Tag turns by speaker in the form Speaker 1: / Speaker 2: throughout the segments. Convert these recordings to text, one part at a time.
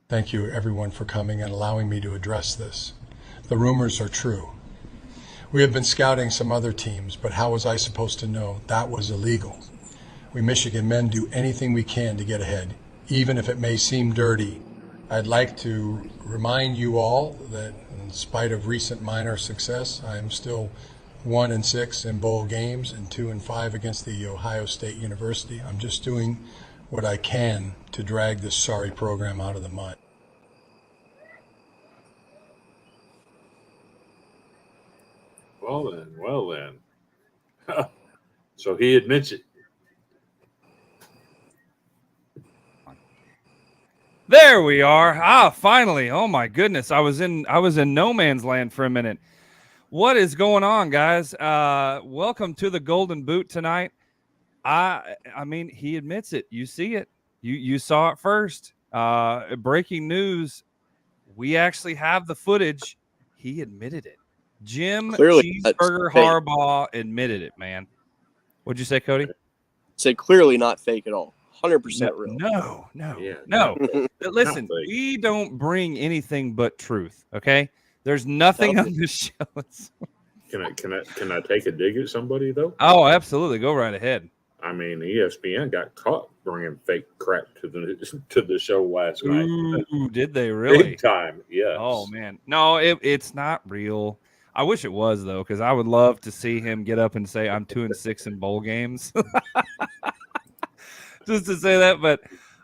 Speaker 1: Thank you, everyone, for coming and allowing me to address this. The rumors are true. We have been scouting some other teams, but how was I supposed to know that was illegal? We Michigan men do anything we can to get ahead, even if it may seem dirty. I'd like to remind you all that in spite of recent minor success, I am still 1-6 in bowl games and 2-5 against the Ohio State University. I'm just doing what I can to drag this sorry program out of the mud.
Speaker 2: Well then. So he admits it.
Speaker 3: There we are. Finally. Oh my goodness. I was in no man's land for a minute. What is going on, guys? Welcome to the Golden Boot tonight. I mean, he admits it. You see it. You saw it first. Breaking news. We actually have the footage. He admitted it. Jim
Speaker 4: Clearly,
Speaker 3: Cheeseburger Harbaugh admitted it, man. What'd you say, Cody?
Speaker 4: Say clearly not fake at all. 100% real.
Speaker 3: No. Listen, we don't bring anything but truth, okay? There's nothing on this show.
Speaker 2: Can I take a dig at somebody though?
Speaker 3: Oh, absolutely. Go right ahead.
Speaker 2: I mean, ESPN got caught bringing fake crap to the show last night.
Speaker 3: Ooh, did they really?
Speaker 2: Big time, yes.
Speaker 3: Oh man, no, it's not real. I wish it was though, because I would love to see him get up and say I'm 2-6 in bowl games, just to say that. But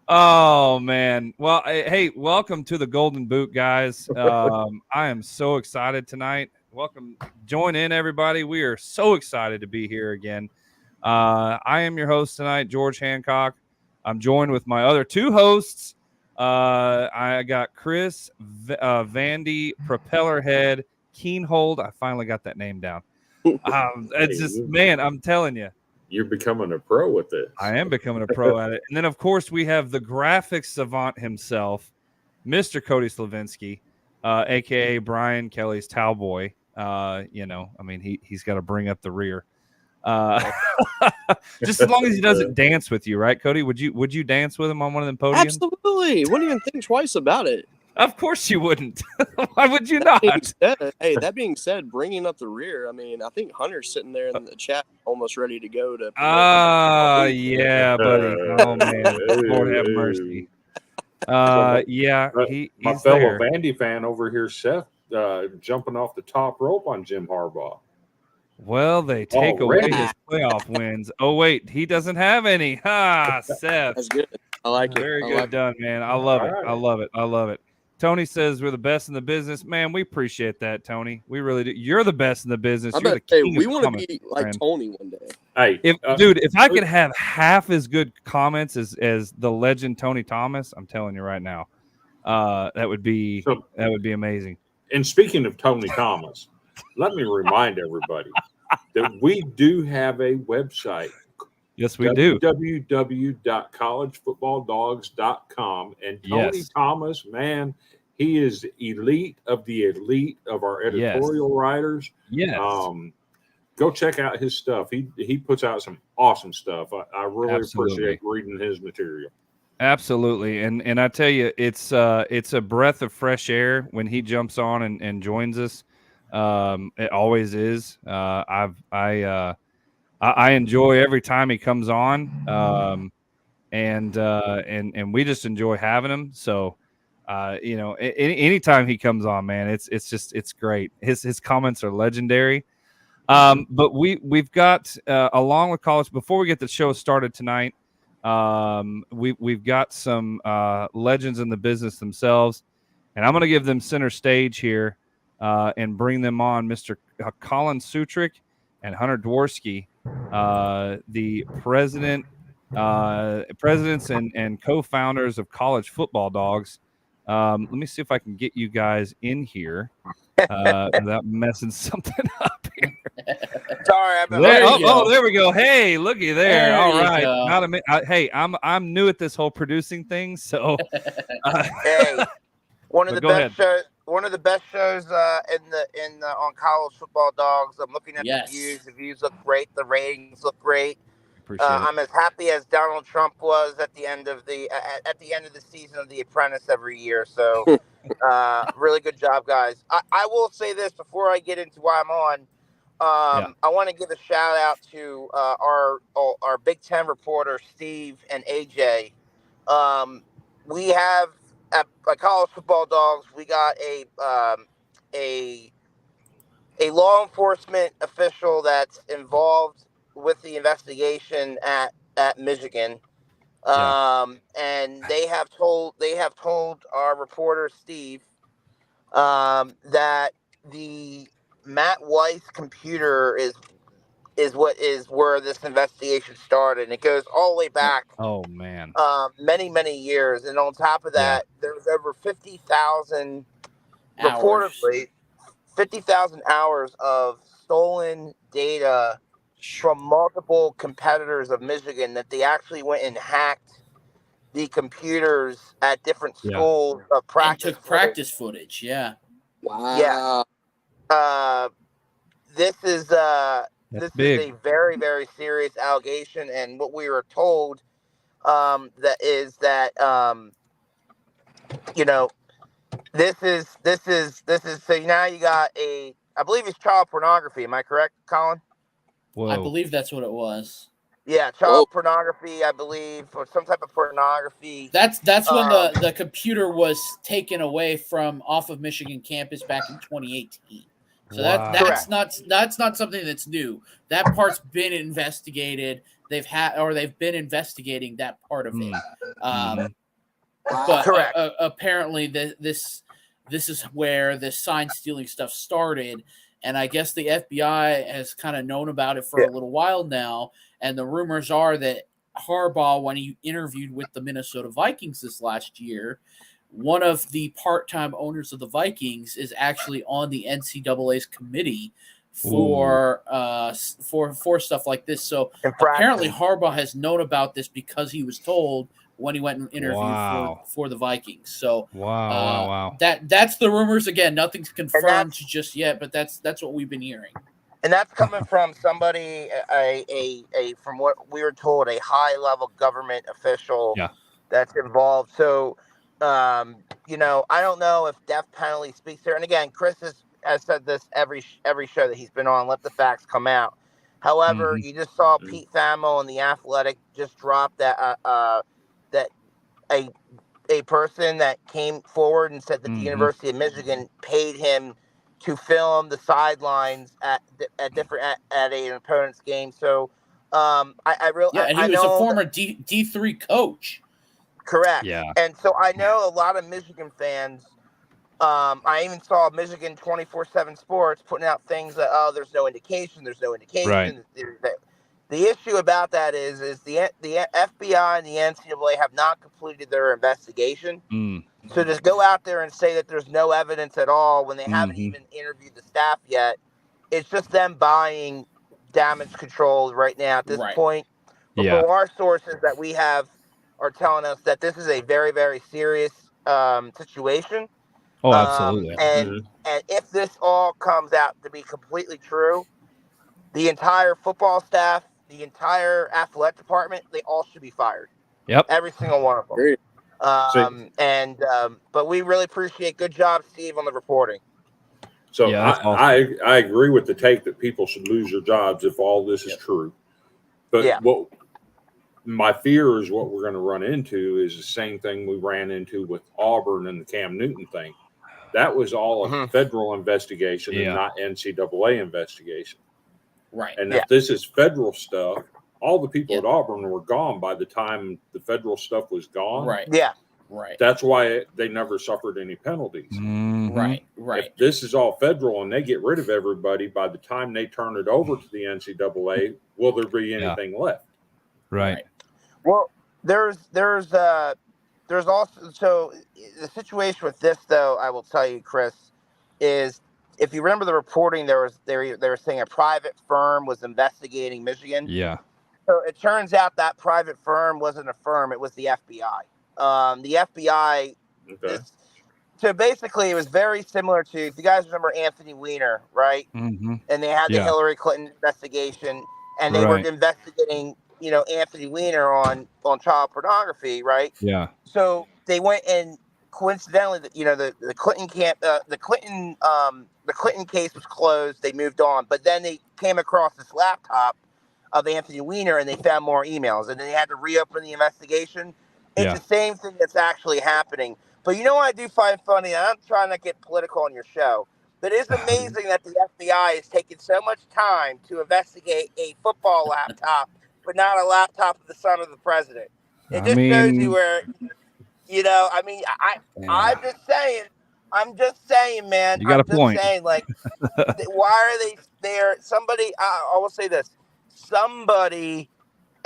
Speaker 3: oh man, well, hey, welcome to the Golden Boot, guys. I am so excited tonight. Welcome, join in, everybody. We are so excited to be here again. I am your host tonight, George Hancock. I'm joined with my other two hosts. I got Chris Vandy, Propellerhead, Keenhold. I finally got that name down. It's just, man, I'm telling you.
Speaker 2: You're becoming a pro with this.
Speaker 3: I am becoming a pro at it. And then, of course, we have the graphics savant himself, Mr. Cody Slavinsky, a.k.a. Brian Kelly's Towboy. I mean, he's got to bring up the rear. Just as long as he doesn't dance with you, right, Cody? Would you dance with him on one of them podiums?
Speaker 4: Absolutely. Wouldn't even think twice about it.
Speaker 3: Of course you wouldn't. Why would you not?
Speaker 4: That being said, bringing up the rear, I mean, I think Hunter's sitting there in the chat almost ready to go to.
Speaker 3: Yeah, buddy. Oh, man. Lord have mercy. He's
Speaker 2: my fellow
Speaker 3: there.
Speaker 2: Vandy fan over here, Seth, jumping off the top rope on Jim Harbaugh.
Speaker 3: Well, they take away his playoff wins. Oh, wait, he doesn't have any. Seth.
Speaker 4: That's good. I like it.
Speaker 3: Very good done, man. I love it. I love it. Tony says we're the best in the business. Man, we appreciate that, Tony. We really do. You're the best in the business. You're the king
Speaker 4: we
Speaker 3: of
Speaker 4: want to
Speaker 3: comments,
Speaker 4: be like
Speaker 3: friend.
Speaker 4: Tony one day.
Speaker 2: Hey,
Speaker 3: if I could have half as good comments as the legend Tony Thomas, I'm telling you right now, that would be amazing.
Speaker 2: And speaking of Tony Thomas, let me remind everybody that we do have a website.
Speaker 3: Yes, we do.
Speaker 2: www.collegefootballdogs.com. And Tony Thomas, man, he is elite of the elite of our editorial writers.
Speaker 3: Yes.
Speaker 2: Go check out his stuff. He puts out some awesome stuff. I really appreciate reading his material.
Speaker 3: Absolutely. And I tell you, it's a breath of fresh air when he jumps on and joins us. It always is. I enjoy every time he comes on, and we just enjoy having him. So, anytime he comes on, man, it's great. His comments are legendary. But we've got along with college. Before we get the show started tonight, we've got some legends in the business themselves, and I'm going to give them center stage here and bring them on, Mr. Colin Sutrick and Hunter Dworsky. The presidents and co-founders of College Football Dogs. Let me see if I can get you guys in here without messing something up here.
Speaker 5: Sorry,
Speaker 3: there we go. Hey, looky there. All right.
Speaker 5: Go.
Speaker 3: I'm new at this whole producing thing, so
Speaker 5: hey, one of the best shows. One of the best shows on College Football Dogs. I'm looking at the views. The views look great. The ratings look great.
Speaker 3: Appreciate it.
Speaker 5: I'm as happy as Donald Trump was at the end of the season of The Apprentice every year. So, really good job, guys. I will say this before I get into why I'm on. I want to give a shout out to our Big Ten reporter Steve and AJ. We have at College Football Dogs. We got a law enforcement official that's involved with the investigation at Michigan. And they have told our reporter Steve that the Matt Weiss computer is where this investigation started, and it goes all the way back.
Speaker 3: Oh man,
Speaker 5: many years, and on top of that, there's over 50,000 reportedly 50,000 hours of stolen data from multiple competitors of Michigan that they actually went and hacked the computers at different schools of practice.
Speaker 6: And took practice footage. Yeah.
Speaker 4: Wow.
Speaker 5: Yeah. This is a very, very serious allegation, and what we were told that this is so now you got I believe it's child pornography. Am I correct, Colin?
Speaker 3: Whoa.
Speaker 6: I believe that's what it was.
Speaker 5: Yeah, child pornography, I believe, or some type of pornography.
Speaker 6: That's when the computer was taken away from off of Michigan campus back in 2018. So that's not something that's new. That part's been investigated. They've been investigating that part of it. But apparently this is where this sign stealing stuff started, and I guess the FBI has kind of known about it for a little while now. And the rumors are that Harbaugh, when he interviewed with the Minnesota Vikings this last year, one of the part-time owners of the Vikings is actually on the NCAA's committee for stuff like this. So apparently Harbaugh has known about this because he was told when he went and interviewed for the Vikings. So that's the rumors. Again, nothing's confirmed just yet, but that's what we've been hearing.
Speaker 5: And that's coming from somebody, from what we were told, a high-level government official that's involved. So, I don't know if death penalty speaks there. And again, Chris has said this every show that he's been on. Let the facts come out. However, you just saw Pete Thamel and The Athletic just drop that a person that came forward and said that the University of Michigan paid him to film the sidelines at an opponent's game. So, and he
Speaker 6: was a former D3 coach.
Speaker 5: Correct.
Speaker 3: Yeah.
Speaker 5: And so I know a lot of Michigan fans. I even saw Michigan 24/7 Sports putting out things that there's no indication.
Speaker 3: Right.
Speaker 5: The issue about that is the FBI and the NCAA have not completed their investigation. So just go out there and say that there's no evidence at all when they haven't even interviewed the staff yet. It's just them buying damage control right now at this point. But for our sources that we have are telling us that this is a very, very serious situation.
Speaker 3: Oh, absolutely.
Speaker 5: And if this all comes out to be completely true, the entire football staff, the entire athletic department, they all should be fired.
Speaker 3: Yep.
Speaker 5: Every single one of them.
Speaker 4: Great.
Speaker 5: But we really appreciate. Good job, Steve, on the reporting.
Speaker 2: So I agree with the take that people should lose their jobs if all this is true. But what my fear is what we're going to run into is the same thing we ran into with Auburn and the Cam Newton thing. That was all a federal investigation and not NCAA investigation.
Speaker 6: Right.
Speaker 2: And if this is federal stuff, all the people at Auburn were gone by the time the federal stuff was gone.
Speaker 6: Right.
Speaker 5: Yeah.
Speaker 6: Right.
Speaker 2: That's why they never suffered any penalties.
Speaker 6: Right. Right.
Speaker 2: If this is all federal and they get rid of everybody, by the time they turn it over to the NCAA, will there be anything left?
Speaker 3: Right.
Speaker 5: Well, there's also, so the situation with this, though, I will tell you, Chris, is if you remember the reporting, they were saying a private firm was investigating Michigan.
Speaker 3: Yeah.
Speaker 5: So it turns out that private firm wasn't a firm; it was the FBI. The FBI.
Speaker 2: Okay.
Speaker 5: So basically, it was very similar to, if you guys remember Anthony Weiner, right? And they had the Hillary Clinton investigation, and they were investigating Anthony Weiner on child pornography, right?
Speaker 3: Yeah.
Speaker 5: So they went and coincidentally, the Clinton the Clinton case was closed. They moved on, but then they came across this laptop of Anthony Weiner and they found more emails, and then they had to reopen the investigation. It's the same thing that's actually happening. But what I do find funny, and I'm trying not to get political on your show, but it's amazing that the FBI is taking so much time to investigate a football laptop, but not a laptop of the son of the president. It just shows you where, I'm just saying, man.
Speaker 3: You got a point.
Speaker 5: Saying, like, why are they there? Somebody, I will say this: somebody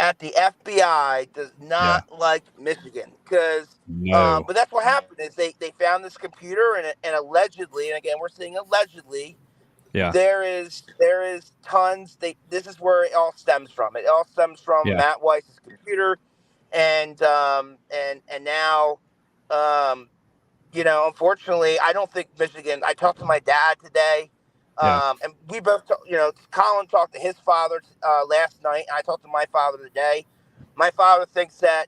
Speaker 5: at the FBI does not like Michigan because, but that's what happened is they found this computer and allegedly, and again we're saying allegedly, there is tons. This is where it all stems from. It all stems from Matt Weiss's computer, and now, unfortunately, I don't think Michigan. I talked to my dad today. And we both, Colin talked to his father last night, and I talked to my father today. My father thinks that,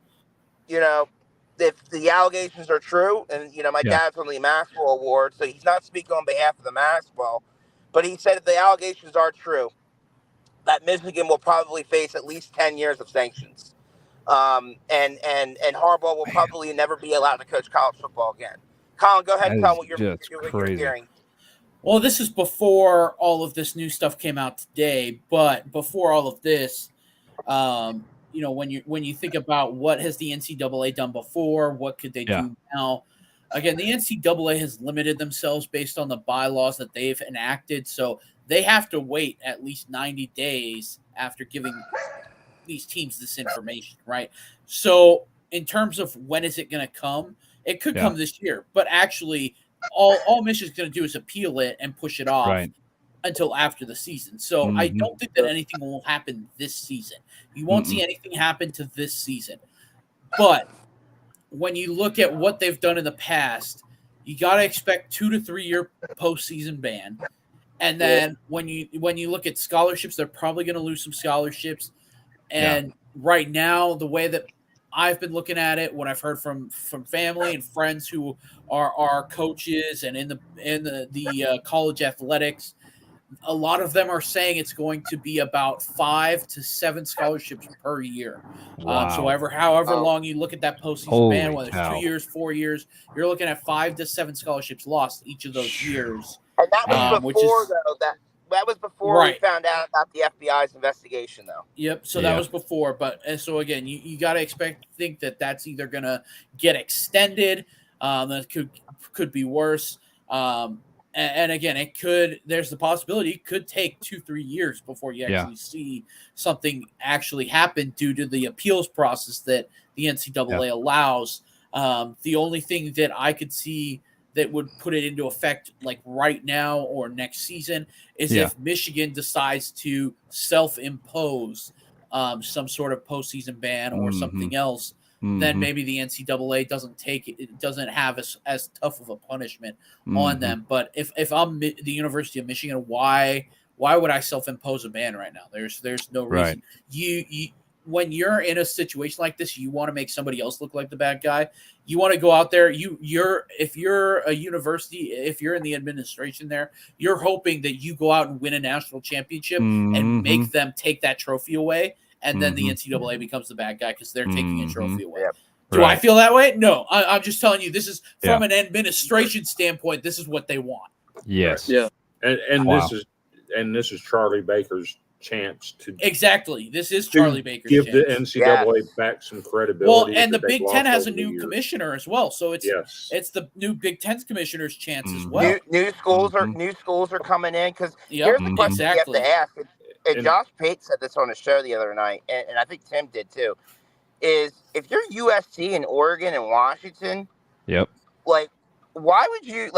Speaker 5: if the allegations are true, and, my dad's on the Maxwell Award, so he's not speaking on behalf of the Maxwell, but he said if the allegations are true, that Michigan will probably face at least 10 years of sanctions. And Harbaugh will probably never be allowed to coach college football again. Colin, go ahead and tell what you're hearing.
Speaker 6: Well, this is before all of this new stuff came out today, but before all of this, when you think about what has the NCAA done before, what could they do now? Again, the NCAA has limited themselves based on the bylaws that they've enacted, so they have to wait at least 90 days after giving these teams this information, right? So in terms of when is it going to come, it could come this year, but actually all Michigan's going to do is appeal it and push it off until after the season. So I don't think that anything will happen this season. You won't see anything happen to this season. But when you look at what they've done in the past, you got to expect 2 to 3 year postseason ban. And then when you look at scholarships, they're probably going to lose some scholarships. And right now, the way that I've been looking at it, what I've heard from family and friends who are coaches and in the college athletics, a lot of them are saying it's going to be about 5 to 7 scholarships per year.
Speaker 3: Wow.
Speaker 6: So however long you look at that postseason ban, whether it's 2 years, 4 years, you're looking at 5 to 7 scholarships lost each of those years.
Speaker 5: And that was before, that was before we found out about the FBI's investigation, though.
Speaker 6: Yep. So that was before, but so again, you got to think that that's either going to get extended. That could be worse. And again, there's the possibility it could take 2-3 years before you actually see something actually happen due to the appeals process that the NCAA allows. The only thing that I could see that would put it into effect like right now or next season is if Michigan decides to self-impose some sort of postseason ban or something else. Then maybe the NCAA doesn't have as tough of a punishment on them. But if I'm the University of Michigan, why would I self-impose a ban right now? There's no reason. You when you're in a situation like this, you want to make somebody else look like the bad guy. You want to go out there. If you're a university, if you're in the administration there, you're hoping that you go out and win a national championship and make them take that trophy away. And then the NCAA becomes the bad guy because they're taking a trophy away. Yep. Do I feel that way? No. I'm just telling you, this is from an administration standpoint, this is what they want.
Speaker 3: Yes.
Speaker 4: Yeah.
Speaker 2: And this is Charlie Baker's chance to
Speaker 6: This is Charlie Baker's
Speaker 2: give
Speaker 6: chance.
Speaker 2: the NCAA back some credibility.
Speaker 6: Well, and the Big Ten has a new commissioner as well, so it's the new Big Ten's commissioner's chance as well.
Speaker 5: New schools are coming in because here's the question you have to ask. And Josh Pate said this on a show the other night, and I think Tim did too. Is if you're USC and Oregon and Washington, like why would you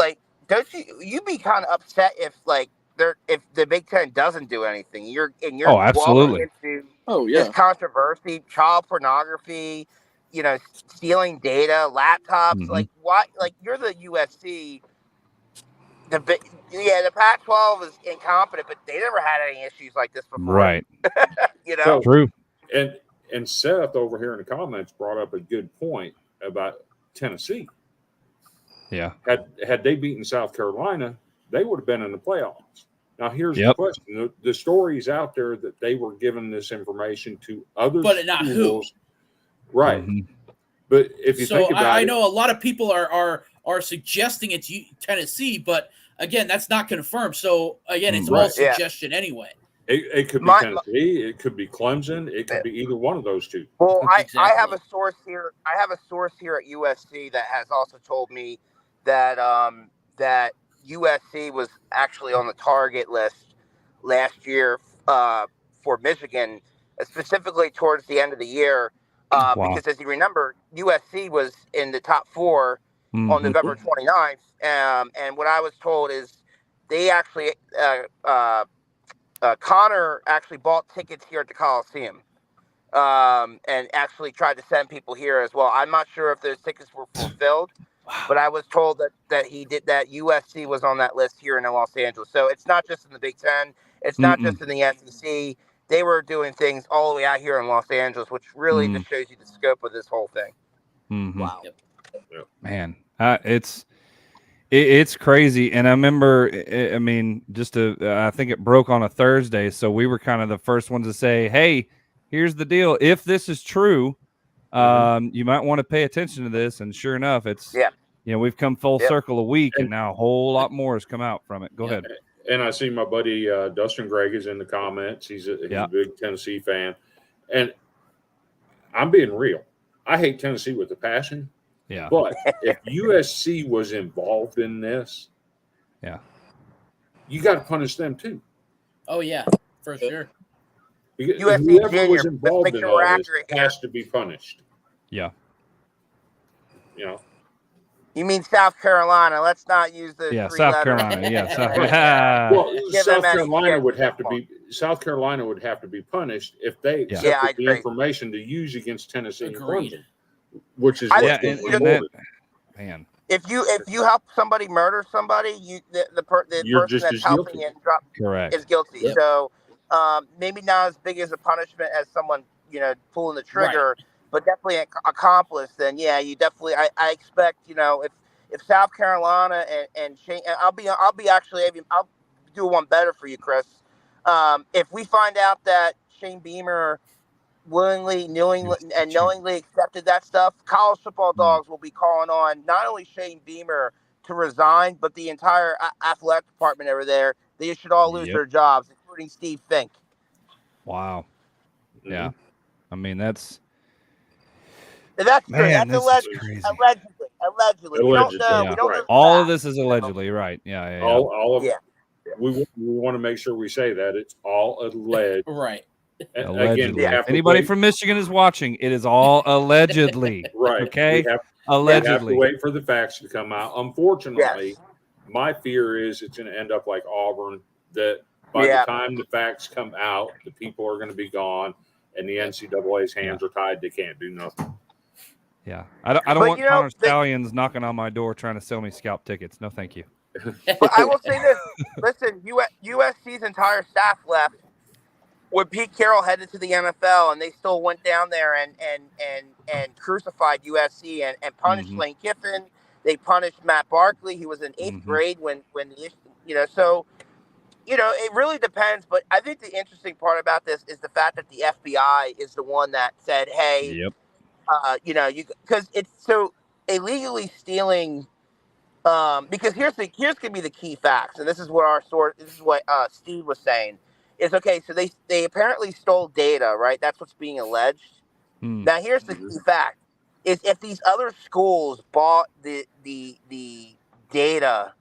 Speaker 5: don't you be kind of upset if if the Big Ten doesn't do anything? You're
Speaker 3: absolutely
Speaker 5: into this controversy, child pornography, stealing data, laptops. Like why? Like you're the USC. The Pac-12 is incompetent, but they never had any issues like this before.
Speaker 3: Right.
Speaker 2: So,
Speaker 3: true.
Speaker 2: And And Seth over here in the comments brought up a good point about Tennessee.
Speaker 3: Yeah.
Speaker 2: Had they beaten South Carolina, they would have been in the playoffs. Now, here's the question. The story's out there that they were giving this information to other schools.
Speaker 6: But not who.
Speaker 2: Right. Mm-hmm. But if you think about
Speaker 6: I know a lot of people are suggesting it's Tennessee, but again, that's not confirmed. So again, it's all suggestion anyway.
Speaker 2: It could be Tennessee, it could be Clemson, it could be either one of those two.
Speaker 5: Well, I have a source here. I have a source here at USC that has also told me that that USC was actually on the target list last year for Michigan, specifically towards the end of the year. Because as you remember, USC was in the top 4 on November 29th. And what I was told is they actually, Connor actually bought tickets here at the Coliseum and actually tried to send people here as well. I'm not sure if those tickets were fulfilled, but I was told that he did, that USC was on that list here in Los Angeles. So it's not just in the Big Ten. It's not just in the SEC. They were doing things all the way out here in Los Angeles, which really just shows you the scope of this whole thing.
Speaker 6: Wow.
Speaker 3: Man, it's crazy. And I remember, I mean, I think it broke on a Thursday. So we were kind of the first ones to say, hey, here's the deal. If this is true, you might want to pay attention to this. And sure enough, it's, we've come full circle a week and now a whole lot more has come out from it. Go ahead.
Speaker 2: And I see my buddy Dustin Gregg is in the comments. He's a big Tennessee fan. And I'm being real. I hate Tennessee with a passion.
Speaker 3: Yeah.
Speaker 2: But if USC was involved in this, you got to punish them too.
Speaker 6: Oh, yeah, for sure.
Speaker 2: Because
Speaker 5: USC
Speaker 2: whoever
Speaker 5: junior,
Speaker 2: was involved in all this
Speaker 5: here.
Speaker 2: has to be punished.
Speaker 3: Yeah.
Speaker 2: You know.
Speaker 3: You
Speaker 5: mean South Carolina? Let's not use the
Speaker 3: South Carolina. Yeah,
Speaker 2: South Carolina would have to be. South Carolina would have to be punished if they accepted the information to use against Tennessee and Clemson, which is
Speaker 3: man.
Speaker 5: If you help somebody murder somebody, the person that's helping it is guilty.
Speaker 6: Yep.
Speaker 5: So maybe not as big as a punishment as someone pulling the trigger. Right. But definitely an accomplice, then you definitely. I expect if South Carolina and Shane, and I'll do one better for you, Chris. If we find out that Shane Beamer knowingly accepted that stuff, college football dogs will be calling on not only Shane Beamer to resign, but the entire athletic department over there. They should all lose their jobs, including Steve Fink.
Speaker 3: Wow. Yeah, I mean that's.
Speaker 5: That's true. That's allegedly. Allegedly. We don't know.
Speaker 3: Yeah.
Speaker 5: We don't know
Speaker 3: all of this is allegedly, right? Yeah.
Speaker 2: All of it. We want to make sure we say that it's all alleged.
Speaker 6: Right.
Speaker 3: Allegedly. Again, if anybody from Michigan is watching, it is all allegedly.
Speaker 2: Right.
Speaker 3: Okay.
Speaker 2: Allegedly. We have to wait for the facts to come out. Unfortunately, my fear is it's going to end up like Auburn, that by the time the facts come out, the people are going to be gone and the NCAA's hands are tied. They can't do nothing.
Speaker 3: Yeah, I don't want Connor Stallions knocking on my door trying to sell me scalp tickets. No, thank you.
Speaker 5: But I will say this: listen, USC's entire staff left when Pete Carroll headed to the NFL, and they still went down there and crucified USC and punished Lane Kiffin. They punished Matt Barkley. He was in 8th grade when the so. It really depends, but I think the interesting part about this is the fact that the FBI is the one that said, "Hey, because it's so illegally stealing." Because here's gonna be the key facts, and this is what Steve was saying. Is okay. So they apparently stole data, right? That's what's being alleged. Now here's the key fact: is if these other schools bought the data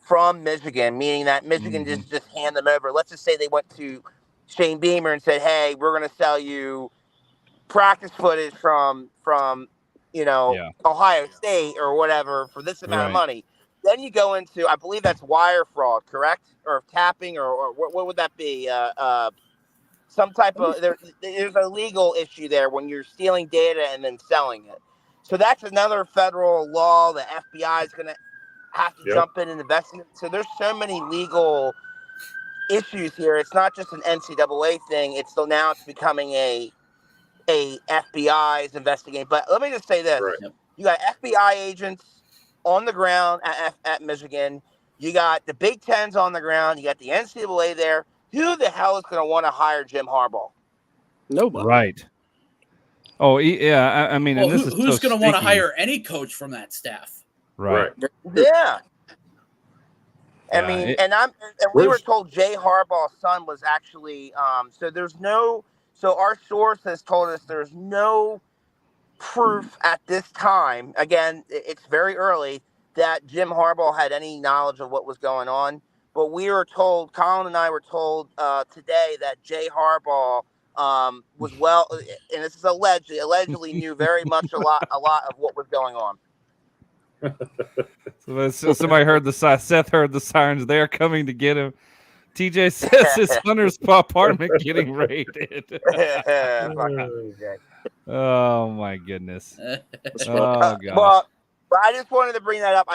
Speaker 5: from Michigan, meaning that Michigan just hand them over. Let's just say they went to Shane Beamer and said, "Hey, we're going to sell you practice footage from Ohio State or whatever for this amount of money." Then you go into, I believe that's wire fraud, correct? Or tapping, or what would that be? Some type of there's a legal issue there when you're stealing data and then selling it. So that's another federal law. The FBI is going to have to jump in and investigate. So there's so many legal issues here. It's not just an NCAA thing. Now it's becoming a a FBI is investigating. But let me just say this:
Speaker 2: Right.
Speaker 5: you got FBI agents on the ground at Michigan. You got the Big Ten's on the ground. You got the NCAA there. Who the hell is going to want to hire Jim Harbaugh?
Speaker 4: Nobody.
Speaker 3: Right. Oh, yeah. I mean,
Speaker 6: Well,
Speaker 3: and this is
Speaker 6: who's
Speaker 3: so
Speaker 6: going to want to
Speaker 3: sticky.
Speaker 6: hire any coach from that staff?
Speaker 3: Right.
Speaker 5: Yeah. I
Speaker 3: Yeah,
Speaker 5: mean, and we were told Jay Harbaugh's son was actually so our source has told us there's no proof at this time. Again, it's very early that Jim Harbaugh had any knowledge of what was going on. But we were told, Colin and I were told today that Jay Harbaugh was and this is allegedly knew very much a lot of what was going on.
Speaker 3: So somebody heard Seth heard the sirens. They're coming to get him. TJ says his Hunter's apartment getting raided. Oh my goodness. Oh gosh.
Speaker 5: Well, I just wanted to bring that up.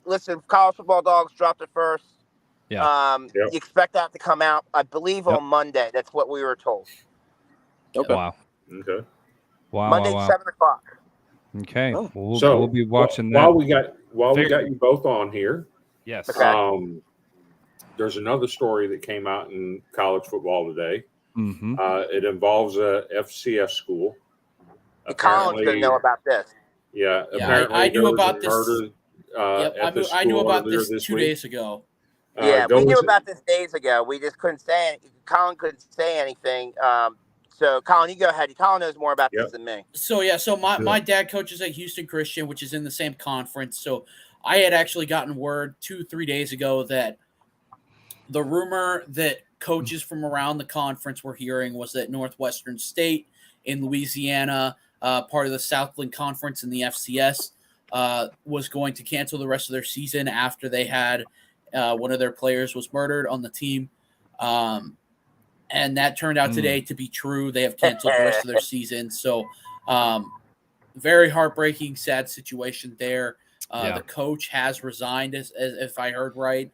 Speaker 5: Listen, college football dogs dropped it first.
Speaker 3: Yeah.
Speaker 5: You expect that to come out, I believe, on Monday. That's what we were told.
Speaker 4: Okay.
Speaker 3: Wow.
Speaker 2: Okay.
Speaker 3: Wow.
Speaker 5: Monday, 7 o'clock.
Speaker 3: Okay.
Speaker 4: Oh.
Speaker 3: We'll be watching that.
Speaker 2: While we got you both on here,
Speaker 3: Yes.
Speaker 5: Okay.
Speaker 2: There's another story that came out in college football today.
Speaker 3: Mm-hmm.
Speaker 2: It involves a FCS school.
Speaker 5: Colin's going to know about this.
Speaker 2: Yeah.
Speaker 6: Yeah,
Speaker 2: apparently
Speaker 6: I knew
Speaker 2: there was
Speaker 6: about
Speaker 2: a
Speaker 6: this.
Speaker 2: murder, at the
Speaker 6: I knew
Speaker 2: school
Speaker 6: about
Speaker 2: earlier
Speaker 6: this 2
Speaker 2: week.
Speaker 6: days ago.
Speaker 5: Yeah, we knew about this days ago. We just couldn't say anything. Colin couldn't say anything. So, Colin, you go ahead. Colin knows more about this than me.
Speaker 6: So my dad coaches at Houston Christian, which is in the same conference. So I had actually gotten word 2-3 days ago that the rumor that coaches from around the conference were hearing was that Northwestern State in Louisiana, part of the Southland Conference in the FCS, was going to cancel the rest of their season after they had one of their players was murdered on the team. And that turned out today to be true. They have canceled the rest of their season. So very heartbreaking, sad situation there. The coach has resigned, as if I heard right.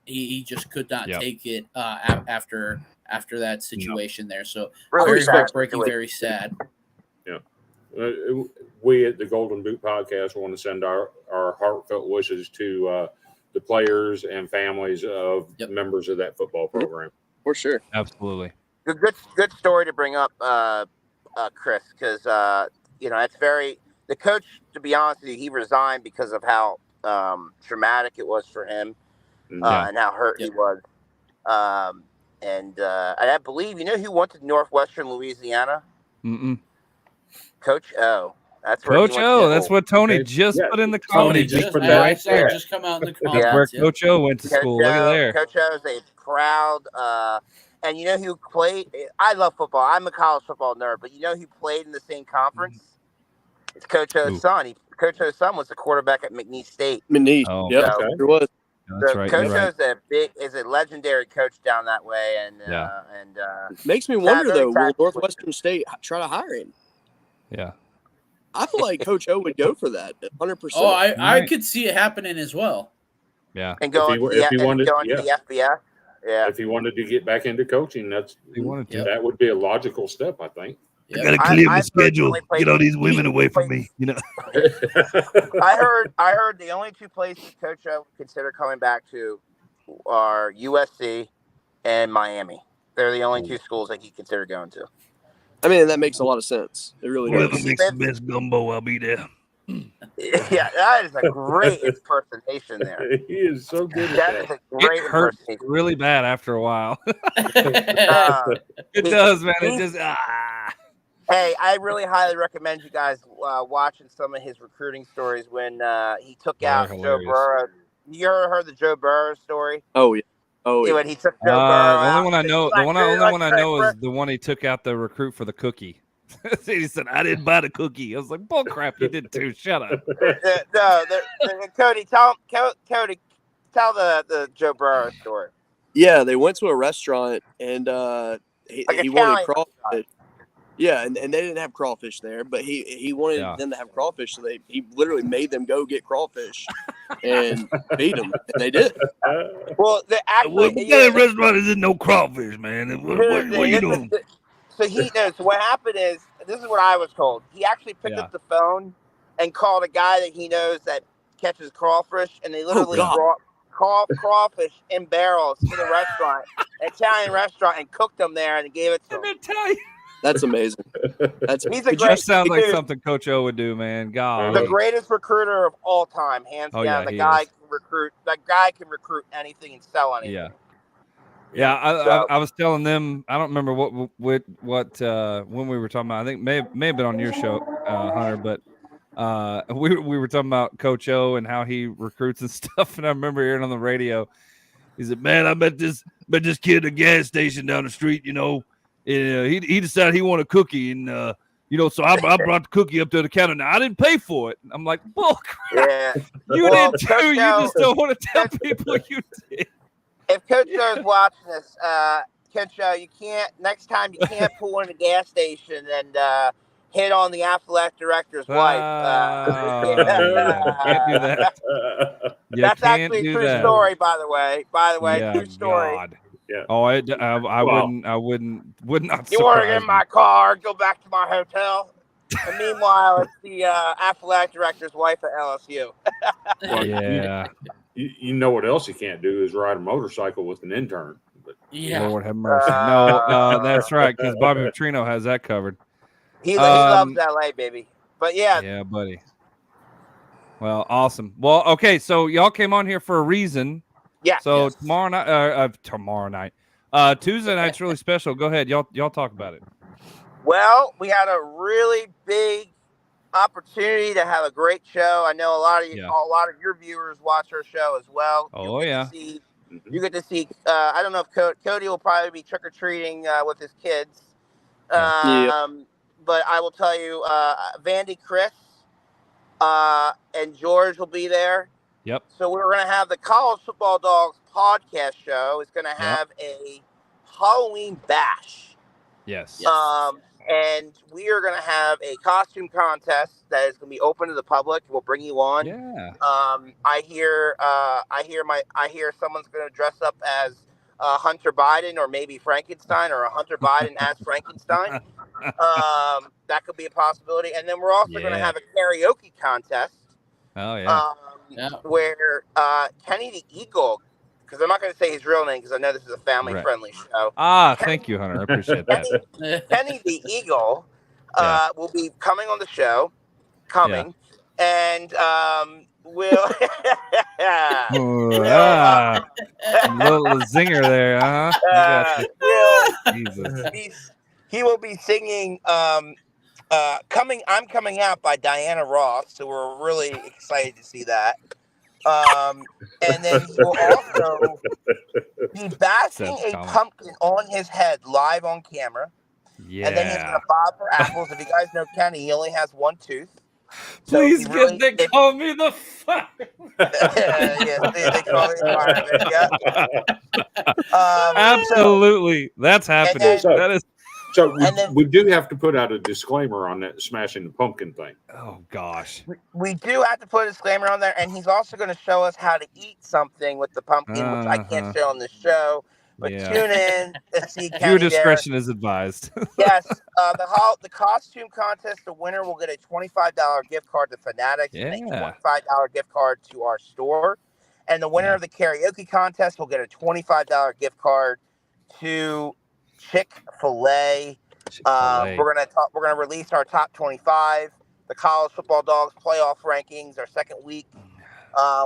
Speaker 6: He just could not take it after that situation there. So
Speaker 5: Really
Speaker 6: very heartbreaking, very sad.
Speaker 2: Yeah. We at the Golden Boot Podcast want to send our heartfelt wishes to the players and families of members of that football program.
Speaker 4: For sure.
Speaker 3: Absolutely.
Speaker 5: Good story to bring up, Chris, because it's the coach. To be honest with you, he resigned because of how traumatic it was for him and how hurt he was. And I believe who went to Northwestern Louisiana?
Speaker 3: Mm-mm.
Speaker 5: Coach O. That's where
Speaker 3: Coach O. That's what Tony just put in the comments.
Speaker 6: Just
Speaker 3: Put it right there.
Speaker 6: Just come out in the
Speaker 3: That's
Speaker 6: comments.
Speaker 3: where Coach O went to school. Look at there.
Speaker 5: Coach O is a proud, and who played? I love football. I'm a college football nerd, but who played in the same conference? It's Coach O's son. Coach O's son was the quarterback at McNeese State.
Speaker 4: McNeese.
Speaker 3: Oh,
Speaker 4: Yep,
Speaker 5: okay.
Speaker 4: It was.
Speaker 3: That's right.
Speaker 5: Coach
Speaker 3: Right.
Speaker 5: O's is a legendary coach down that way, and
Speaker 4: Makes me wonder
Speaker 5: very
Speaker 4: though, will Northwestern State try to hire him?
Speaker 3: Yeah.
Speaker 4: I feel like Coach O would go for that 100%.
Speaker 6: Oh, I could see it happening as well.
Speaker 3: Yeah.
Speaker 5: and going to the FBS. Yeah.
Speaker 2: If he wanted to get back into coaching,
Speaker 3: He wanted to.
Speaker 2: that would be a logical step, I think.
Speaker 7: I gotta clear my schedule. Get all these women away from me.
Speaker 5: I heard the only two places Coach O would consider coming back to are USC and Miami. They're the only two schools that he consider going to.
Speaker 4: I mean, that makes a lot of sense. It really
Speaker 7: Whoever
Speaker 4: does.
Speaker 7: makes the best gumbo, I'll be there.
Speaker 5: Yeah, that is a great impersonation there.
Speaker 2: He is so good at
Speaker 5: That is
Speaker 2: that.
Speaker 5: a great
Speaker 3: It hurts
Speaker 5: impersonation.
Speaker 3: really bad after a while.
Speaker 5: Uh,
Speaker 3: It does, man. It just
Speaker 5: Hey, I really highly recommend you guys watching some of his recruiting stories when he took out Joe
Speaker 3: hilarious.
Speaker 5: Burrow. You ever heard the Joe Burrow story?
Speaker 4: Oh, yeah. Oh,
Speaker 5: Yeah,
Speaker 4: yeah.
Speaker 5: when he took Joe Burrow
Speaker 3: the
Speaker 5: out.
Speaker 3: only one I know,
Speaker 5: He's
Speaker 3: only one I know
Speaker 5: Chris,
Speaker 3: is the one he took out the recruit for the cookie. He said, "I didn't buy the cookie." I was like, "Bull crap, you did too." Shut up.
Speaker 5: Cody, tell the Joe Burrow story.
Speaker 4: Yeah, they went to a restaurant and he
Speaker 5: Italian
Speaker 4: wanted crawfish.
Speaker 5: restaurant.
Speaker 4: Yeah, and they didn't have crawfish there, but he wanted them to have crawfish, so he literally made them go get crawfish and feed them, and they did.
Speaker 5: Well,
Speaker 7: What kind of restaurant is it? No crawfish, man. What are you doing?
Speaker 5: So he knows. So what happened is, this is what I was told. He actually picked up the phone and called a guy that he knows that catches crawfish, and they literally brought crawfish in barrels to the restaurant, an Italian restaurant, and cooked them there and gave it to him.
Speaker 3: Italian.
Speaker 4: That's amazing.
Speaker 3: That sounds like something Coach O would do, man. God,
Speaker 5: the greatest recruiter of all time, hands down. The guy can recruit. That guy can recruit anything and sell anything.
Speaker 3: Yeah. I was telling them. I don't remember what when we were talking about. I think may have been on your show, Hunter. But we were talking about Coach O and how he recruits and stuff. And I remember hearing on the radio, he said, "Man, I met this kid at a gas station down the street. You know, and, he decided he wanted a cookie, and so I brought the cookie up to the counter. Now I didn't pay for it. I'm like, bull crap.
Speaker 5: Yeah,
Speaker 3: you did too. You just don't want to tell people you did."
Speaker 5: If Coach O is watching this, Coach O, next time you can't pull in a gas station and hit on the athletic director's wife.
Speaker 3: Can't do that.
Speaker 5: That's actually a true story, by the way. True story.
Speaker 3: God. Yeah. Oh, I would not.
Speaker 5: You want to get in my car, go back to my hotel, and meanwhile, it's the athletic director's wife at LSU.
Speaker 2: Well,
Speaker 3: yeah.
Speaker 2: You know what else you can't do is ride a motorcycle with an intern. But
Speaker 3: Lord have mercy. No, that's right, because Bobby Petrino has that covered.
Speaker 5: He loves LA, baby. But
Speaker 3: yeah, buddy. Well, awesome. Well, okay, so y'all came on here for a reason.
Speaker 5: Yeah.
Speaker 3: So tomorrow night, Tuesday night's really special. Go ahead, y'all talk about it.
Speaker 5: Well, we had a really big opportunity to have a great show. I know a lot of your viewers watch our show as well.
Speaker 3: Oh,
Speaker 5: You get to see. I don't know if Cody will probably be trick or treating with his kids. But I will tell you, Vandy, Chris, and George will be there.
Speaker 3: Yep.
Speaker 5: So we're going to have the College Football Dogs podcast show. It's going to have a Halloween bash.
Speaker 3: Yes.
Speaker 5: And we are going to have a costume contest that is going to be open to the public. We'll bring you on.
Speaker 3: Yeah.
Speaker 5: I hear someone's going to dress up as Hunter Biden, or maybe Frankenstein, or a Hunter Biden as Frankenstein. That could be a possibility. And then we're also going to have a karaoke contest.
Speaker 3: Oh yeah.
Speaker 5: Where Kenny the Eagle, because I'm not going to say his real name because I know this is a family-friendly show.
Speaker 3: Thank you, Hunter. I appreciate that.
Speaker 5: Kenny the Eagle will be coming on the show, and will
Speaker 3: little zinger there,
Speaker 5: Jesus. He will be singing "I'm Coming Out" by Diana Ross, so we're really excited to see that. And then he will also be basking a pumpkin on his head live on camera.
Speaker 3: Yeah.
Speaker 5: And then he's going to bob for apples. If you guys know Kenny, he only has one tooth. So
Speaker 3: Please call me the fire.
Speaker 5: they call me the fireman.
Speaker 3: Absolutely. That's happening. That is.
Speaker 2: So we do have to put out a disclaimer on that smashing the pumpkin thing.
Speaker 3: Oh, gosh.
Speaker 5: We do have to put a disclaimer on there, and he's also going to show us how to eat something with the pumpkin, which I can't show on the show. But tune in to see Kenny.
Speaker 3: Your discretion is advised.
Speaker 5: Yes. The costume contest, the winner will get a $25 gift card to Fanatics and a $25 gift card to our store. And the winner of the karaoke contest will get a $25 gift card to Chick-fil-A. We're gonna release our top 25, the College Football Dogs playoff rankings, our second week.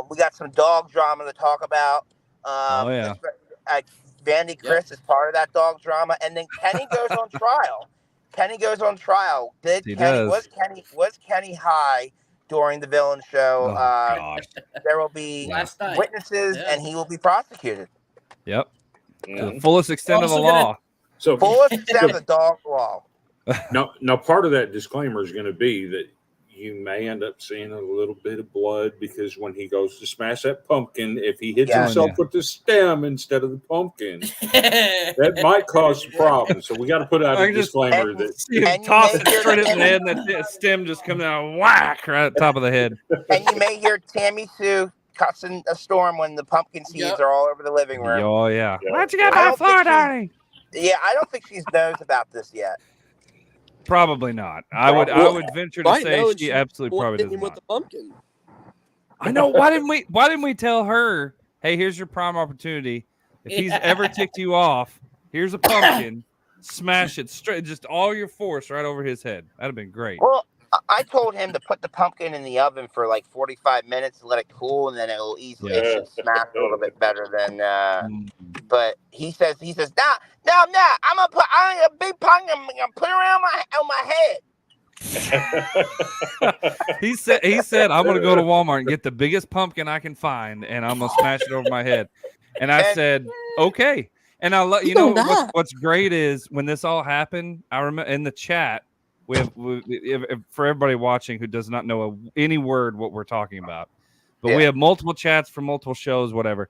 Speaker 5: We got some dog drama to talk about. Vandy Chris is part of that dog drama, and then Kenny goes on trial. Was Kenny high during the villain show? There will be witnesses, and he will be prosecuted.
Speaker 3: Yep. To the fullest extent of the law.
Speaker 5: Fullest extent of the dog law.
Speaker 2: Now, part of that disclaimer is going to be that you may end up seeing a little bit of blood, because when he goes to smash that pumpkin, if he hits himself with the stem instead of the pumpkin, that might cause some problems. So we got to put out a disclaimer that
Speaker 3: toss it straight in the head, and that stem just comes out whack right at the top of the head.
Speaker 5: And you may hear Tammy Sue cussing a storm when the pumpkin seeds are all over the living room.
Speaker 3: Oh yeah. Why'd you get my floor, Darnie?
Speaker 5: Yeah, I don't think she knows about this yet.
Speaker 3: Probably not. I would venture to say she absolutely probably does
Speaker 4: with
Speaker 3: not.
Speaker 4: the pumpkin.
Speaker 3: I know. Why didn't we tell her, hey, here's your prime opportunity. If he's ever ticked you off, here's a pumpkin. Smash it straight, just all your force right over his head. That'd have been great.
Speaker 5: Well, I told him to put the pumpkin in the oven for like 45 minutes to let it cool, and then it should smash a little bit better than. But he says, nah, I'm gonna put a big pumpkin. I'm gonna put it around my head.
Speaker 3: He said, I'm gonna go to Walmart and get the biggest pumpkin I can find, and I'm gonna smash it over my head. And I said, okay. And you know what's great is when this all happened, I remember in the chat. We have for everybody watching who does not know any word what we're talking about, but we have multiple chats for multiple shows, whatever.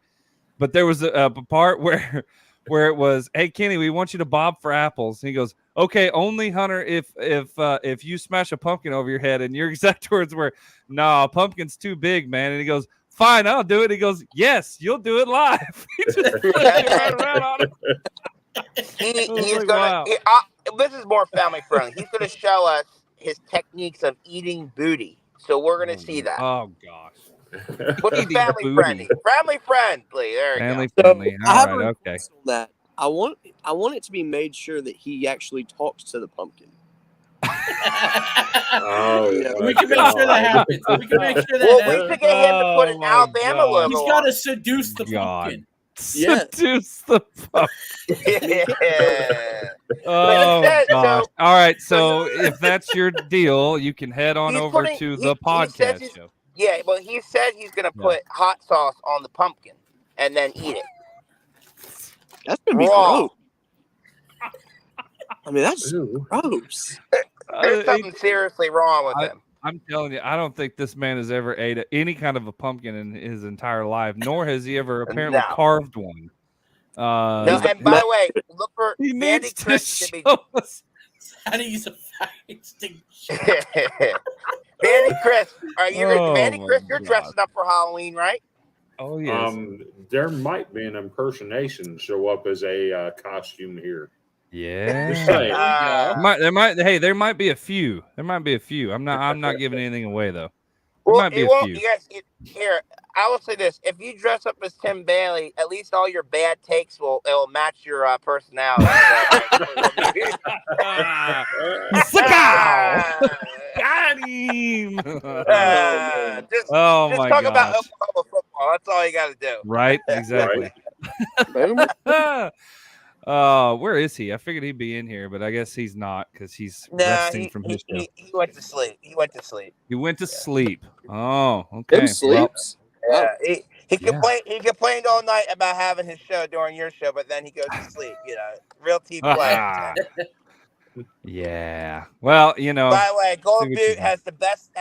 Speaker 3: But there was a part where it was, hey Kenny, we want you to bob for apples. And he goes, okay, only Hunter if you smash a pumpkin over your head. And your exact words were, no, a pumpkin's too big, man. And he goes, fine, I'll do it. He goes, yes, you'll do it live. He just flipped it right around on him.
Speaker 5: He's gonna. This is more family friendly. He's gonna show us his techniques of eating booty. So we're gonna see that.
Speaker 3: Oh gosh.
Speaker 5: What is family friendly? Family friendly. There
Speaker 3: family
Speaker 5: go.
Speaker 3: friendly. All right. Okay.
Speaker 4: That I want it to be made sure that he actually talks to the pumpkin.
Speaker 6: We can make sure that happens. We can make sure that happens.
Speaker 5: We should get him to put an Alabama logo.
Speaker 6: He's got to seduce the pumpkin.
Speaker 3: Seduce the pumpkin.
Speaker 5: Yeah.
Speaker 3: Oh gosh. All right. So if that's your deal, you can head on over to the podcast show.
Speaker 5: Yeah, well, he said he's going to put hot sauce on the pumpkin and then eat it.
Speaker 4: That's going to be gross. I mean, that's gross.
Speaker 5: There's something seriously wrong with him.
Speaker 3: I'm telling you, I don't think this man has ever ate any kind of a pumpkin in his entire life, nor has he ever apparently carved one.
Speaker 5: No, and by the way, look for
Speaker 3: Bandy Chris to show us
Speaker 6: how to use a fire extinguisher.
Speaker 5: Bandy Chris, Bandy Chris, you're dressing up for Halloween, right?
Speaker 3: Oh yes.
Speaker 2: There might be an impersonation show up as a costume here.
Speaker 3: Yeah.
Speaker 2: Just saying.
Speaker 3: There might be a few. I'm not giving anything away though.
Speaker 5: Well,
Speaker 3: might be a few.
Speaker 5: Here, I will say this: if you dress up as Tim Bailey, at least all your bad takes will match your personality.
Speaker 3: Got him.
Speaker 5: Just
Speaker 3: my
Speaker 5: talk
Speaker 3: gosh.
Speaker 5: about Oklahoma football. That's all you got to do.
Speaker 3: Right? Exactly. Where is he? I figured he'd be in here, but I guess he's not because he's resting from his show.
Speaker 5: He went to sleep. He went to sleep.
Speaker 3: Oh, okay.
Speaker 4: Him sleeps.
Speaker 5: Yeah, he complained. He complained all night about having his show during your show, but then he goes to sleep. Real team play.
Speaker 3: Yeah. Well,
Speaker 5: By the way, Golden Butte has the best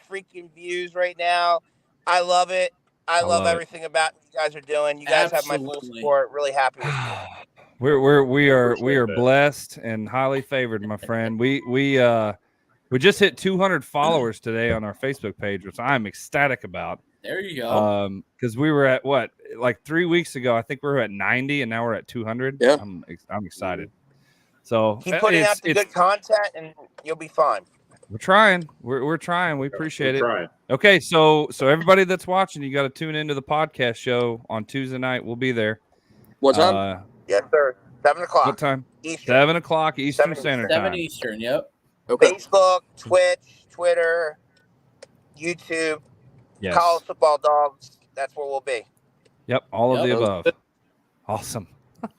Speaker 5: freaking views right now. I love it. I love everything about what you guys are doing. You guys have my full support. Really happy with you.
Speaker 3: We are blessed and highly favored, my friend. We just hit 200 followers today on our Facebook page, which I'm ecstatic about.
Speaker 6: There you go.
Speaker 3: Because we were at like 3 weeks ago, I think we were at 90, and now we're at 200.
Speaker 4: Yeah.
Speaker 3: I'm excited. So
Speaker 5: keep putting out the good content, and you'll be fine.
Speaker 3: We're trying. We're trying. We appreciate it.
Speaker 2: Trying.
Speaker 3: Okay, so everybody that's watching, you got to tune into the podcast show on Tuesday night. We'll be there.
Speaker 4: What time?
Speaker 5: Yes, sir. 7 o'clock.
Speaker 3: What time?
Speaker 5: Eastern.
Speaker 3: 7 o'clock Eastern Standard Time.
Speaker 6: 7 Eastern. Yep.
Speaker 4: Okay.
Speaker 5: Facebook, Twitch, Twitter, YouTube,
Speaker 3: Yes.
Speaker 5: College Football Dogs. That's where we'll be.
Speaker 3: Yep. All of the above. Awesome.
Speaker 5: All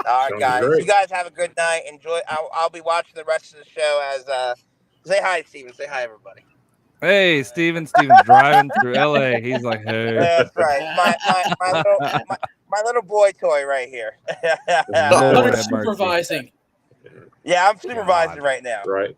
Speaker 5: right,
Speaker 2: Sounds
Speaker 5: guys.
Speaker 2: great.
Speaker 5: You guys have a good night. Enjoy. I'll be watching the rest of the show as. Say hi, Steven. Say hi, everybody.
Speaker 3: Hey, Steven's driving through LA. He's like, hey.
Speaker 5: That's right. My little boy toy right here.
Speaker 3: Lord have mercy.
Speaker 6: Supervising.
Speaker 5: Yeah, I'm supervising right now.
Speaker 2: Right.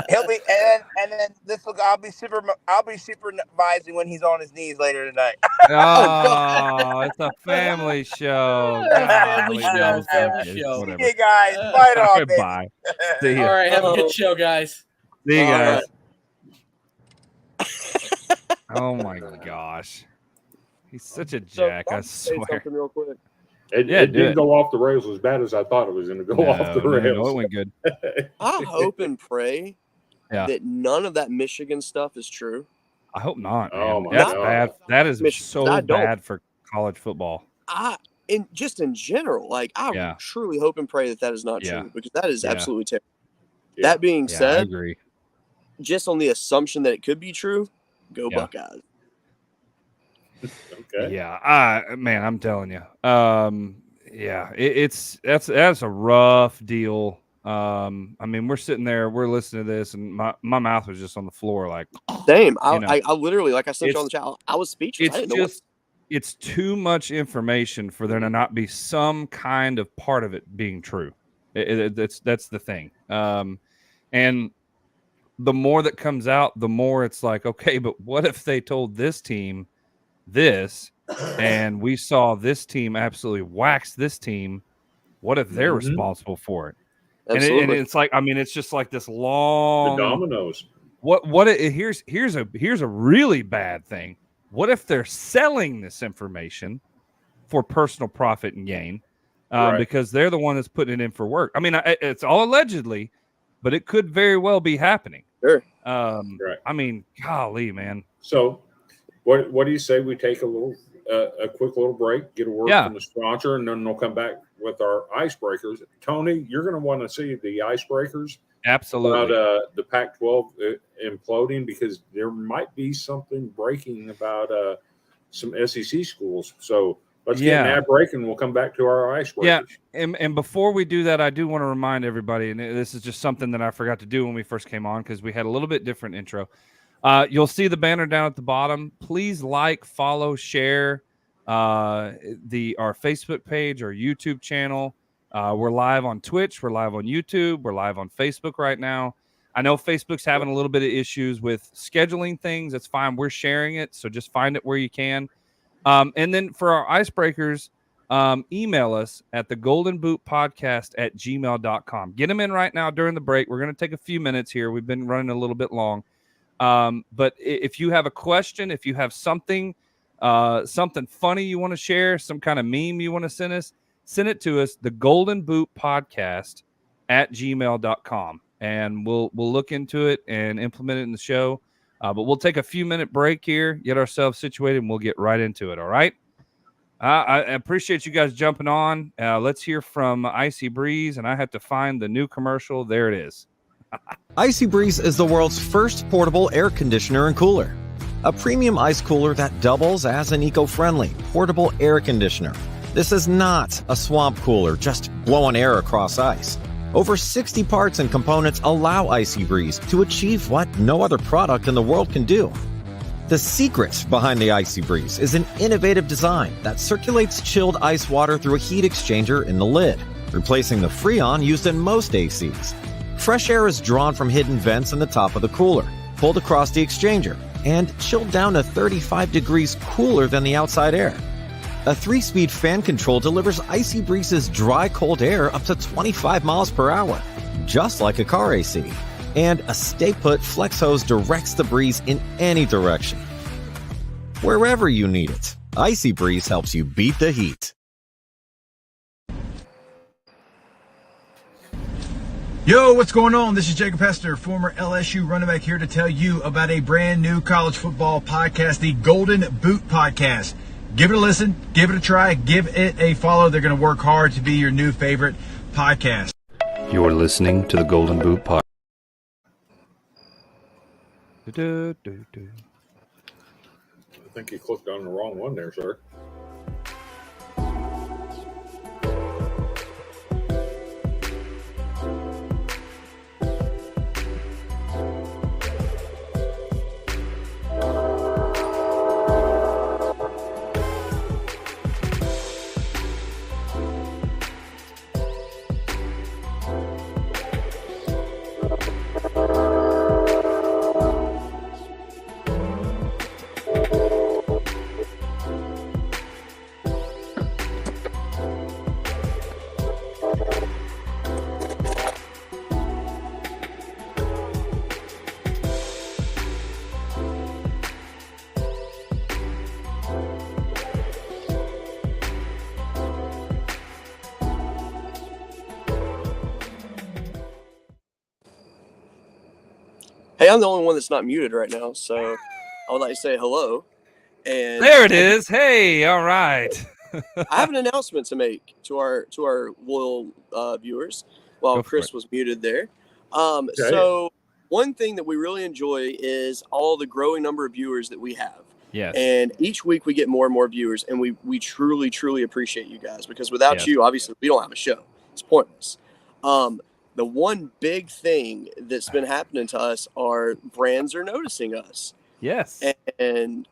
Speaker 5: He'll be, and then this will. I'll be supervising when he's on his knees later tonight.
Speaker 3: Oh, it's a family show.
Speaker 6: Family show.
Speaker 3: Whatever.
Speaker 5: See you guys. Fight on, baby.
Speaker 3: Bye. See you.
Speaker 6: All right. Have a good show, guys.
Speaker 3: See you guys.
Speaker 4: Right.
Speaker 3: Oh my gosh. He's such a jack, I
Speaker 4: Say
Speaker 3: swear.
Speaker 4: something real quick.
Speaker 2: It didn't go off the rails as bad as I thought it was going to go off the rails.
Speaker 3: No, it went good.
Speaker 4: I hope and pray that none of that Michigan stuff is true.
Speaker 3: I hope not. Man.
Speaker 2: Oh my
Speaker 3: That's
Speaker 2: God.
Speaker 3: bad. That is
Speaker 4: Michigan,
Speaker 3: so bad for college football.
Speaker 4: In general, like I truly hope and pray that is not true, because that is absolutely terrible. Yeah. That being said,
Speaker 3: I agree.
Speaker 4: Just on the assumption that it could be true, go Buckeyes.
Speaker 2: Okay.
Speaker 3: Yeah, man, I'm telling you. That's a rough deal. I mean, we're sitting there, we're listening to this, and my mouth was just on the floor, like
Speaker 4: same. I literally, like I sent you on the chat, I was speechless.
Speaker 3: It's too much information for there to not be some kind of part of it being true. That's the thing. And the more that comes out, the more it's like, okay, but what if they told this team this, and we saw this team absolutely wax this team? What if they're responsible for it? And it's like, I mean, it's just like this long
Speaker 2: the dominoes.
Speaker 3: Here's a really bad thing. What if they're selling this information for personal profit and gain? Because they're the one that's putting it in for work. I mean, it's all allegedly, but it could very well be happening.
Speaker 4: Sure.
Speaker 3: I mean, golly, man.
Speaker 2: So, what do you say we take a quick little break, get a word from the sponsor, and then we'll come back with our icebreakers. Tony, you're going to want to see the icebreakers.
Speaker 3: Absolutely.
Speaker 2: About the Pac-12 imploding, because there might be something breaking about some SEC schools. So let's get an ad break, and we'll come back to our icebreakers.
Speaker 3: Yeah, and before we do that, I do want to remind everybody, and this is just something that I forgot to do when we first came on because we had a little bit different intro. You'll see the banner down at the bottom. Please like, follow, share our Facebook page, our YouTube channel. We're live on Twitch. We're live on YouTube. We're live on Facebook right now. I know Facebook's having a little bit of issues with scheduling things. That's fine. We're sharing it, so just find it where you can. And then for our icebreakers, email us at thegoldenbootpodcast@gmail.com. Get them in right now during the break. We're going to take a few minutes here. We've been running a little bit long. But if you have a question, if you have something funny you want to share, some kind of meme you want to send us, send it to us, thegoldenbootpodcast@gmail.com. And we'll look into it and implement it in the show. But we'll take a few-minute break here, get ourselves situated, and we'll get right into it, all right? I appreciate you guys jumping on. Let's hear from IcyBreeze, and I have to find the new commercial. There it is.
Speaker 8: IcyBreeze is the world's first portable air conditioner and cooler. A premium ice cooler that doubles as an eco-friendly portable air conditioner. This is not a swamp cooler, just blowing air across ice. Over 60 parts and components allow IcyBreeze to achieve what no other product in the world can do. The secret behind the IcyBreeze is an innovative design that circulates chilled ice water through a heat exchanger in the lid, replacing the Freon used in most ACs. Fresh air is drawn from hidden vents in the top of the cooler, pulled across the exchanger, and chilled down to 35 degrees cooler than the outside air. A 3-speed fan control delivers IcyBreeze's dry, cold air up to 25 miles per hour, just like a car AC. And a stay-put flex hose directs the breeze in any direction. Wherever you need it, IcyBreeze helps you beat the heat.
Speaker 9: Yo, what's going on? This is Jacob Hester, former LSU running back, here to tell you about a brand new college football podcast, the Golden Boot Podcast. Give it a listen, give it a try, give it a follow. They're going to work hard to be your new favorite podcast.
Speaker 10: You're listening to the Golden Boot Podcast.
Speaker 2: I think you clicked on the wrong one there, sir.
Speaker 4: I'm the only one that's not muted right now, so I would like to say hello. And
Speaker 3: there it is. Hey, all right.
Speaker 4: I have an announcement to make to our loyal viewers while Chris was muted there. So one thing that we really enjoy is all the growing number of viewers that we have.
Speaker 3: Yes.
Speaker 4: And each week we get more and more viewers, and we truly, truly appreciate you guys, because without you, obviously, we don't have a show. It's pointless. The one big thing that's been happening to us are brands are noticing us.
Speaker 3: Yes.
Speaker 4: And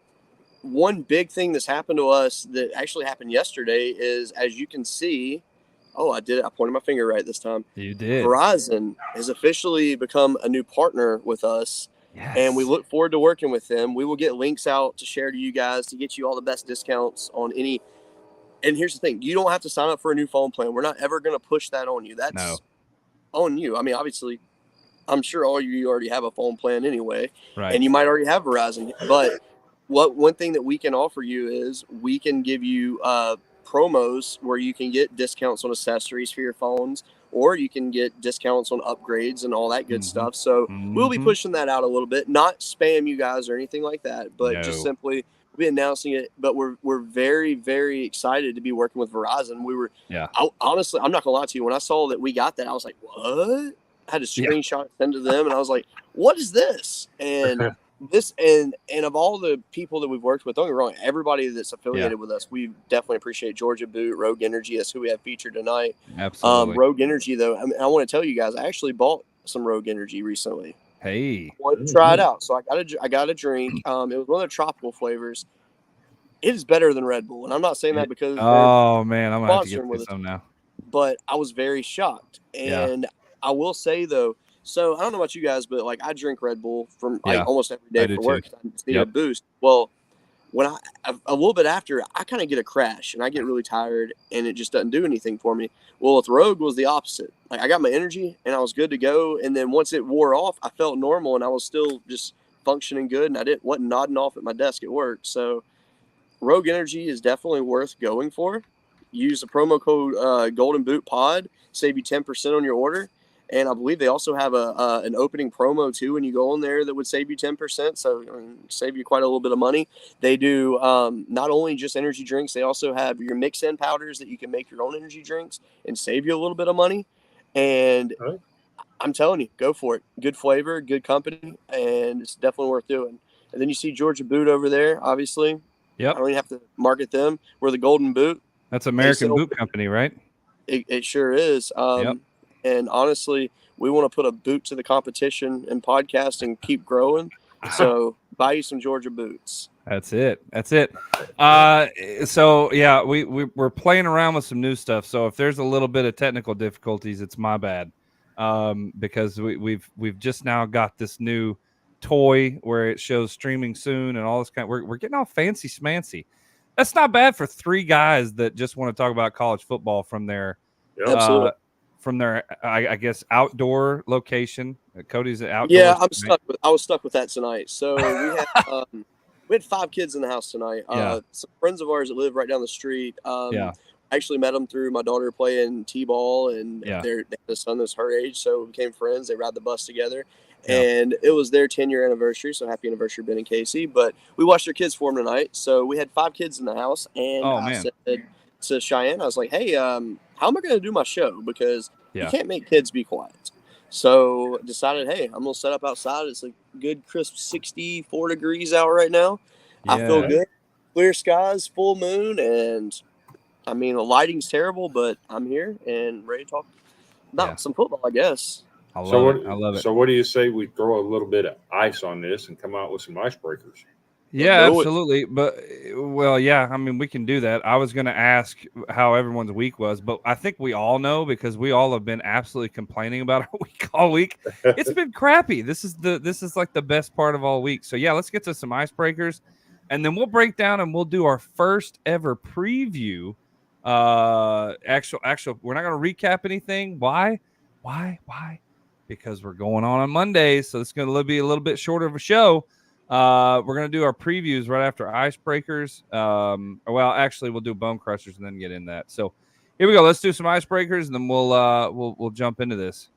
Speaker 4: one big thing that's happened to us that actually happened yesterday is, as you can see, I did it. I pointed my finger right this time.
Speaker 3: You did.
Speaker 4: Verizon has officially become a new partner with us. Yes. And we look forward to working with them. We will get links out to share to you guys to get you all the best discounts on any. And here's the thing. You don't have to sign up for a new phone plan. We're not ever going to push that on you. That's on you. I mean, obviously, I'm sure all of you already have a phone plan anyway. Right. And you might already have Verizon. But one thing that we can offer you is we can give you promos where you can get discounts on accessories for your phones, or you can get discounts on upgrades and all that good stuff. So we'll be pushing that out a little bit, not spam you guys or anything like that, but just simply we'll be announcing it. But we're very, very excited to be working with Verizon. We were, honestly, I'm not gonna lie to you. When I saw that we got that, I was like, what? I had a screenshot send to them, and I was like, what is this? And this and of all the people that we've worked with, don't get me wrong, everybody that's affiliated with us, we definitely appreciate Georgia Boot, Rogue Energy. That's who we have featured tonight.
Speaker 3: Absolutely.
Speaker 4: Rogue Energy, though, I want to tell you guys, I actually bought some Rogue Energy recently.
Speaker 3: Hey,
Speaker 4: I wanted to try it out, so I got a drink. It was one of the tropical flavors. It is better than Red Bull, and I'm not saying that because
Speaker 3: man, I'm gonna have to get some now.
Speaker 4: But I was very shocked, and I will say though. So I don't know about you guys, but like I drink Red Bull from almost every day for work. I need a boost. Well, when I a little bit after, I kind of get a crash and I get really tired, and it just doesn't do anything for me. Well, with Rogue was the opposite. Like I got my energy and I was good to go, and then once it wore off, I felt normal and I was still just functioning good, and I wasn't nodding off at my desk at work. So Rogue Energy is definitely worth going for. Use the promo code Golden Boot Pod, save you 10% on your order. And I believe they also have an opening promo too when you go on there that would save you 10%. So save you quite a little bit of money. They do not only just energy drinks, they also have your mix-in powders that you can make your own energy drinks and save you a little bit of money. And I'm telling you, go for it. Good flavor, good company, and it's definitely worth doing. And then you see Georgia Boot over there, obviously.
Speaker 3: Yep.
Speaker 4: I don't even have to market them. We're the Golden Boot.
Speaker 3: That's American Boot Company, right?
Speaker 4: It sure is. And honestly, we want to put a boot to the competition and podcast and keep growing. So buy you some Georgia boots.
Speaker 3: That's it. So yeah, we're playing around with some new stuff. So if there's a little bit of technical difficulties, it's my bad. Because we've just now got this new toy where it shows streaming soon and all this kind. We're getting all fancy schmancy. That's not bad for three guys that just want to talk about college football from their
Speaker 4: absolutely.
Speaker 3: From their, I guess, outdoor location. Cody's outdoor.
Speaker 4: Yeah, I was stuck with that tonight. So we had 5 kids in the house tonight. Some friends of ours that live right down the street. I actually met them through my daughter playing t-ball, and they have a son that's her age, so we became friends. They ride the bus together, and it was their 10-year anniversary. So happy anniversary, Ben and Casey! But we watched their kids form tonight. So we had 5 kids in the house, and I said to Cheyenne, I was like, hey, how am I going to do my show? Because you can't make kids be quiet. So decided, hey, I'm going to set up outside. It's a good crisp 64 degrees out right now. I feel good. Clear skies, full moon. And I mean, the lighting's terrible, but I'm here and ready to talk about some football, I guess.
Speaker 3: I love it.
Speaker 2: So what do you say we throw a little bit of ice on this and come out with some icebreakers?
Speaker 3: Yeah, absolutely. But, I mean, we can do that. I was going to ask how everyone's week was, but I think we all know because we all have been absolutely complaining about our week all week. It's been crappy. This is like the best part of all week. So, let's get to some icebreakers, and then we'll break down and we'll do our first ever preview. Actual, we're not going to recap anything. Why? Because we're going on Mondays, so it's going to be a little bit shorter of a show. We're going to do our previews right after icebreakers. Actually, we'll do bone crushers and then get in that. So here we go. Let's do some icebreakers, and then we'll jump into this.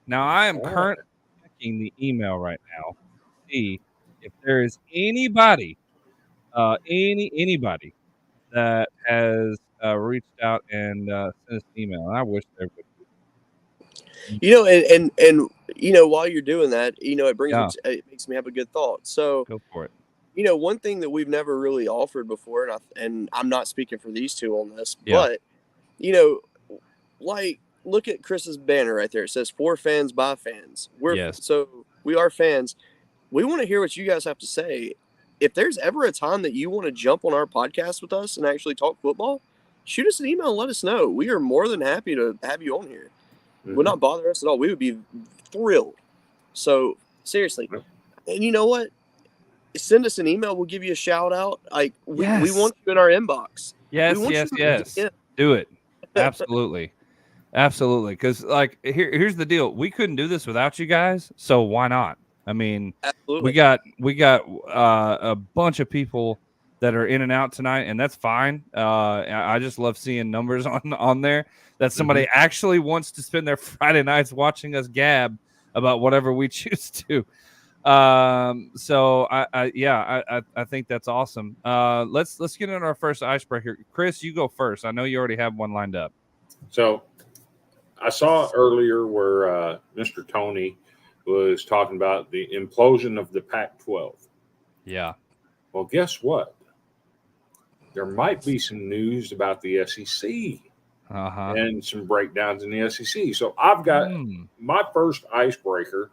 Speaker 3: Now, I am currently checking the email right now to see if there is anybody, anybody that has reached out and sent us an email. And I wish there would be.
Speaker 4: You know, and you know, while you're doing that, you know, it it makes me have a good thought. So
Speaker 3: go for it.
Speaker 4: You know, one thing that we've never really offered before, and I'm not speaking for these two on this, but you know, like look at Chris's banner right there. It says "For fans by fans." So we are fans. We want to hear what you guys have to say. If there's ever a time that you want to jump on our podcast with us and actually talk football, shoot us an email and let us know. We are more than happy to have you on here. It would not bother us at all. We would be thrilled. So seriously, and you know what? Send us an email. We'll give you a shout out. Like we want you in our inbox.
Speaker 3: Yes. Do it. Absolutely. Absolutely. Because like here's the deal. We couldn't do this without you guys. So why not? I mean,
Speaker 4: absolutely.
Speaker 3: we got a bunch of people that are in and out tonight, and that's fine. I just love seeing numbers on there that somebody actually wants to spend their Friday nights watching us gab about whatever we choose to. So I think that's awesome. Let's get into our first icebreaker. Chris, you go first. I know you already have one lined up.
Speaker 2: So I saw earlier where Mr. Tony was talking about the implosion of the Pac-12.
Speaker 3: Yeah.
Speaker 2: Well, guess what? There might be some news about the SEC and some breakdowns in the SEC. So I've got my first icebreaker.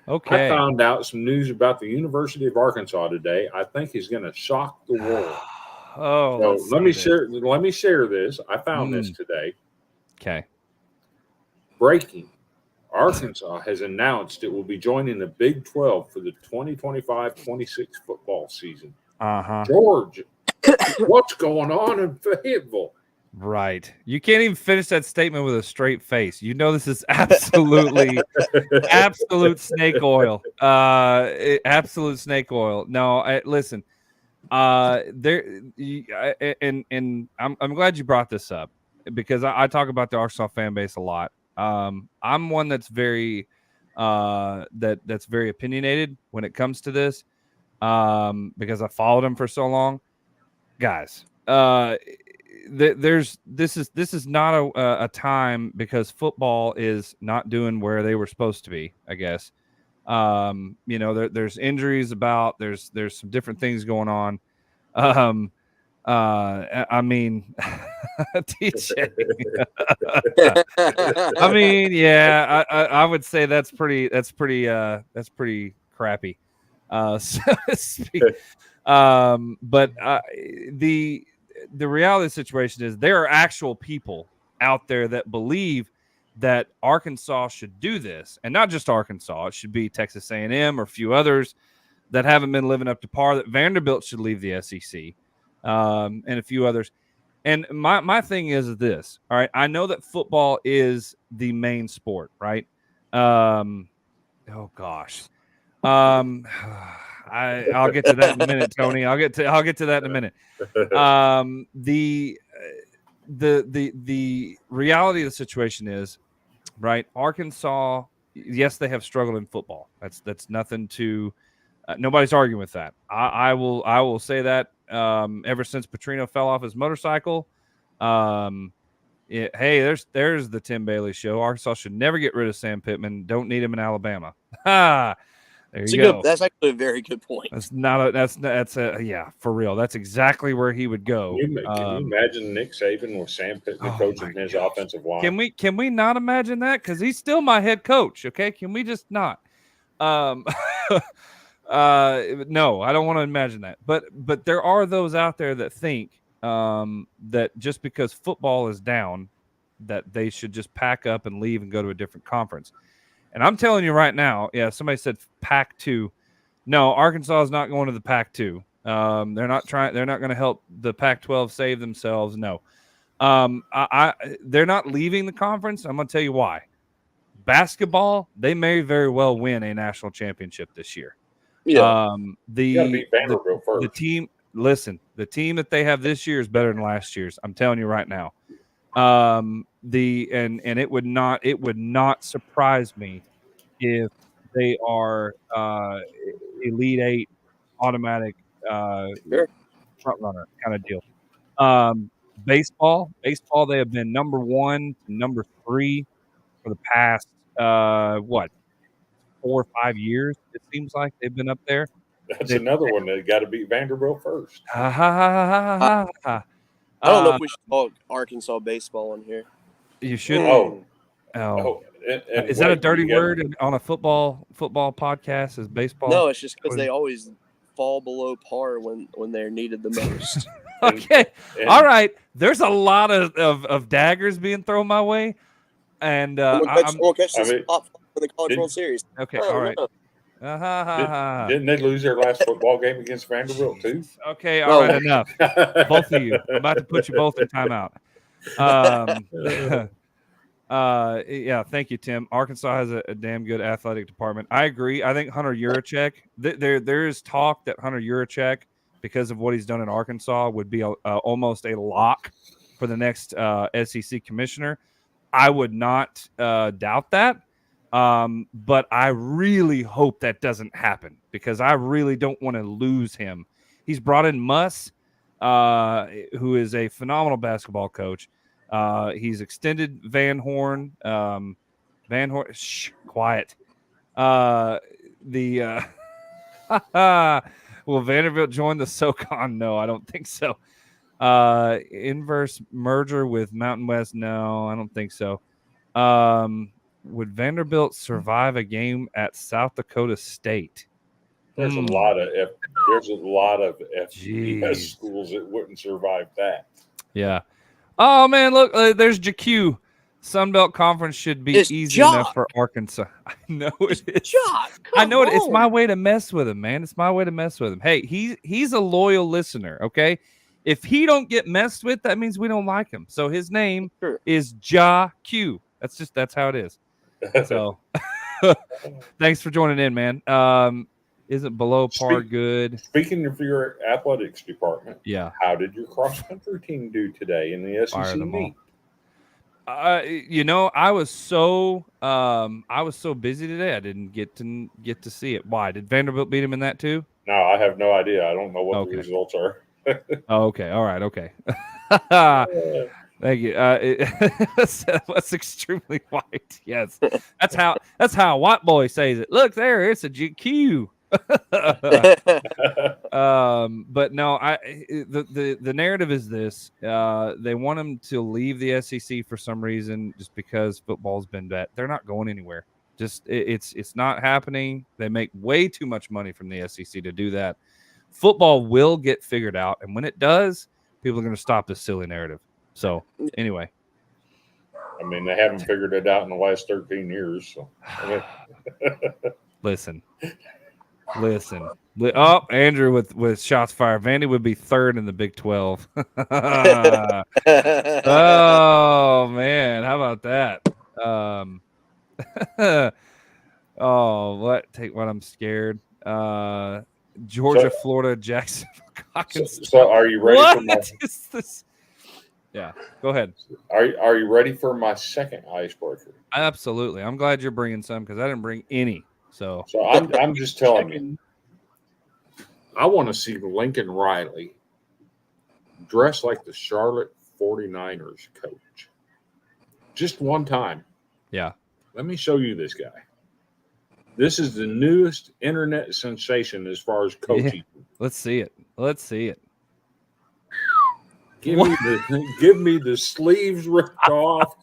Speaker 3: Okay.
Speaker 2: I found out some news about the University of Arkansas today. I think is going to shock the world. So let me share this. I found this today.
Speaker 3: Okay.
Speaker 2: Breaking. Arkansas has announced it will be joining the Big 12 for the 2025-26 football season. George, what's going on in Fayetteville?
Speaker 3: Right. You can't even finish that statement with a straight face. You know this is absolutely absolute snake oil. Absolute snake oil. No, listen. There and I'm glad you brought this up because I talk about the Arkansas fan base a lot. I'm one that's very that's very opinionated when it comes to this because I followed him for so long. Guys, this is not a time because football is not doing where they were supposed to be, I guess. You know, there's injuries about, there's some different things going on. I mean, TJ. I mean, yeah, I would say that's pretty crappy. So to speak. But the reality of the situation is there are actual people out there that believe that Arkansas should do this, and not just Arkansas. It should be Texas A&M or a few others that haven't been living up to par. That Vanderbilt should leave the SEC, and a few others. And my thing is this. All right, I know that football is the main sport, right? Oh gosh. I'll get to that in a minute, Tony. I'll get to that in a minute. The reality of the situation is, right? Arkansas, yes, they have struggled in football. That's nothing to. Nobody's arguing with that. I will say that ever since Petrino fell off his motorcycle. Hey, there's the Tim Bailey show. Arkansas should never get rid of Sam Pittman. Don't need him in Alabama. There you go.
Speaker 4: That's actually a very good point.
Speaker 3: That's yeah, for real. That's exactly where he would go.
Speaker 2: Can you imagine Nick Saban with Sam Pittman coaching his offensive line?
Speaker 3: Can we not imagine that? Because he's still my head coach. Okay, can we just not? No, I don't want to imagine that. But there are those out there that think that just because football is down, that they should just pack up and leave and go to a different conference. And I'm telling you right now, somebody said Pac-2. No, Arkansas is not going to the Pac-2. They're not going to help the Pac-12 save themselves. No. They're not leaving the conference. I'm going to tell you why. Basketball, they may very well win a national championship this year.
Speaker 2: Yeah. The
Speaker 3: team that they have this year is better than last year's. I'm telling you right now. It would not surprise me if they are Elite Eight automatic front runner kind of deal. Baseball, they have been number 1 to number 3 for the past 4 or 5 years. It seems like they've been up there.
Speaker 2: That's another one that got to beat Vanderbilt first.
Speaker 4: I don't know if we should talk Arkansas baseball in here.
Speaker 3: You should. Is that a dirty word on a football podcast? Is baseball?
Speaker 4: No, it's just because they always fall below par when they're needed the most.
Speaker 3: Okay. All right. There's a lot of daggers being thrown my way. And
Speaker 4: I'm going to catch this pop in the College World Series.
Speaker 3: Okay. All right.
Speaker 2: Didn't they lose their last football game against Vanderbilt too?
Speaker 3: Okay. All right. Enough. Both of you. I'm about to put you both in timeout. Yeah, thank you, Tim. Arkansas has a damn good athletic department. I agree. I think Hunter Yurachek, there is talk that Hunter Yurachek, because of what he's done in Arkansas, would be almost a lock for the next SEC commissioner. I would not doubt that, but I really hope that doesn't happen because I really don't want to lose him. He's brought in Muss, who is a phenomenal basketball coach. He's extended Van Horn. Shh, quiet. Will Vanderbilt join the SoCon? No, I don't think so. Inverse merger with Mountain West? No, I don't think so. Would Vanderbilt survive a game at South Dakota State?
Speaker 2: There's a lot of FBS schools that wouldn't survive that.
Speaker 3: Yeah. Oh man, look, there's JQ. Sunbelt Conference should be easy enough for Arkansas. I know it is. I know it. It's my way to mess with him, man. It's my way to mess with him. Hey, he's a loyal listener. Okay, if he don't get messed with, that means we don't like him. So his name is JQ. That's how it is. So, thanks for joining in, man. Isn't below par good?
Speaker 2: Speaking of your athletics department,
Speaker 3: yeah.
Speaker 2: How did your cross country team do today in the SEC meet?
Speaker 3: I was so busy today. I didn't get to see it. Why did Vanderbilt beat him in that too?
Speaker 2: No, I have no idea. I don't know what the results are.
Speaker 3: Oh, okay. All right. Okay. Thank you. That's extremely white. Yes, that's how a white boy says it. Look there, it's a GQ. But no, the narrative is this: they want him to leave the SEC for some reason, just because football's been bad. They're not going anywhere. Just it's not happening. They make way too much money from the SEC to do that. Football will get figured out, and when it does, people are going to stop this silly narrative. So anyway,
Speaker 2: I mean, they haven't figured it out in the last 13 years. So
Speaker 3: listen. Oh, Andrew with shots fired. Vandy would be third in the Big 12. Oh man, how about that? Take what? I'm scared. Georgia, Florida, Jacksonville.
Speaker 2: So are you ready?
Speaker 3: What is this? Yeah, go ahead.
Speaker 2: Are you ready for my second icebreaker?
Speaker 3: Absolutely. I'm glad you're bringing some because I didn't bring any. So
Speaker 2: I'm just telling you. I want to see Lincoln Riley dressed like the Charlotte 49ers coach. Just one time.
Speaker 3: Yeah. Let
Speaker 2: me show you this guy. This is the newest internet sensation as far as coaching.
Speaker 3: Yeah. Let's see it.
Speaker 2: Give me the sleeves ripped off,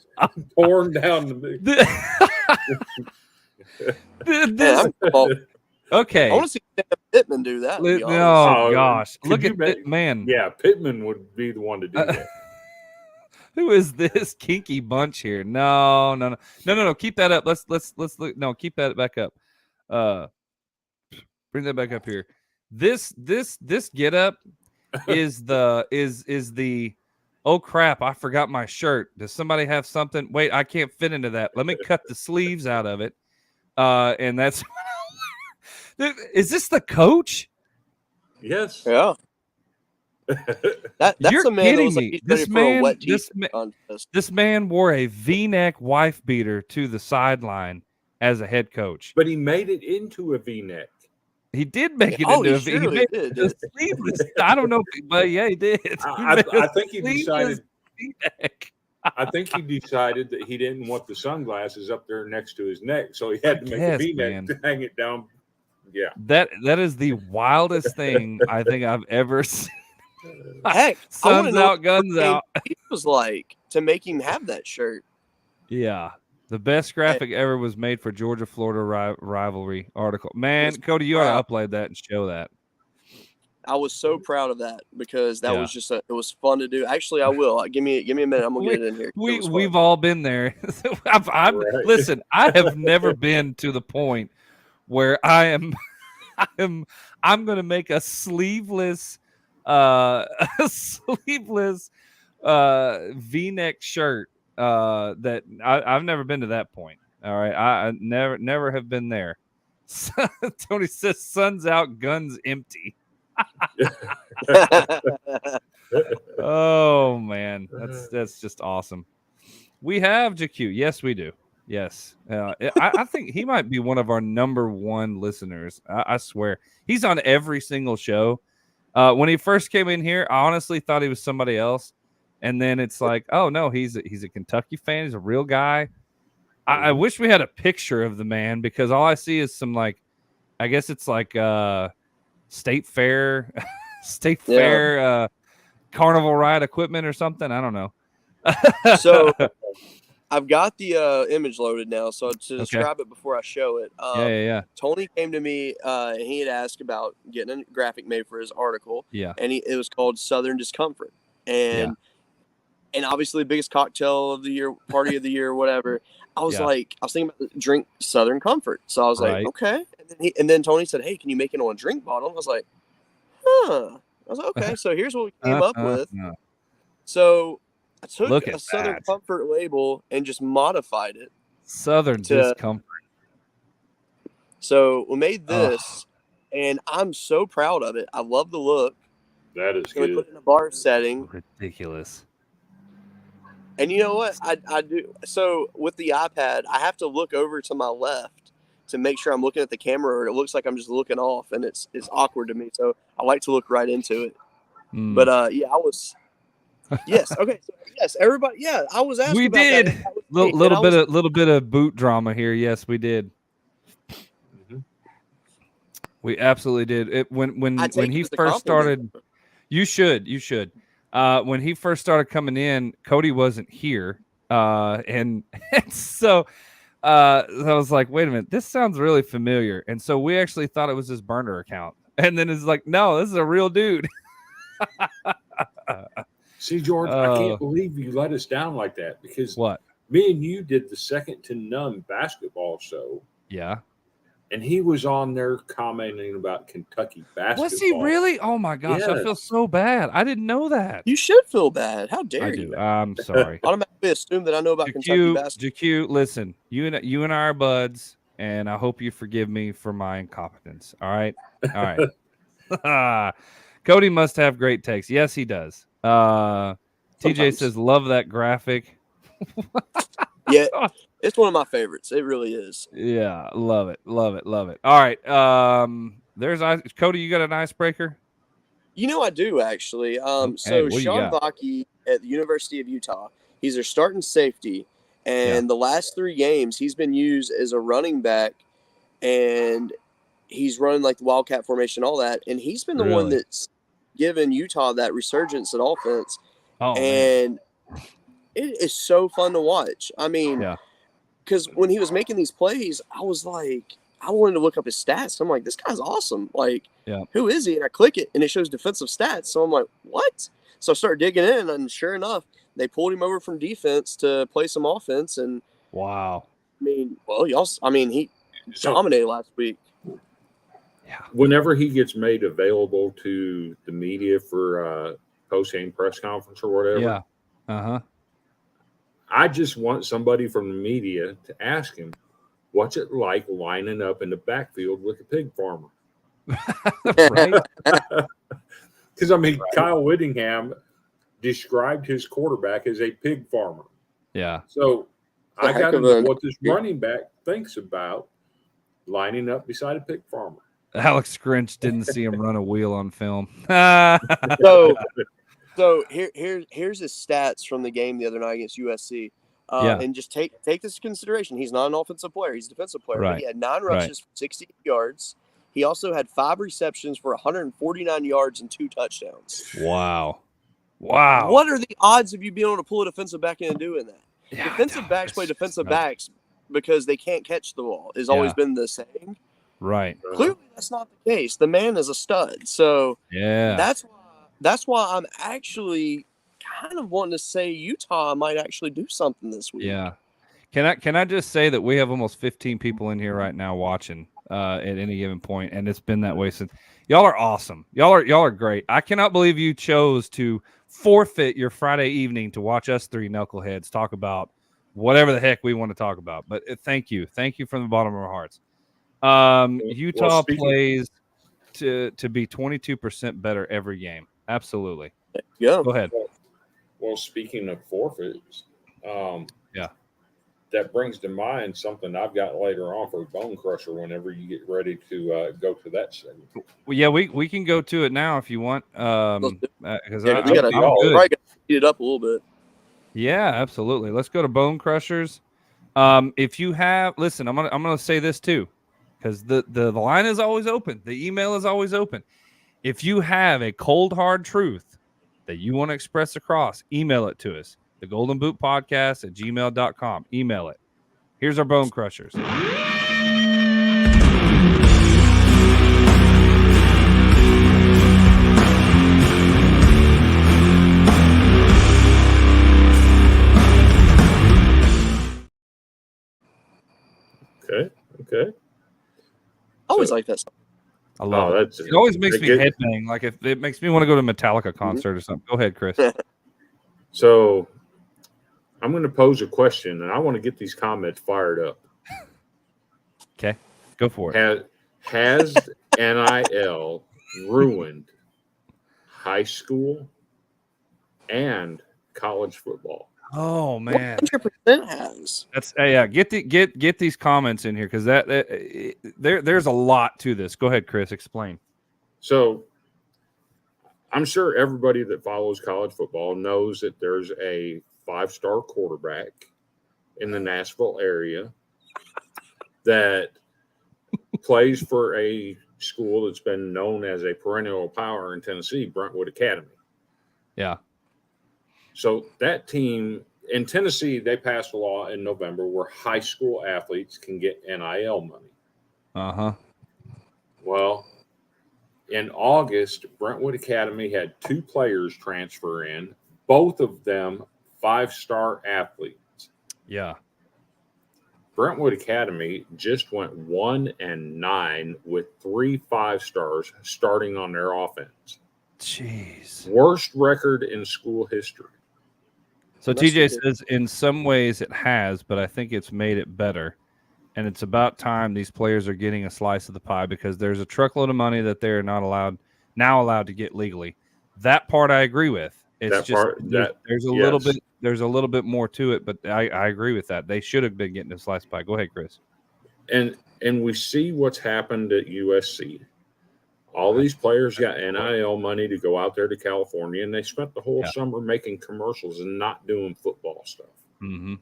Speaker 2: torn down
Speaker 3: Okay.
Speaker 4: I want to see Pittman do that.
Speaker 3: Oh gosh. Look at it, man.
Speaker 2: Yeah, Pittman would be the one to do that.
Speaker 3: Who is this kinky bunch here? No. Keep that up. Let's look. No, keep that back up. Bring that back up here. This get up is the oh crap, I forgot my shirt. Does somebody have something? Wait, I can't fit into that. Let me cut the sleeves out of it. And that's is this the coach?
Speaker 2: Yes.
Speaker 4: Yeah. That's
Speaker 3: You're
Speaker 4: a man
Speaker 3: kidding me. This man wore a V-neck wife beater to the sideline as a head coach.
Speaker 2: But he made it into a V-neck.
Speaker 3: He did make it into a V. He made it sleeveless. I don't know, but yeah, he did.
Speaker 2: I think he decided. I think he decided that he didn't want the sunglasses up there next to his neck, so he had to make a V-neck to hang it down. Yeah,
Speaker 3: that is the wildest thing I think I've ever seen.
Speaker 4: Heck,
Speaker 3: Suns out, guns out.
Speaker 4: It was like to make him have that shirt.
Speaker 3: Yeah. The best graphic ever was made for Georgia-Florida rivalry article. Man, Cody, you ought to upload that and show that.
Speaker 4: I was so proud of that because that was just it was fun to do. Actually, I will. Give me a minute. I'm gonna get it in here.
Speaker 3: We've all been there. Listen, I have never been to the point where I'm gonna make a sleeveless V-neck shirt. That I've never been to that point. All right, I never have been there. Tony says, "Sun's out, guns empty." Oh man, that's just awesome. We have JQ. Yes, we do. Yes, I think he might be one of our number one listeners. I swear, he's on every single show. When he first came in here, I honestly thought he was somebody else. And then it's like, oh no, he's a Kentucky fan. He's a real guy. I wish we had a picture of the man because all I see is some I guess it's State Fair, carnival ride equipment or something. I don't know.
Speaker 4: So I've got the image loaded now. So to describe it before I show it,
Speaker 3: yeah.
Speaker 4: Tony came to me and he had asked about getting a graphic made for his article.
Speaker 3: Yeah,
Speaker 4: and it was called Southern Discomfort, and obviously biggest cocktail of the year, party of the year, whatever. I was thinking about drink Southern Comfort. So I was like, okay. And then Tony said, hey, can you make it on a drink bottle? I was like, huh. I was like, okay. So here's what we came up with. So I took a Southern Comfort label and just modified it.
Speaker 3: Southern Discomfort.
Speaker 4: So we made this, and I'm so proud of it. I love the look.
Speaker 2: That is good.
Speaker 4: We put it in a bar setting.
Speaker 3: Ridiculous.
Speaker 4: And you know what? I do. So with the iPad, I have to look over to my left to make sure I'm looking at the camera, or it looks like I'm just looking off, and it's awkward to me. So I like to look right into it. But I was. Yes. Okay. So, yes. Everybody. Yeah. I was asking.
Speaker 3: We
Speaker 4: about
Speaker 3: did.
Speaker 4: That.
Speaker 3: Little bit of boot drama here. Yes, we did. Mm-hmm. We absolutely did. When he first started. You should. When he first started coming in, Cody wasn't here, and so I was like, "Wait a minute, this sounds really familiar." And so we actually thought it was his burner account, and then it's like, "No, this is a real dude."
Speaker 2: See, George, I can't believe you let us down like that because me and you did the Second to None basketball show.
Speaker 3: Yeah.
Speaker 2: And he was on there commenting about Kentucky basketball.
Speaker 3: Was he really? Oh my gosh, yes. I feel so bad. I didn't know that.
Speaker 4: You should feel bad. How dare you?
Speaker 3: I'm sorry.
Speaker 4: Automatically assume that I know about Kentucky basketball.
Speaker 3: JQ, listen, you and I are buds, and I hope you forgive me for my incompetence. All right. Cody must have great takes. Yes, he does. TJ says, love that graphic.
Speaker 4: Yeah, it's one of my favorites. It really is.
Speaker 3: Yeah, love it. All right. There's Cody, you got an icebreaker?
Speaker 4: You know I do, actually. So Sean Vaki at the University of Utah, he's their starting safety. And the last 3 games, he's been used as a running back. And he's running like the Wildcat formation, all that. And he's been the one that's given Utah that resurgence at offense. And it is so fun to watch. I mean, because when he was making these plays, I was like, I wanted to look up his stats. I'm like, this guy's awesome. Like, who is he? And I click it, and it shows defensive stats. So I'm like, what? So I started digging in, and sure enough, they pulled him over from defense to play some offense. And
Speaker 3: wow.
Speaker 4: I mean, he dominated last week.
Speaker 3: Yeah.
Speaker 2: Whenever he gets made available to the media for post-game press conference or whatever.
Speaker 3: Yeah.
Speaker 2: I just want somebody from the media to ask him, what's it like lining up in the backfield with a pig farmer?
Speaker 3: Right.
Speaker 2: Because, Kyle Whittingham described his quarterback as a pig farmer.
Speaker 3: Yeah.
Speaker 2: So, I got to know what this running back thinks about lining up beside a pig farmer.
Speaker 3: Alex Grinch didn't see him run a wheel on film.
Speaker 4: So here's his stats from the game the other night against USC. And just take this into consideration. He's not an offensive player; he's a defensive player.
Speaker 3: Right.
Speaker 4: But he had 9 rushes for 60 yards. He also had 5 receptions for 149 yards and 2 touchdowns.
Speaker 3: Wow.
Speaker 4: What are the odds of you being able to pull a defensive back in and doing that?
Speaker 3: Yeah,
Speaker 4: defensive backs play defensive backs because they can't catch the ball. Has always been the saying.
Speaker 3: Right.
Speaker 4: Clearly, that's not the case. The man is a stud. So that's why I'm actually kind of wanting to say Utah might actually do something this week.
Speaker 3: Yeah. Can I just say that we have almost 15 people in here right now watching at any given point, and it's been that way since. Y'all are awesome. Y'all are great. I cannot believe you chose to forfeit your Friday evening to watch us 3 knuckleheads talk about whatever the heck we want to talk about. But thank you from the bottom of our hearts. Utah plays to be 22% better every game. Absolutely.
Speaker 4: Yeah.
Speaker 3: Go ahead.
Speaker 2: Well, speaking of forfeits, that brings to mind something I've got later on for Bone Crusher whenever you get ready to go to that segment.
Speaker 3: Well, yeah, we can go to it now if you want. Because
Speaker 4: we got to speed it up a little bit.
Speaker 3: Yeah, absolutely. Let's go to Bone Crushers. If you have, listen, I'm gonna say this too, because the line is always open. The email is always open. If you have a cold hard truth that you want to express across, email it to us. The Golden Boot Podcast at gmail.com. Email it. Here's our Bone Crushers.
Speaker 2: Okay.
Speaker 4: I always like that song.
Speaker 3: I love it. It always makes me headbang. Like if it makes me want to go to a Metallica concert or something. Go ahead, Chris.
Speaker 2: So I'm going to pose a question, and I want to get these comments fired up.
Speaker 3: Okay, go for it.
Speaker 2: Has NIL ruined high school and college football?
Speaker 3: Oh man,
Speaker 4: 100% has.
Speaker 3: That's get these comments in here because there's a lot to this. Go ahead, Chris. Explain.
Speaker 2: So I'm sure everybody that follows college football knows that there's a 5-star quarterback in the Nashville area that plays for a school that's been known as a perennial power in Tennessee, Brentwood Academy.
Speaker 3: Yeah.
Speaker 2: So that team in Tennessee, they passed a law in November where high school athletes can get NIL money.
Speaker 3: Uh-huh.
Speaker 2: Well, in August, Brentwood Academy had 2 players transfer in, both of them 5-star athletes.
Speaker 3: Yeah.
Speaker 2: Brentwood Academy just went 1-9 with 3 5-stars starting on their offense.
Speaker 3: Jeez.
Speaker 2: Worst record in school history.
Speaker 3: So TJ says in some ways it has, but I think it's made it better. And it's about time these players are getting a slice of the pie because there's a truckload of money that they're not allowed to get legally. That part I agree with. It's there's a little bit more to it, but I agree with that. They should have been getting a slice of pie. Go ahead, Chris.
Speaker 2: And we see what's happened at USC. All these players got NIL money to go out there to California, and they spent the whole summer making commercials and not doing football stuff.
Speaker 3: Mm-hmm.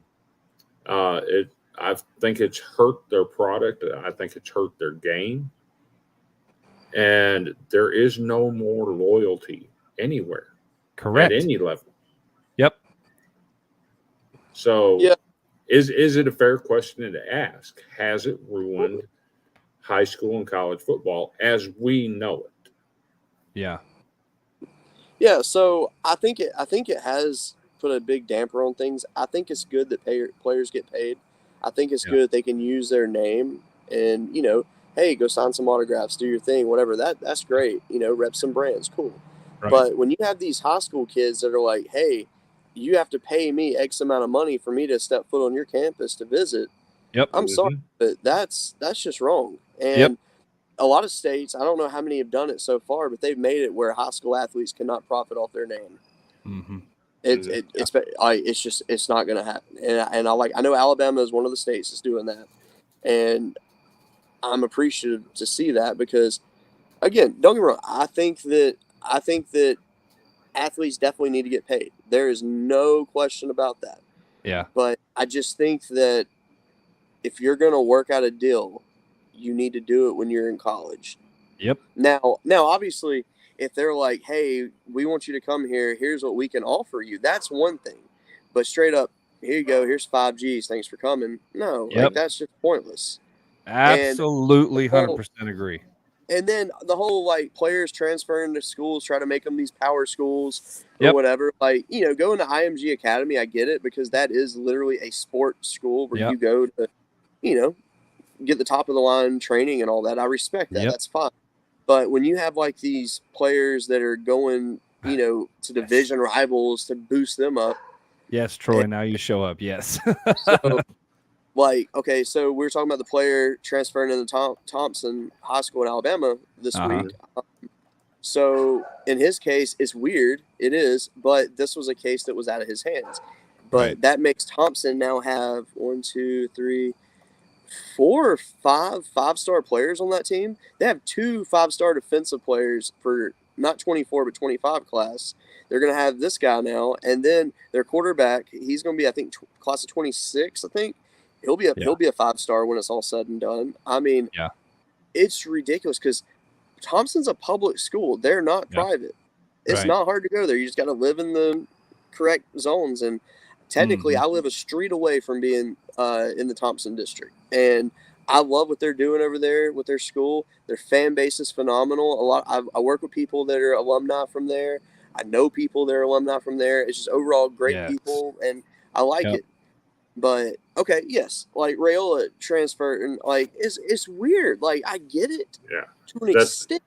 Speaker 2: I think it's hurt their product. I think it's hurt their game. And there is no more loyalty anywhere.
Speaker 3: Correct.
Speaker 2: At any level.
Speaker 3: Yep.
Speaker 2: So is it a fair question to ask? Has it ruined high school and college football as we know it?
Speaker 3: Yeah.
Speaker 4: Yeah, so I think it has put a big damper on things. I think it's good that players get paid. I think it's good they can use their name and, hey, go sign some autographs, do your thing, whatever. That's great. Rep some brands, cool. Right. But when you have these high school kids that are like, hey, you have to pay me X amount of money for me to step foot on your campus to visit.
Speaker 3: Yep.
Speaker 4: I'm sorry, but that's just wrong. And a lot of states, I don't know how many have done it so far, but they've made it where high school athletes cannot profit off their name.
Speaker 3: Mm-hmm.
Speaker 4: It's not going to happen. And I know Alabama is one of the states that's doing that, and I'm appreciative to see that because, again, don't get me wrong. I think that athletes definitely need to get paid. There is no question about that.
Speaker 3: Yeah.
Speaker 4: But I just think that if you're going to work out a deal, you need to do it when you're in college.
Speaker 3: Yep.
Speaker 4: Now, obviously, if they're like, hey, we want you to come here, here's what we can offer you, that's one thing. But straight up, here you go, here's 5Gs, thanks for coming. No,
Speaker 3: Yep.
Speaker 4: like that's just pointless.
Speaker 3: Absolutely, 100% agree.
Speaker 4: And then the whole, like, players transferring to schools, try to make them these power schools or whatever. Like, going to IMG Academy, I get it, because that is literally a sports school where you go to, get the top of the line training and all that. I respect that. That's fine. But when you have, like, these players that are going, to division rivals to boost them up.
Speaker 3: Yes, Troy, now you show up. Yes.
Speaker 4: So, like, okay, so we were talking about the player transferring into Thompson High School in Alabama this week. So in his case, it's weird. It is, but this was a case that was out of his hands. But that makes Thompson now have 1, 2, 3, 4 or 5 5-star players on that team. They have 2 5-star defensive players for not 24 but 25 class. They're going to have this guy now, and then their quarterback. He's going to be, I think, class of 26. I think. He'll be a 5-star when it's all said and done. I mean, it's ridiculous because Thompson's a public school. They're not private. It's not hard to go there. You just got to live in the correct zones. And technically, I live a street away from being in the Thompson district. And I love what they're doing over there with their school. Their fan base is phenomenal. I work with people that are alumni from there. I know people that are alumni from there. It's just overall great people, and I like it. But okay, yes, like Raiola transfer, and like it's weird. Like I get it, to an extent,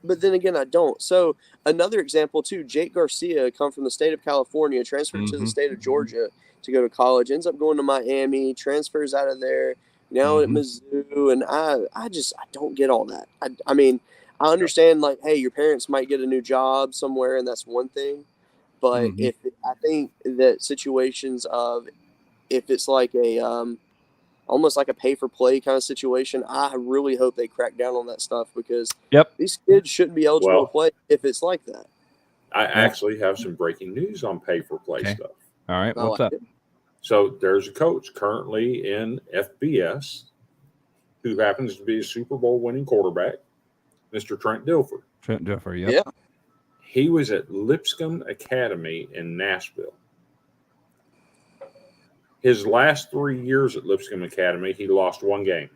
Speaker 4: but then again, I don't. So another example too, Jake Garcia, come from the state of California, transferred to the state of Georgia to go to college, ends up going to Miami, transfers out of there, now at Mizzou, and I don't get all that. I mean, I understand, like, hey, your parents might get a new job somewhere, and that's one thing. But I think that situations of, if it's like a almost like a pay for play kind of situation, I really hope they crack down on that stuff because these kids shouldn't be eligible to play if it's like that.
Speaker 2: I actually have some breaking news on pay for play stuff.
Speaker 3: All right, what's up?
Speaker 2: So there's a coach currently in FBS who happens to be a Super Bowl winning quarterback, Mr. Trent Dilfer.
Speaker 3: Trent Dilfer, yeah.
Speaker 2: He was at Lipscomb Academy in Nashville. His last 3 years at Lipscomb Academy, he lost 1 game.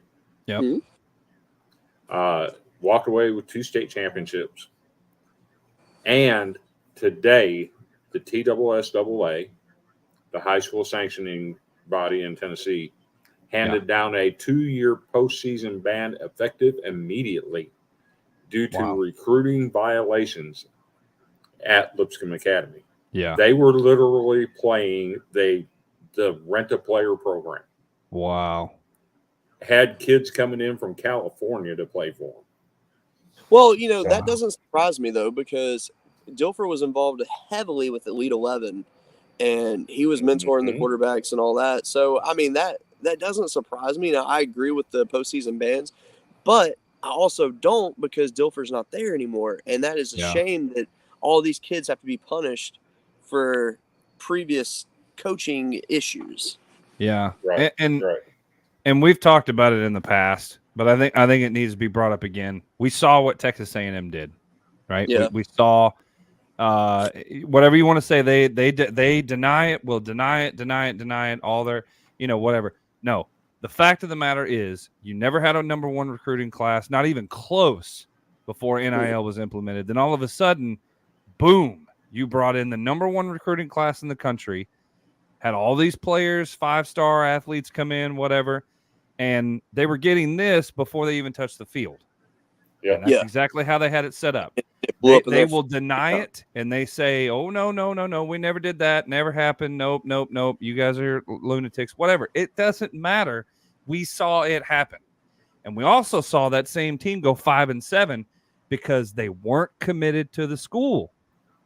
Speaker 3: Yep.
Speaker 2: Walked away with 2 state championships. And today, the TSSAA, the high school sanctioning body in Tennessee, handed down a 2-year postseason ban effective immediately due to recruiting violations at Lipscomb Academy.
Speaker 3: Yeah.
Speaker 2: They were literally playing the rent-a-player program.
Speaker 3: Wow.
Speaker 2: Had kids coming in from California to play for them.
Speaker 4: Well, that doesn't surprise me, though, because Dilfer was involved heavily with Elite 11, and he was mentoring the quarterbacks and all that. So, I mean, that doesn't surprise me. Now, I agree with the postseason bans, but I also don't because Dilfer's not there anymore, and that is a shame that all these kids have to be punished for previous coaching issues.
Speaker 3: Yeah.
Speaker 2: Right.
Speaker 3: And we've talked about it in the past, but I think it needs to be brought up again. We saw what Texas A&M did, right?
Speaker 4: Yeah.
Speaker 3: We saw whatever you want to say. They deny it. Will deny it. All their, whatever. No, the fact of the matter is, you never had a number 1 recruiting class, not even close, before NIL was implemented. Then all of a sudden, boom, you brought in the number 1 recruiting class in the country, had all these players, 5-star athletes come in, whatever, and they were getting this before they even touched the field.
Speaker 2: Yeah,
Speaker 3: and that's exactly how they had it set up. They will deny it, and they say, "Oh no, we never did that, never happened. Nope. You guys are lunatics. Whatever. It doesn't matter. We saw it happen, and we also saw that same team go 5-7 because they weren't committed to the school.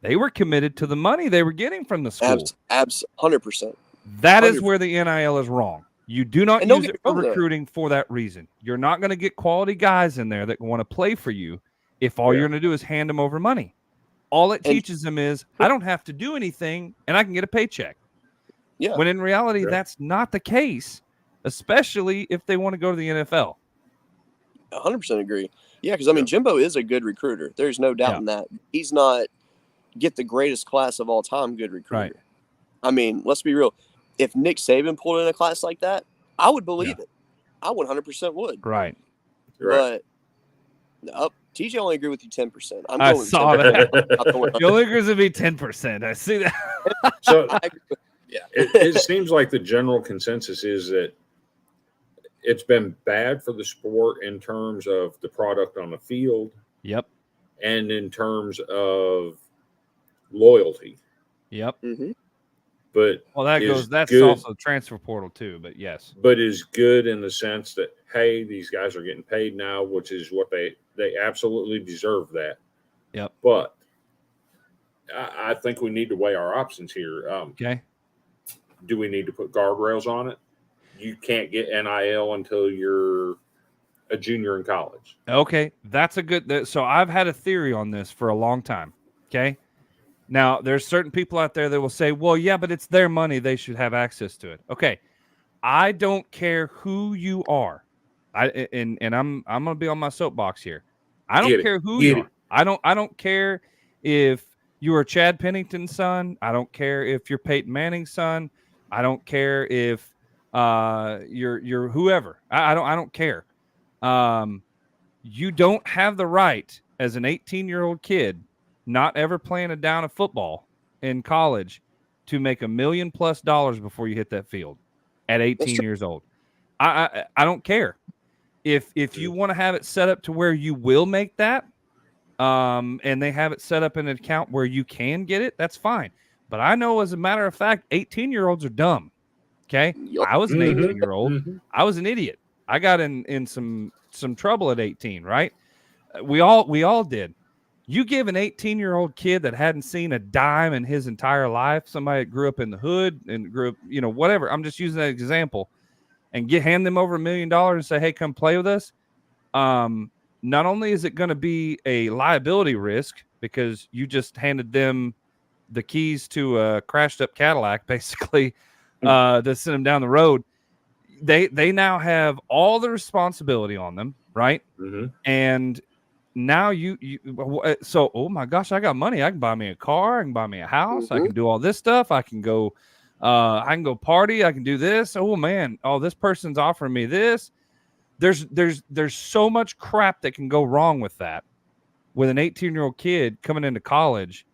Speaker 3: They were committed to the money they were getting from the school.
Speaker 4: 100%.
Speaker 3: That is where the NIL is wrong. You do not use it for recruiting for that reason. You're not going to get quality guys in there that want to play for you if all you're going to do is hand them over money. All it teaches them is, I don't have to do anything, and I can get a paycheck.
Speaker 4: Yeah.
Speaker 3: When in reality, that's not the case, especially if they want to go to the NFL.
Speaker 4: 100% agree. Yeah, because, I mean, Jimbo is a good recruiter. There's no doubt in that. He's not get the greatest class of all time good recruiter.
Speaker 3: Right.
Speaker 4: I mean, let's be real. If Nick Saban pulled in a class like that, I would believe it. I 100% would.
Speaker 3: Right.
Speaker 4: But TJ only agree with you 10%.
Speaker 3: I saw that. The only agrees with me 10%. I see that.
Speaker 2: So it seems like the general consensus is that it's been bad for the sport in terms of the product on the field.
Speaker 3: Yep.
Speaker 2: And in terms of loyalty.
Speaker 3: Yep.
Speaker 4: Mm-hmm.
Speaker 2: But
Speaker 3: that's also transfer portal too, but yes.
Speaker 2: But is good in the sense that, hey, these guys are getting paid now, which is what they absolutely deserve that.
Speaker 3: Yep.
Speaker 2: But I think we need to weigh our options here.
Speaker 3: Okay.
Speaker 2: Do we need to put guardrails on it? You can't get NIL until you're a junior in college.
Speaker 3: Okay. That's a good, so I've had a theory on this for a long time. Okay. Now, there's certain people out there that will say, well, yeah, but it's their money. They should have access to it. Okay. I don't care who you are. I'm going to be on my soapbox here. I don't care who you are. I don't care if you are Chad Pennington's son. I don't care if you're Peyton Manning's son. I don't care if you're whoever. I don't care. You don't have the right as an 18-year-old kid not ever playing a down of football in college to make $1 million+ before you hit that field at 18 years old. I don't care. If you want to have it set up to where you will make that, and they have it set up in an account where you can get it, that's fine. But I know, as a matter of fact, 18-year-olds are dumb. Okay? I was an 18-year-old.
Speaker 2: Mm-hmm.
Speaker 3: I was an idiot. I got in some trouble at 18, right? We all did. You give an 18-year-old kid that hadn't seen a dime in his entire life, somebody that grew up in the hood and grew up, whatever. I'm just using that example, and hand them over $1 million and say, hey, come play with us. Not only is it going to be a liability risk because you just handed them the keys to a crashed up Cadillac, basically, to send them down the road. They now have all the responsibility on them, right?
Speaker 2: Mm-hmm.
Speaker 3: And now so, oh my gosh, I got money. I can buy me a car. I can buy me a house. I can do all this stuff. I can go party. I can do this. Oh man. Oh, this person's offering me this. There's so much crap that can go wrong with that. With an 18-year-old kid coming into college,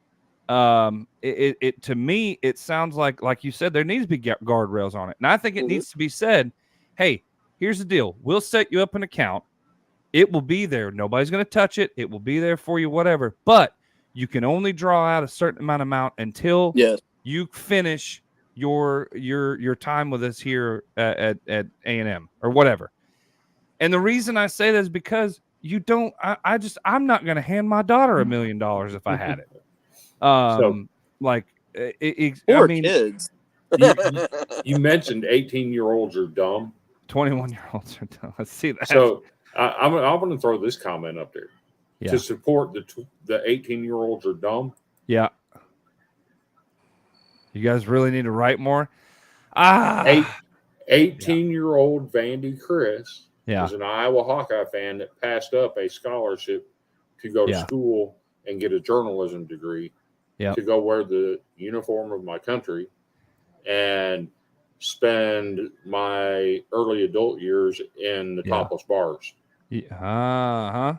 Speaker 3: it to me, it sounds like you said, there needs to be guardrails on it. And I think it needs to be said, hey, here's the deal. We'll set you up an account. It will be there. Nobody's going to touch it. It will be there for you, whatever. But you can only draw out a certain amount until you finish your time with us here at A&M or whatever. And the reason I say that is because you don't. I'm not going to hand my daughter $1 million if I had it.
Speaker 4: Kids.
Speaker 2: You mentioned 18-year-olds are dumb.
Speaker 3: 21-year-olds are dumb. Let's see that.
Speaker 2: So I'm going to throw this comment up there to support the 18-year-olds are dumb.
Speaker 3: Yeah. You guys really need to write more.
Speaker 2: 18-year-old Vandy Chris was an Iowa Hawkeye fan that passed up a scholarship to go to school and get a journalism degree to go wear the uniform of my country and spend my early adult years in the topless bars.
Speaker 4: I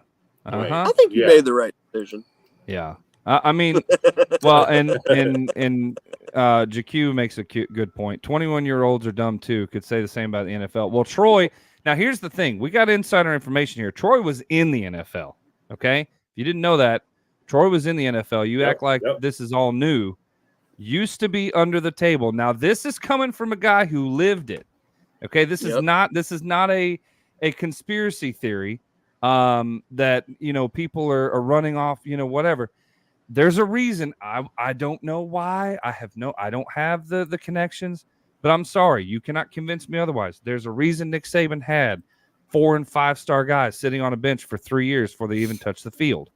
Speaker 4: think you made the right decision.
Speaker 3: Yeah. I mean, well, and JQ makes a good point. 21-year-olds are dumb too. Could say the same about the NFL. Well, Troy, now here's the thing. We got insider information here. Troy was in the NFL. Okay. If you didn't know that, Troy was in the NFL. You act like this is all new. Used to be under the table. Now this is coming from a guy who lived it. Okay. This is not a conspiracy theory that, people are running off, whatever. there's a reason. I don't know why. I don't have the connections, but I'm sorry. You cannot convince me otherwise. There's a reason Nick Saban had 4- and 5-star guys sitting on a bench for 3 years before they even touched the field.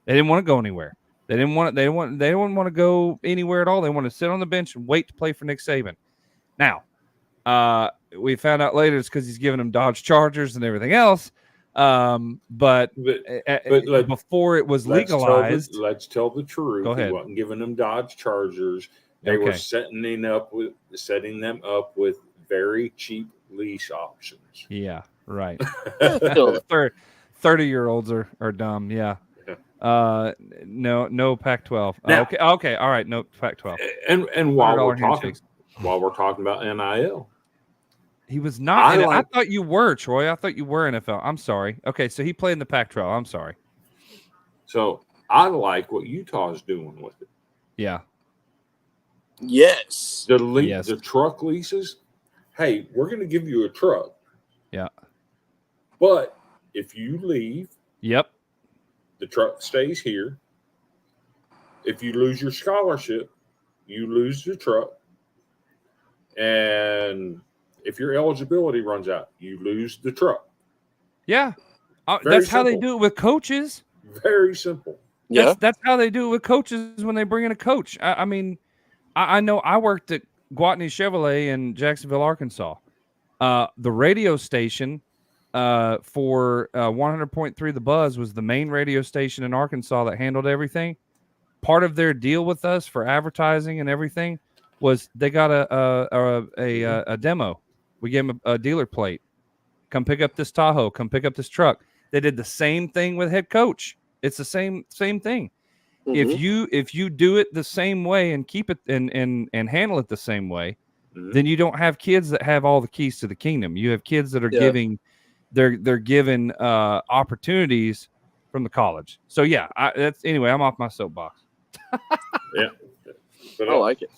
Speaker 3: They didn't want to go anywhere. They didn't want to go anywhere at all. They want to sit on the bench and wait to play for Nick Saban. Now, we found out later it's because he's giving them Dodge Chargers and everything else. But before it was legalized,
Speaker 2: let's tell the truth.
Speaker 3: Go ahead.
Speaker 2: He wasn't giving them Dodge Chargers. They were setting them up with very cheap lease options.
Speaker 3: Yeah, right. 30-year-olds are dumb. Yeah. No Pac-12. Okay. All right. No Pac-12.
Speaker 2: And while we're talking about NIL,
Speaker 3: he was not. I thought you were, Troy. I thought you were NFL. I'm sorry. Okay, so he played in the Pac-12. I'm sorry.
Speaker 2: So I like what Utah's doing with it.
Speaker 3: Yeah.
Speaker 4: Yes.
Speaker 2: The truck leases. Hey, we're going to give you a truck.
Speaker 3: Yeah.
Speaker 2: But if you leave,
Speaker 3: yep,
Speaker 2: the truck stays here. If you lose your scholarship, you lose the truck. And if your eligibility runs out, you lose the truck.
Speaker 3: Yeah. That's how they do it with coaches.
Speaker 2: Very simple.
Speaker 3: That's how they do it with coaches when they bring in a coach. I mean, I know I worked at Gwatney Chevrolet in Jacksonville, Arkansas. The radio station for 100.3 The Buzz was the main radio station in Arkansas that handled everything. Part of their deal with us for advertising and everything was they got a demo. We gave them a dealer plate. Come pick up this Tahoe. Come pick up this truck. They did the same thing with head coach. It's the same thing. Mm-hmm. If you do it the same way and keep it and handle it the same way, then you don't have kids that have all the keys to the kingdom. You have kids that are giving they're given opportunities from the college. So yeah, I'm off my soapbox.
Speaker 2: Yeah, but
Speaker 4: I like it.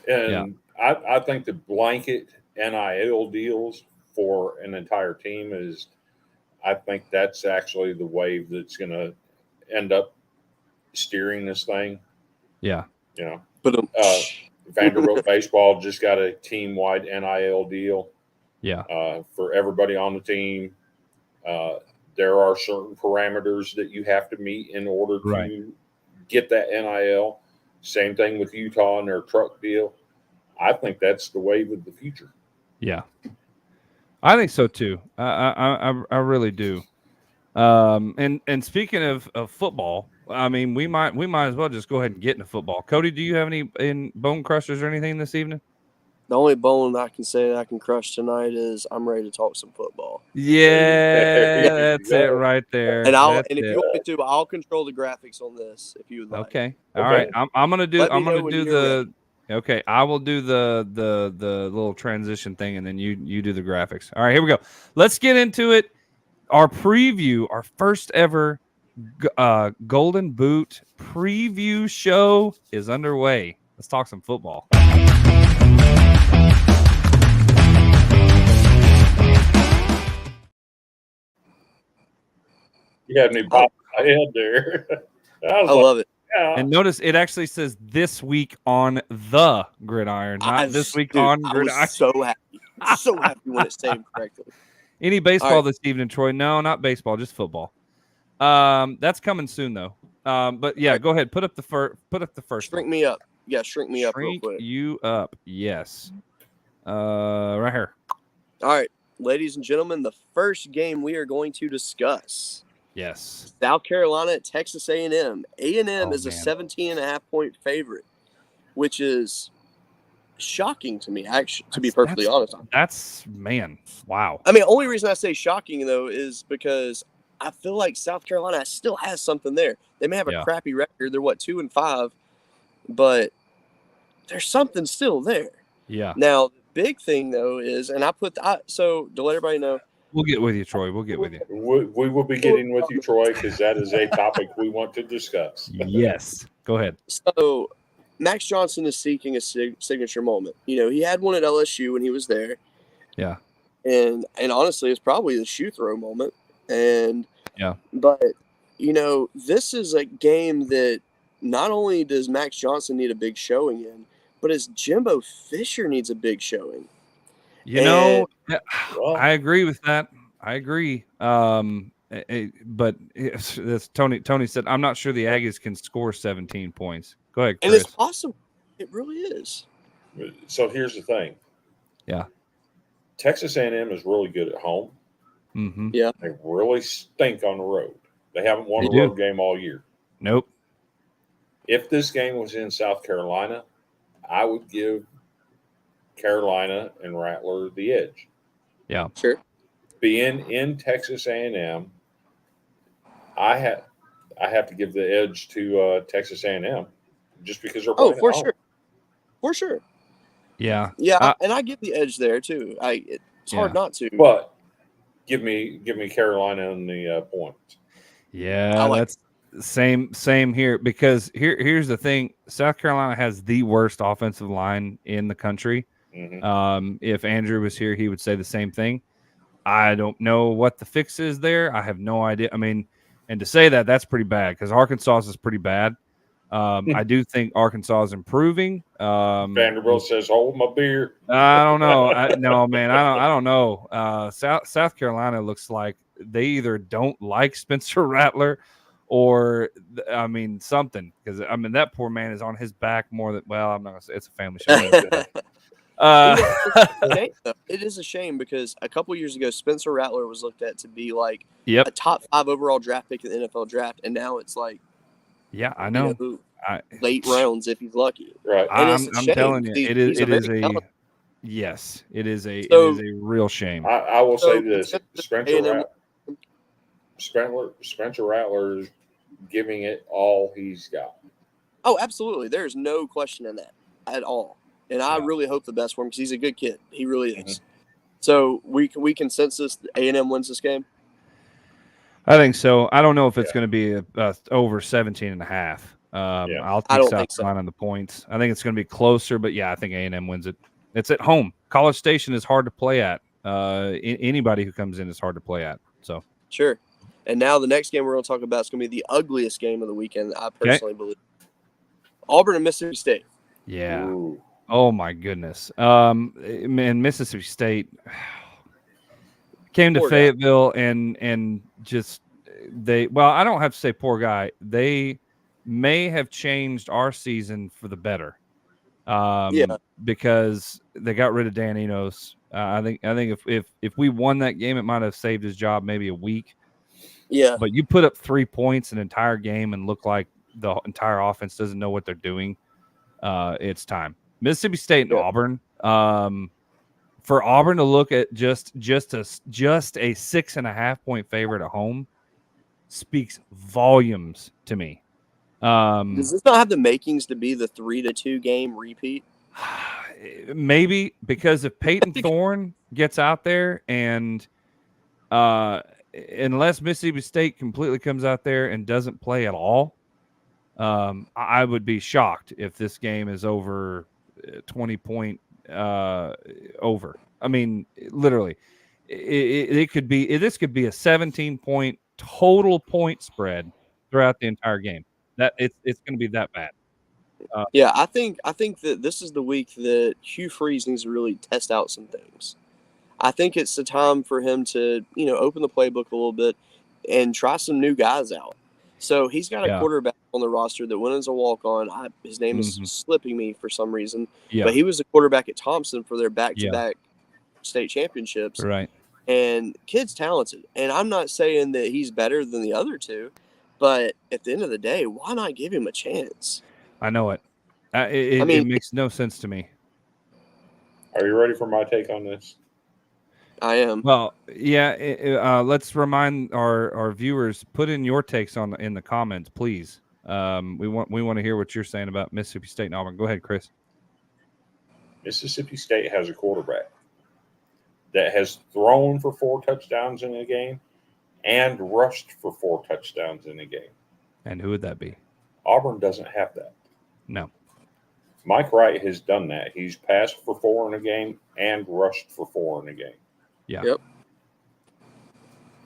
Speaker 2: And I think the blanket NIL deals for an entire team I think that's actually the wave that's going to end up steering this thing.
Speaker 3: Yeah.
Speaker 4: But
Speaker 2: Vanderbilt baseball just got a team-wide NIL deal.
Speaker 3: Yeah.
Speaker 2: For everybody on the team. There are certain parameters that you have to meet in order to get that NIL. Same thing with Utah and their truck deal. I think that's the wave of the future.
Speaker 3: Yeah. I think so too. I really do. And speaking of football, I mean, we might as well just go ahead and get into football. Cody, do you have any bone crushers or anything this evening?
Speaker 4: The only bone I can say that I can crush tonight is I'm ready to talk some football.
Speaker 3: Yeah, that's it right there.
Speaker 4: And if you want me to, I'll control the graphics on this if you would like.
Speaker 3: Okay. All right. I'm gonna do the. Okay, I will do the little transition thing, and then you do the graphics. All right, here we go. Let's get into it. Our preview, our first ever Golden Boot preview show is underway. Let's talk some football.
Speaker 2: You had me pop my head there.
Speaker 4: I love it.
Speaker 2: Yeah.
Speaker 3: And notice it actually says this week on the Gridiron, not this week on Gridiron.
Speaker 4: I was so happy. So happy when it's saved correctly.
Speaker 3: Any baseball this evening, Troy? No, not baseball, just football. That's coming soon though. But yeah, go ahead. Put up the first.
Speaker 4: Shrink me up. Yeah, shrink me up real quick.
Speaker 3: Shrink you up. Yes. Right here.
Speaker 4: All right, ladies and gentlemen, the first game we are going to discuss.
Speaker 3: Yes.
Speaker 4: South Carolina at Texas A&M. A&M is a 17.5-point favorite, which is shocking to me, actually, to be perfectly honest.
Speaker 3: That's, wow.
Speaker 4: I mean, only reason I say shocking, though, is because I feel like South Carolina still has something there. They may have a crappy record. They're, 2-5, but there's something still there.
Speaker 3: Yeah.
Speaker 4: Now, the big thing, though, is, and so to let everybody know,
Speaker 3: we'll get with you, Troy. We'll get with you.
Speaker 2: We will be getting with you, Troy, because that is a topic we want to discuss.
Speaker 3: Yes. Go ahead.
Speaker 4: So, Max Johnson is seeking a signature moment. He had one at LSU when he was there.
Speaker 3: Yeah.
Speaker 4: And honestly, it's probably the shoe throw moment. But this is a game that not only does Max Johnson need a big showing in, but as Jimbo Fisher needs a big showing.
Speaker 3: I agree with that. I agree. But this Tony said, I'm not sure the Aggies can score 17 points. Go ahead, Chris.
Speaker 4: And it's possible. It really is.
Speaker 2: So here's the thing.
Speaker 3: Yeah.
Speaker 2: Texas A&M is really good at home.
Speaker 3: Mm-hmm.
Speaker 4: Yeah.
Speaker 2: They really stink on the road. They haven't won a road game all year.
Speaker 3: Nope.
Speaker 2: If this game was in South Carolina, I would give Carolina and Rattler the edge.
Speaker 3: Yeah.
Speaker 4: Sure.
Speaker 2: Being in Texas A&M, I have to give the edge to Texas A&M just because they're playing at home.
Speaker 4: Sure. For sure.
Speaker 3: Yeah.
Speaker 4: Yeah, and I get the edge there too. It's hard not to.
Speaker 2: But give me Carolina on the points.
Speaker 3: Yeah, that's same here, because here's the thing. South Carolina has the worst offensive line in the country.
Speaker 2: Mm-hmm.
Speaker 3: If Andrew was here, he would say the same thing. I don't know what the fix is there. I have no idea. I mean, and to say that's pretty bad, because Arkansas is pretty bad. I do think Arkansas is improving.
Speaker 2: Vanderbilt says, "Hold my beer."
Speaker 3: I don't know. No, man, I don't know. South Carolina looks like they either don't like Spencer Rattler, or something. Because that poor man is on his back more than. Well, I'm not gonna say it's a family show.
Speaker 4: It is a shame, because a couple years ago, Spencer Rattler was looked at to be like
Speaker 3: a
Speaker 4: top 5 overall draft pick in the NFL draft, and now it's like,
Speaker 3: yeah, I know,
Speaker 4: late rounds if he's lucky.
Speaker 2: Right,
Speaker 3: I'm telling you, it is a yes, it is a real shame.
Speaker 2: I will say this: Spencer Rattler is giving it all he's got.
Speaker 4: Oh, absolutely. There's no question in that at all. And I really hope the best for him, because he's a good kid. He really is. Mm-hmm. So we consensus A&M wins this game?
Speaker 3: I think so. I don't know if it's going to be over 17.5. I'll take South Carolina on the points. I think it's going to be closer, but I think A&M wins it. It's at home. College Station is hard to play at. Anybody who comes in is hard to play at. So
Speaker 4: sure. And now the next game we're going to talk about is going to be the ugliest game of the weekend, I personally believe. Auburn and Mississippi State.
Speaker 3: Yeah.
Speaker 2: Ooh.
Speaker 3: Oh my goodness. Man, Mississippi State came to Fayetteville and just I don't have to say poor guy. They may have changed our season for the better. Because they got rid of Dan Enos. I think if we won that game, it might have saved his job maybe a week.
Speaker 4: Yeah.
Speaker 3: But you put up 3 points an entire game and look like the entire offense doesn't know what they're doing. It's time. Mississippi State and Auburn. For Auburn to look at just a 6.5 point favorite at home speaks volumes to me.
Speaker 4: Does this not have the makings to be the 3-2 game repeat?
Speaker 3: Maybe, because if Peyton Thorne gets out there and unless Mississippi State completely comes out there and doesn't play at all, I would be shocked if this game is over 20 point over. I mean, literally, it could be. This could be a 17 point total point spread throughout the entire game. That it's going to be that bad.
Speaker 4: I think that this is the week that Hugh Freeze needs to really test out some things. I think it's the time for him to open the playbook a little bit and try some new guys out. So he's got a quarterback on the roster that went as a walk-on. His name is slipping me for some reason. Yeah. But he was a quarterback at Thompson for their back-to-back state championships.
Speaker 3: Right.
Speaker 4: And kid's talented. And I'm not saying that he's better than the other two, but at the end of the day, why not give him a chance?
Speaker 3: I know it. It makes no sense to me.
Speaker 2: Are you ready for my take on this?
Speaker 4: I am.
Speaker 3: Well, let's remind our viewers, put in your takes in the comments, please. We want to hear what you're saying about Mississippi State and Auburn. Go ahead, Chris.
Speaker 2: Mississippi State has a quarterback that has thrown for 4 touchdowns in a game and rushed for 4 touchdowns in a game.
Speaker 3: And who would that be?
Speaker 2: Auburn doesn't have that.
Speaker 3: No.
Speaker 2: Mike Wright has done that. He's passed for 4 in a game and rushed for 4 in a game.
Speaker 3: Yeah.
Speaker 4: Yep.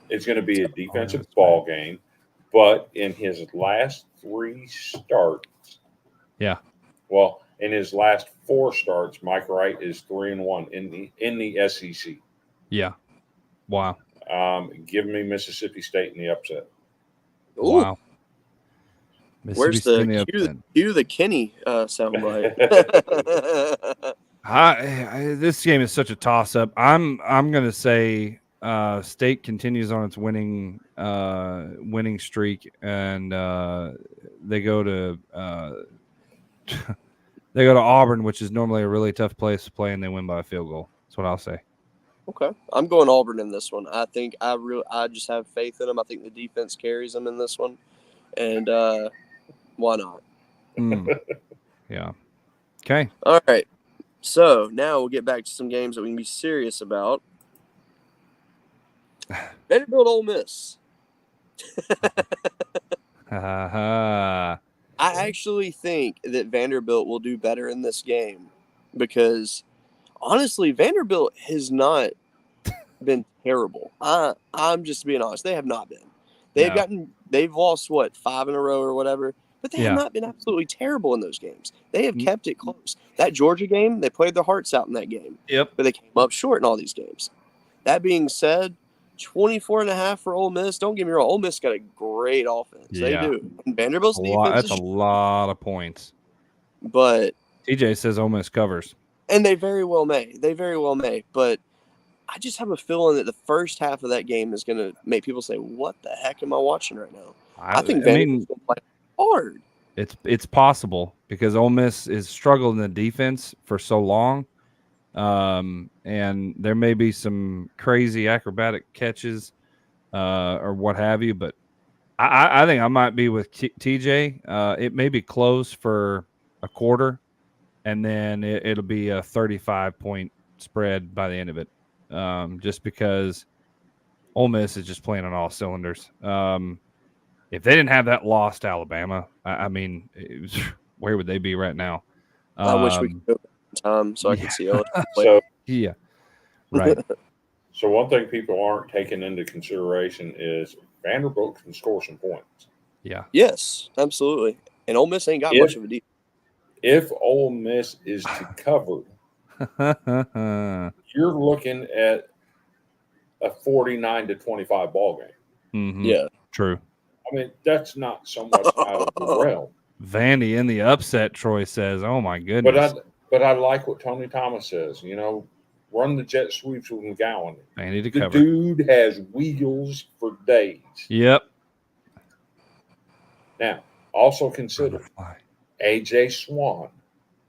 Speaker 2: It's going to be a defensive ball game, But in his last 3 starts, in his last 4 starts, Mike Wright is 3-1 in the SEC.
Speaker 3: Yeah. Wow.
Speaker 2: Give me Mississippi State in the upset.
Speaker 4: Ooh.
Speaker 3: Wow.
Speaker 4: Where's the cue the Kenny soundbite?
Speaker 3: This game is such a toss-up. I'm gonna say State continues on its winning streak, and they go to Auburn, which is normally a really tough place to play, and they win by a field goal. That's what I'll say.
Speaker 4: Okay, I'm going Auburn in this one. I think I just have faith in them. I think the defense carries them in this one, and why not?
Speaker 3: Yeah. Okay.
Speaker 4: All right. So now we'll get back to some games that we can be serious about. Vanderbilt, Ole Miss. I actually think that Vanderbilt will do better in this game because, honestly, Vanderbilt has not been terrible. I'm just being honest. They have not been. They've lost, 5 in a row or whatever, but they have not been absolutely terrible in those games. They have kept it close. That Georgia game, they played their hearts out in that game.
Speaker 3: Yep.
Speaker 4: But they came up short in all these games. That being said, 24.5 for Ole Miss. Don't get me wrong. Ole Miss got a great offense. They do. And Vanderbilt's defense
Speaker 3: that's a lot of points.
Speaker 4: But
Speaker 3: TJ says Ole Miss covers.
Speaker 4: And they very well may. But I just have a feeling that the first half of that game is going to make people say, what the heck am I watching right now? I think Vanderbilt's going to play hard.
Speaker 3: It's possible because Ole Miss has struggled in the defense for so long. And there may be some crazy acrobatic catches or what have you, but I think I might be with TJ. It may be close for a quarter, and then it'll be a 35-point spread by the end of it, just because Ole Miss is just playing on all cylinders. If they didn't have that loss to Alabama, where would they be right now?
Speaker 4: I wish we could go time so I could see LSU play.
Speaker 2: So,
Speaker 3: yeah, right.
Speaker 2: So one thing people aren't taking into consideration is Vanderbilt can score some points.
Speaker 3: Yeah.
Speaker 4: Yes, absolutely. And Ole Miss ain't got much of a defense.
Speaker 2: If Ole Miss is to cover, you're looking at a 49-25 ball game.
Speaker 3: Mm-hmm.
Speaker 4: Yeah,
Speaker 3: true.
Speaker 2: I mean, that's not so much out of the realm.
Speaker 3: Vandy in the upset, Troy says. Oh, my goodness.
Speaker 2: But I like what Tony Thomas says. Run the jet sweeps with McGowan.
Speaker 3: Vandy to
Speaker 2: the
Speaker 3: cover.
Speaker 2: Dude has wheels for days.
Speaker 3: Yep.
Speaker 2: Now, also consider A.J. Swan,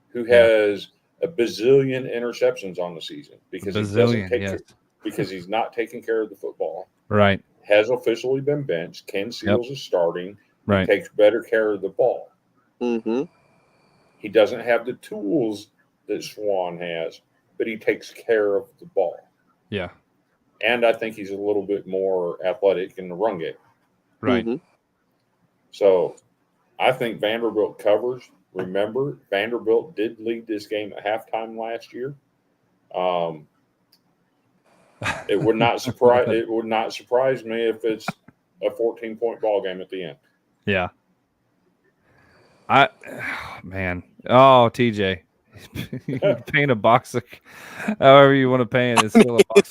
Speaker 2: who has a bazillion interceptions on the season because he's not taking care of the football.
Speaker 3: Right.
Speaker 2: Has officially been benched. Ken Seals is starting.
Speaker 3: Right.
Speaker 2: He takes better care of the ball.
Speaker 4: Mm-hmm.
Speaker 2: He doesn't have the tools that Swan has, but he takes care of the ball.
Speaker 3: Yeah.
Speaker 2: And I think he's a little bit more athletic in the run game.
Speaker 3: Right.
Speaker 4: Mm-hmm.
Speaker 2: So I think Vanderbilt covers. Remember, Vanderbilt did lead this game at halftime last year. It would not surprise me if it's a 14-point ball game at the end.
Speaker 3: Yeah. TJ, you can paint a box of however you want to paint it. It's still a box.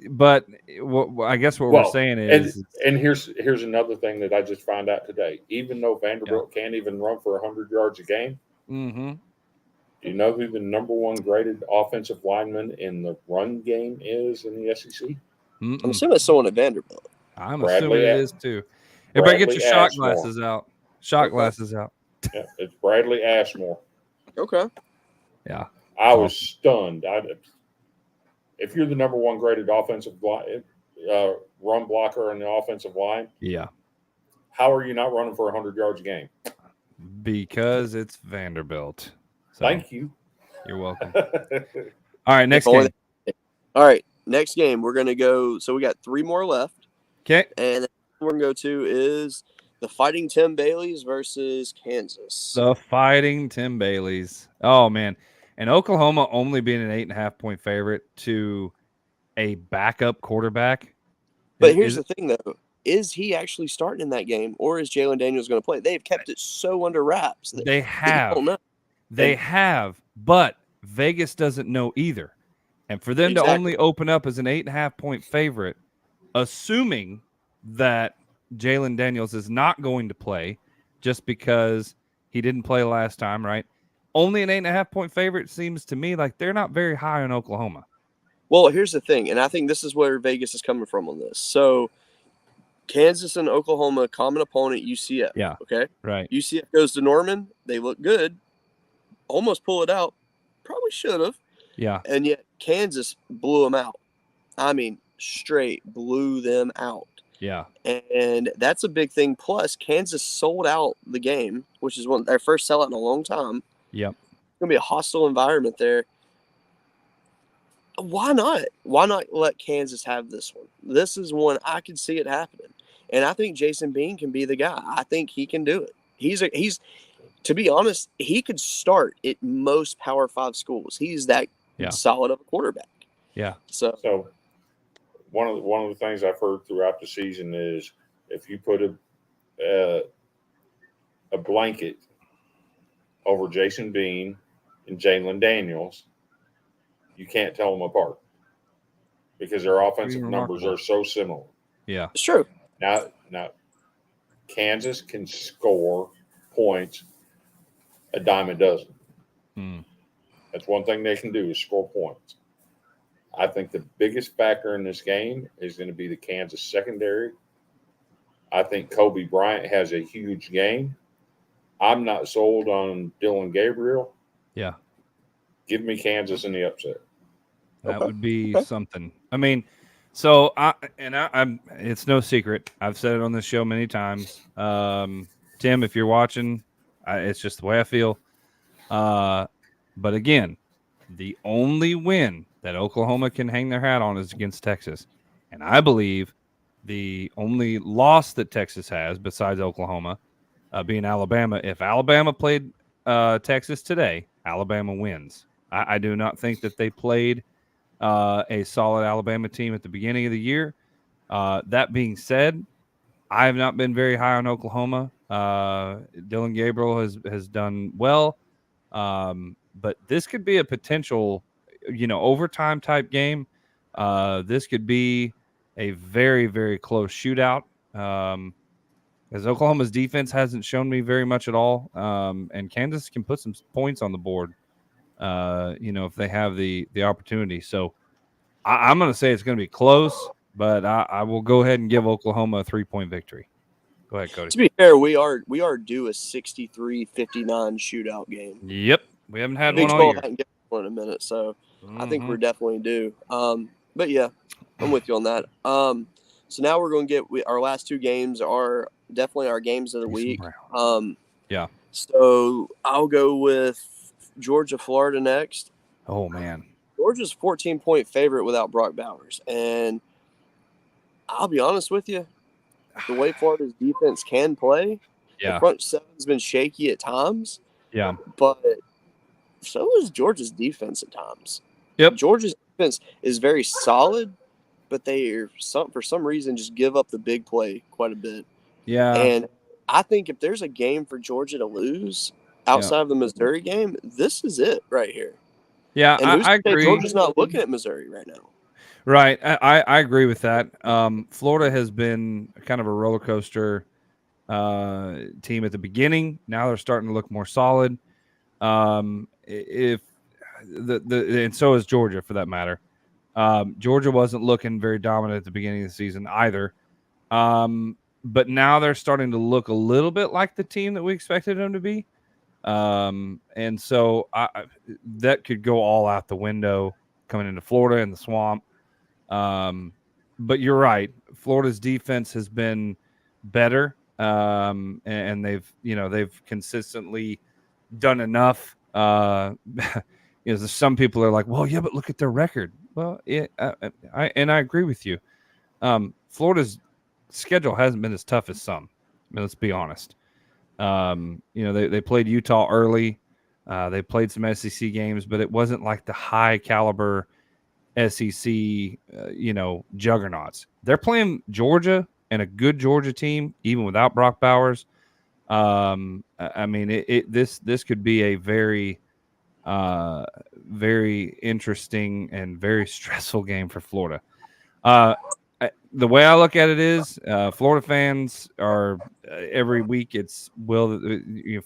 Speaker 3: But I guess what we're saying is,
Speaker 2: and here's another thing that I just found out today. Even though Vanderbilt can't even run for 100 yards a game,
Speaker 3: mm-hmm.
Speaker 2: Do you know who the number 1 graded offensive lineman in the run game is in the SEC?
Speaker 3: Mm-mm.
Speaker 4: I'm assuming it's someone at Vanderbilt.
Speaker 3: I'm assuming it is too. Everybody get your shot glasses out. Glasses out.
Speaker 2: Yeah, it's Bradley Ashmore.
Speaker 4: Okay.
Speaker 3: Yeah.
Speaker 2: I was stunned. If you're the number 1 graded offensive run blocker in the offensive line,
Speaker 3: yeah,
Speaker 2: how are you not running for 100 yards a game?
Speaker 3: Because it's Vanderbilt. So,
Speaker 2: thank you.
Speaker 3: You're welcome. All right, next game.
Speaker 4: All right, next game. We're gonna go. So we got 3 more left.
Speaker 3: Okay.
Speaker 4: And we're gonna go to is the Fighting Tim Baileys versus Kansas.
Speaker 3: The Fighting Tim Baileys. Oh man. And Oklahoma only being an 8.5-point favorite to a backup quarterback
Speaker 4: But here's the thing, though. Is he actually starting in that game, or is Jalen Daniels going to play? They've kept it so under wraps.
Speaker 3: They have, but Vegas doesn't know either. And for them to only open up as an 8.5-point favorite, assuming that Jalen Daniels is not going to play just because he didn't play last time, right? Only an 8.5-point favorite seems to me like they're not very high on Oklahoma.
Speaker 4: Well, here's the thing, and I think this is where Vegas is coming from on this. So Kansas and Oklahoma, common opponent, UCF.
Speaker 3: Yeah.
Speaker 4: Okay?
Speaker 3: Right.
Speaker 4: UCF goes to Norman. They look good. Almost pull it out. Probably should have.
Speaker 3: Yeah.
Speaker 4: And yet Kansas blew them out. I mean, straight blew them out.
Speaker 3: Yeah.
Speaker 4: And that's a big thing. Plus, Kansas sold out the game, which is their first sellout in a long time.
Speaker 3: Yep.
Speaker 4: It's going to be a hostile environment there. Why not? Why not let Kansas have this one? This is one I could see it happening. And I think Jason Bean can be the guy. I think he can do it. He's to be honest, he could start at most Power 5 schools. He's that solid of a quarterback.
Speaker 3: Yeah.
Speaker 2: So one of the things I've heard throughout the season is if you put a blanket over Jason Bean and Jalen Daniels, you can't tell them apart because their offensive numbers are so similar.
Speaker 3: Yeah,
Speaker 4: it's true.
Speaker 2: Now, Kansas can score points a dime a dozen. That's one thing they can do is score points. I think the biggest factor in this game is going to be the Kansas secondary. I think Kobe Bryant has a huge game. I'm not sold on Dylan Gabriel.
Speaker 3: Yeah.
Speaker 2: Give me Kansas in the upset.
Speaker 3: That would be something. I mean, so I'm. It's no secret. I've said it on this show many times. Tim, if you're watching, it's just the way I feel. But again, the only win that Oklahoma can hang their hat on is against Texas, and I believe the only loss that Texas has, besides Oklahoma, being Alabama. If Alabama played Texas today, Alabama wins. I do not think that they played a solid Alabama team at the beginning of the year. That being said, I have not been very high on Oklahoma. Dylan Gabriel has done well, but this could be a potential, overtime type game. This could be a very, very close shootout. Because Oklahoma's defense hasn't shown me very much at all, and Kansas can put some points on the board. If they have the opportunity. So I'm going to say it's going to be close, but I will go ahead and give Oklahoma a 3-point victory. Go ahead, Cody.
Speaker 4: To be fair, we are due a 63-59 shootout game.
Speaker 3: Yep. We haven't had one all year.
Speaker 4: I can get one in a minute, so I think we're definitely due. But yeah, I'm with you on that. So now we're going to get our last two games are definitely our games of the week.
Speaker 3: Yeah.
Speaker 4: So I'll go with Georgia, Florida next.
Speaker 3: Oh, man.
Speaker 4: Georgia's 14-point favorite without Brock Bowers. And I'll be honest with you, the way Florida's defense can play, the front seven's been shaky at times.
Speaker 3: Yeah.
Speaker 4: But so is Georgia's defense at times.
Speaker 3: Yep.
Speaker 4: Georgia's defense is very solid, but they for some reason just give up the big play quite a bit.
Speaker 3: Yeah.
Speaker 4: And I think if there's a game for Georgia to lose outside of the Missouri game, this is it right here.
Speaker 3: Yeah,
Speaker 4: and
Speaker 3: I agree.
Speaker 4: Georgia's not looking at Missouri right now.
Speaker 3: Right. I agree with that. Florida has been kind of a roller coaster team at the beginning. Now they're starting to look more solid. And so is Georgia for that matter. Georgia wasn't looking very dominant at the beginning of the season either. But now they're starting to look a little bit like the team that we expected them to be. And so that could go all out the window coming into Florida and the swamp. But you're right. Florida's defense has been better. And they've consistently done enough. Some people are like, well, yeah, but look at their record. Well, I agree with you. Florida's schedule hasn't been as tough as some. I mean, let's be honest. They played Utah early. They played some SEC games, but it wasn't like the high caliber SEC, juggernauts. They're playing Georgia and a good Georgia team, even without Brock Bowers. This could be a very, very interesting and very stressful game for Florida. The way I look at it is, Florida fans are every week. It's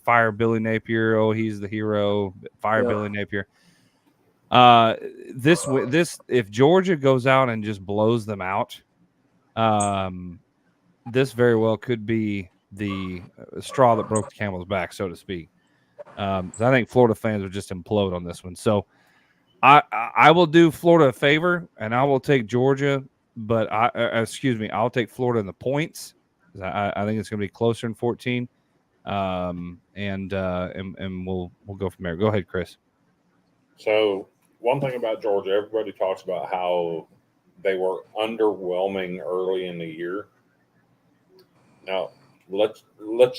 Speaker 3: fire Billy Napier. Oh, he's the hero. Fire Billy Napier. This if Georgia goes out and just blows them out, this very well could be the straw that broke the camel's back, so to speak. I think Florida fans would just implode on this one. So I will do Florida a favor, and I will take Georgia, but I'll take Florida in the points. I think it's going to be closer than 14, and we'll go from there. Go ahead, Chris.
Speaker 2: So one thing about Georgia, everybody talks about how they were underwhelming early in the year. Now let's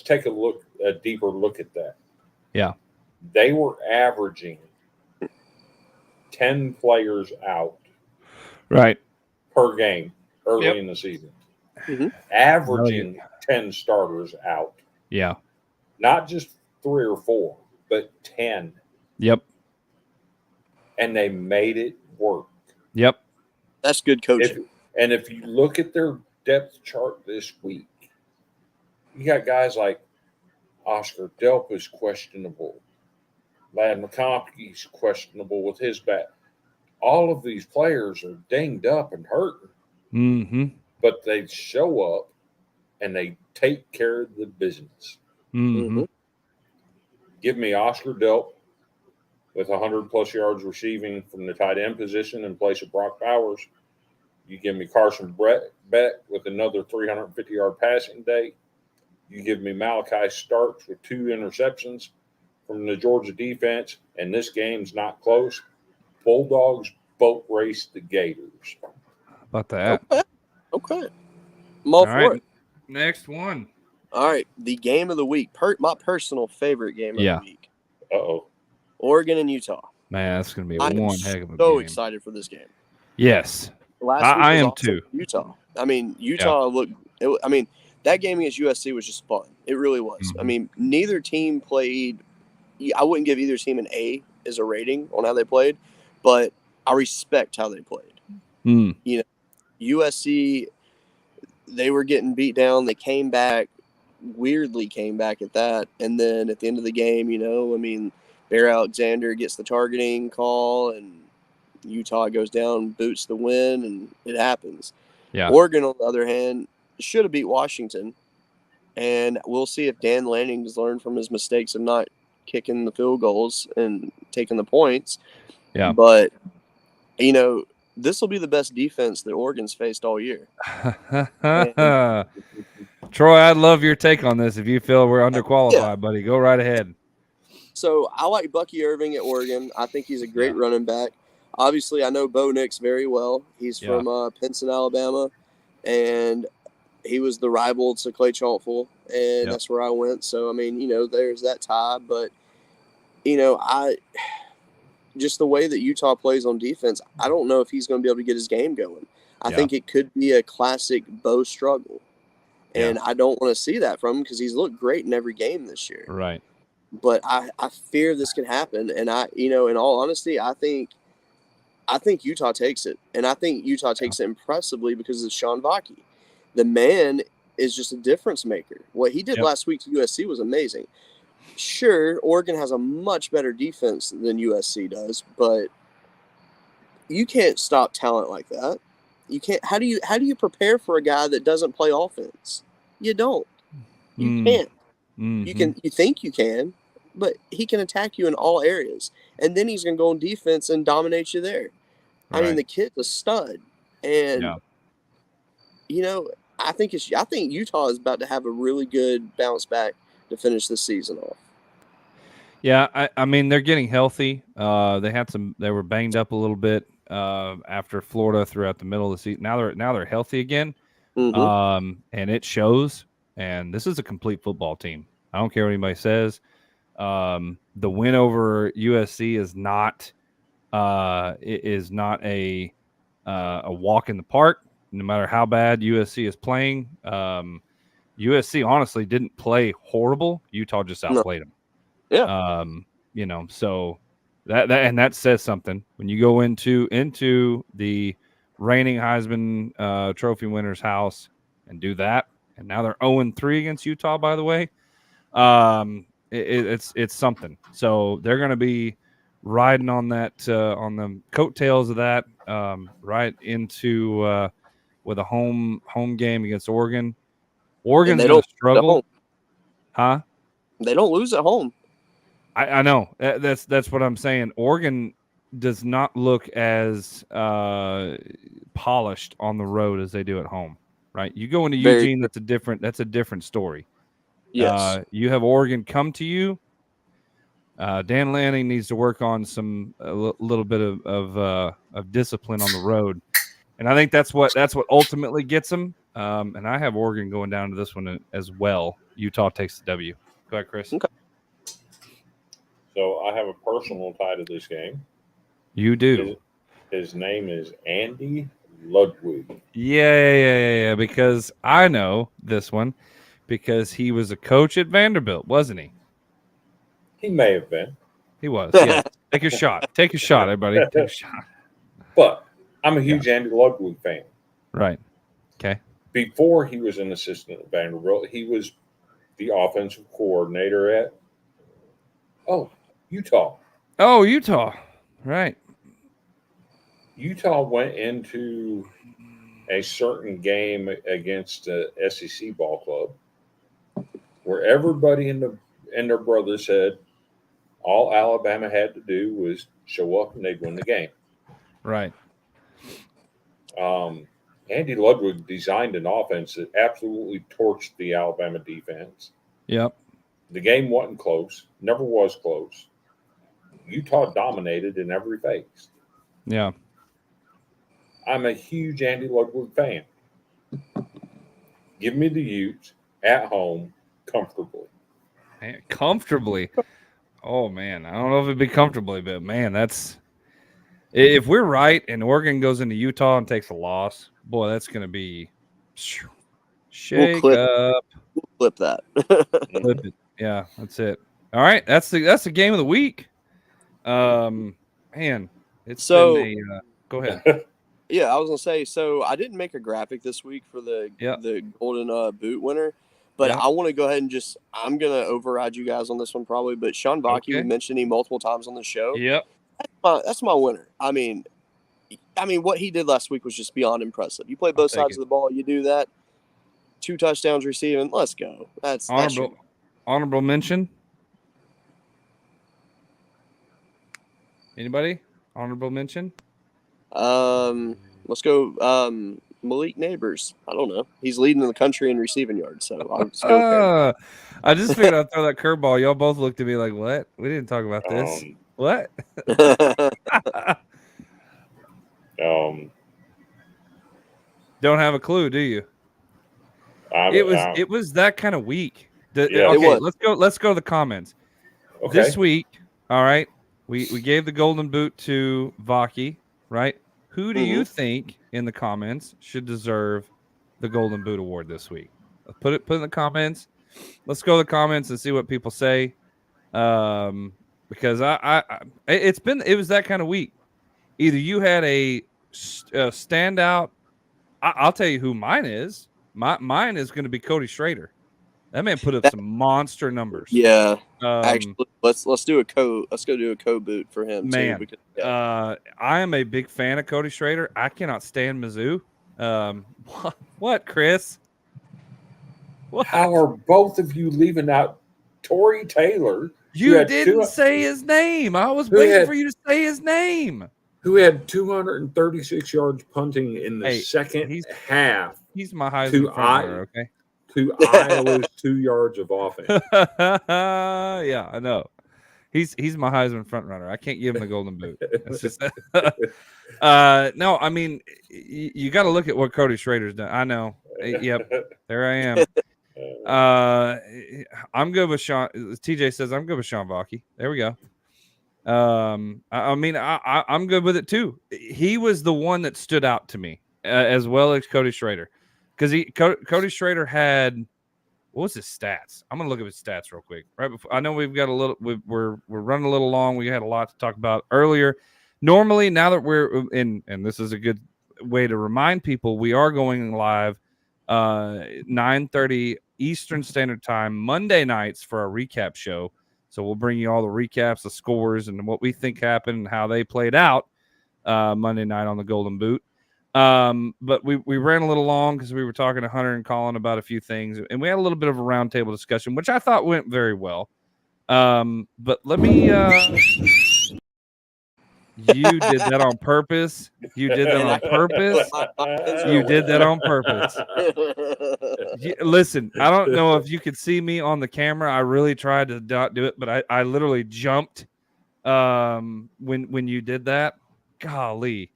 Speaker 2: take a deeper look at that.
Speaker 3: Yeah,
Speaker 2: they were averaging 10 players out,
Speaker 3: right,
Speaker 2: per game early in the season.
Speaker 4: Mm-hmm.
Speaker 2: Averaging 10 starters out.
Speaker 3: Yeah,
Speaker 2: not just 3 or 4, but 10.
Speaker 3: Yep.
Speaker 2: And they made it work.
Speaker 3: Yep.
Speaker 4: That's good coaching.
Speaker 2: If you look at their depth chart this week, you got guys like Oscar Delp is questionable. Lad McConkey's questionable with his back. All of these players are dinged up and hurt.
Speaker 3: Mm-hmm.
Speaker 2: But they show up and they take care of the business.
Speaker 3: Mm-hmm.
Speaker 2: Give me Oscar Delp with 100-plus yards receiving from the tight end position in place of Brock Bowers. You give me Carson Beck with another 350-yard passing day. You give me Malachi Starks with 2 interceptions from the Georgia defense, and this game's not close. Bulldogs boat race the Gators.
Speaker 3: How about that?
Speaker 4: Okay. I'm all for it.
Speaker 3: Next one.
Speaker 4: All right. The game of the week. My personal favorite game of the week.
Speaker 2: Uh-oh.
Speaker 4: Oregon and Utah.
Speaker 3: Man, that's going to be one heck of a game.
Speaker 4: So excited for this game.
Speaker 3: Yes.
Speaker 4: I
Speaker 3: am too.
Speaker 4: Utah. I mean, Utah looked – that game against USC was just fun. It really was.
Speaker 3: Mm-hmm.
Speaker 4: I mean, neither team played – I wouldn't give either team an A as a rating on how they played, but I respect how they played.
Speaker 3: Mm.
Speaker 4: You know, USC, they were getting beat down. They came back, weirdly came back at that. And then at the end of the game, Bear Alexander gets the targeting call and Utah goes down, boots the win, and it happens.
Speaker 3: Yeah.
Speaker 4: Oregon, on the other hand, should have beat Washington. And we'll see if Dan Lanning has learned from his mistakes of not kicking the field goals and taking the points.
Speaker 3: Yeah.
Speaker 4: But, this will be the best defense that Oregon's faced all year.
Speaker 3: Troy, I'd love your take on this. If you feel we're underqualified, buddy, go right ahead.
Speaker 4: So I like Bucky Irving at Oregon. I think he's a great running back. Obviously, I know Bo Nix very well. He's from Pinson, Alabama, and he was the rival to Clay Chalkful, and that's where I went. So, there's that tie. But, just the way that Utah plays on defense, I don't know if he's going to be able to get his game going. I think it could be a classic Bo struggle. And I don't want to see that from him because he's looked great in every game this year.
Speaker 3: Right.
Speaker 4: But I fear this can happen. And in all honesty, I think Utah takes it. And I think Utah takes it impressively because of Sean Vaki. The man is just a difference maker. What he did last week to USC was amazing. Sure, Oregon has a much better defense than USC does, but you can't stop talent like that. You can't. How do you prepare for a guy that doesn't play offense? You don't. You can't.
Speaker 3: Mm-hmm.
Speaker 4: You think you can, but he can attack you in all areas, and then he's going to go on defense and dominate you there.
Speaker 3: Right.
Speaker 4: I mean, the kid's a stud, and I think Utah is about to have a really good bounce back to finish the season off.
Speaker 3: Yeah, I mean they're getting healthy. They were banged up a little bit after Florida throughout the middle of the season. Now they're healthy again, and it shows. And this is a complete football team. I don't care what anybody says. The win over USC is not a a walk in the park, no matter how bad USC is playing. USC honestly didn't play horrible. Utah just outplayed them.
Speaker 4: Yeah.
Speaker 3: So that says something when you go into the reigning Heisman Trophy winner's house and do that. And now they're 0-3 against Utah, by the way. It's something. So they're going to be riding on that on the coattails of that right into with a home game against Oregon. Oregon's going to struggle, huh?
Speaker 4: They don't lose at home.
Speaker 3: I know that's what I'm saying. Oregon does not look as polished on the road as they do at home. Right? You go into Eugene, that's a different story.
Speaker 4: Yes.
Speaker 3: You have Oregon come to you. Dan Lanning needs to work on a little bit of discipline on the road, and I think that's what ultimately gets them. And I have Oregon going down to this one as well. Utah takes the W. Go ahead, Chris.
Speaker 4: Okay.
Speaker 2: So I have a personal tie to this game.
Speaker 3: You do.
Speaker 2: His name is Andy Ludwig.
Speaker 3: Yeah. Because I know this one because he was a coach at Vanderbilt, wasn't he?
Speaker 2: He may have been.
Speaker 3: He was. Yeah. Take a shot. Take a shot, everybody. Take a shot.
Speaker 2: But I'm a huge Andy Ludwig fan.
Speaker 3: Right. Okay.
Speaker 2: Before he was an assistant at Vanderbilt, he was the offensive coordinator at Utah.
Speaker 3: Oh, Utah. Right.
Speaker 2: Utah went into a certain game against the SEC ball club where everybody and their brother said all Alabama had to do was show up and they'd win the game.
Speaker 3: Right.
Speaker 2: Andy Ludwig designed an offense that absolutely torched the Alabama defense.
Speaker 3: Yep.
Speaker 2: The game wasn't close, never was close. Utah dominated in every phase.
Speaker 3: Yeah.
Speaker 2: I'm a huge Andy Ludwig fan. Give me the Utes at home comfortably.
Speaker 3: Man, comfortably. Oh, man. I don't know if it'd be comfortably, but, man, that's – if we're right and Oregon goes into Utah and takes a loss, boy, that's going to be shake up.
Speaker 4: We'll clip that.
Speaker 3: Clip it. Yeah, that's it. All right, that's the game of the week. Man, it's been a go ahead.
Speaker 4: Yeah, I was gonna say. So I didn't make a graphic this week for the Golden Boot winner, but I want to go ahead and I'm gonna override you guys on this one probably. But Sean Vaki, we mentioned him multiple times on the show.
Speaker 3: Yep,
Speaker 4: that's my winner. I mean, what he did last week was just beyond impressive. You play both sides of the ball. You do that. 2 touchdowns receiving. Let's go. That's
Speaker 3: honorable mention. Anybody? Honorable mention?
Speaker 4: Let's go. Malik Neighbors. I don't know. He's leading the country in receiving yards, so I'll just go.
Speaker 3: I just figured I'd throw that curveball. Y'all both looked at me like, "What? We didn't talk about this. What?" Don't have a clue, do you? It was that kind of week. Okay, let's go to the comments.
Speaker 2: Okay.
Speaker 3: This week, all right. We gave the golden boot to Vaki, right? Who do you think in the comments should deserve the golden boot award this week? Put it in the comments. Let's go to the comments and see what people say. Because it was that kind of week. Either you had a standout. I'll tell you who mine is. Mine is going to be Cody Schrader. That man put up some monster numbers.
Speaker 4: Yeah. Actually, let's do a co boot for him
Speaker 3: man,
Speaker 4: too. Because,
Speaker 3: I am a big fan of Cody Schrader. I cannot stand Mizzou. What, Chris? What?
Speaker 2: How are both of you leaving out Torrey Taylor?
Speaker 3: You didn't say his name. I was waiting for you to say his name.
Speaker 2: Who had 236 yards punting in the second half.
Speaker 3: He's my Heisman runner, okay?
Speaker 2: To Iowa's 2 yards of offense.
Speaker 3: Yeah, I know. He's my Heisman front runner. I can't give him the golden boot. It's just no. I mean, you got to look at what Cody Schrader's done. I know. Yep, there I am. I'm good with Sean. TJ says I'm good with Sean Vaki. There we go. I mean, I'm good with it too. He was the one that stood out to me as well as Cody Schrader, because Cody Schrader had, what was his stats? I'm gonna look at his stats real quick. Right before, I know we've got a little, we're running a little long. We had a lot to talk about earlier. Normally, now that we're in, and this is a good way to remind people, we are going live 9:30 Eastern Standard Time Monday nights for a recap show. So we'll bring you all the recaps, the scores, and what we think happened and how they played out Monday night on the Golden Boot. But we ran a little long because we were talking to Hunter and Colin about a few things, and we had a little bit of a roundtable discussion, which I thought went very well. But let me. You did that on purpose. You did that on purpose. You did that on purpose. Listen, I don't know if you could see me on the camera. I really tried to not do it, but I literally jumped when you did that. Golly,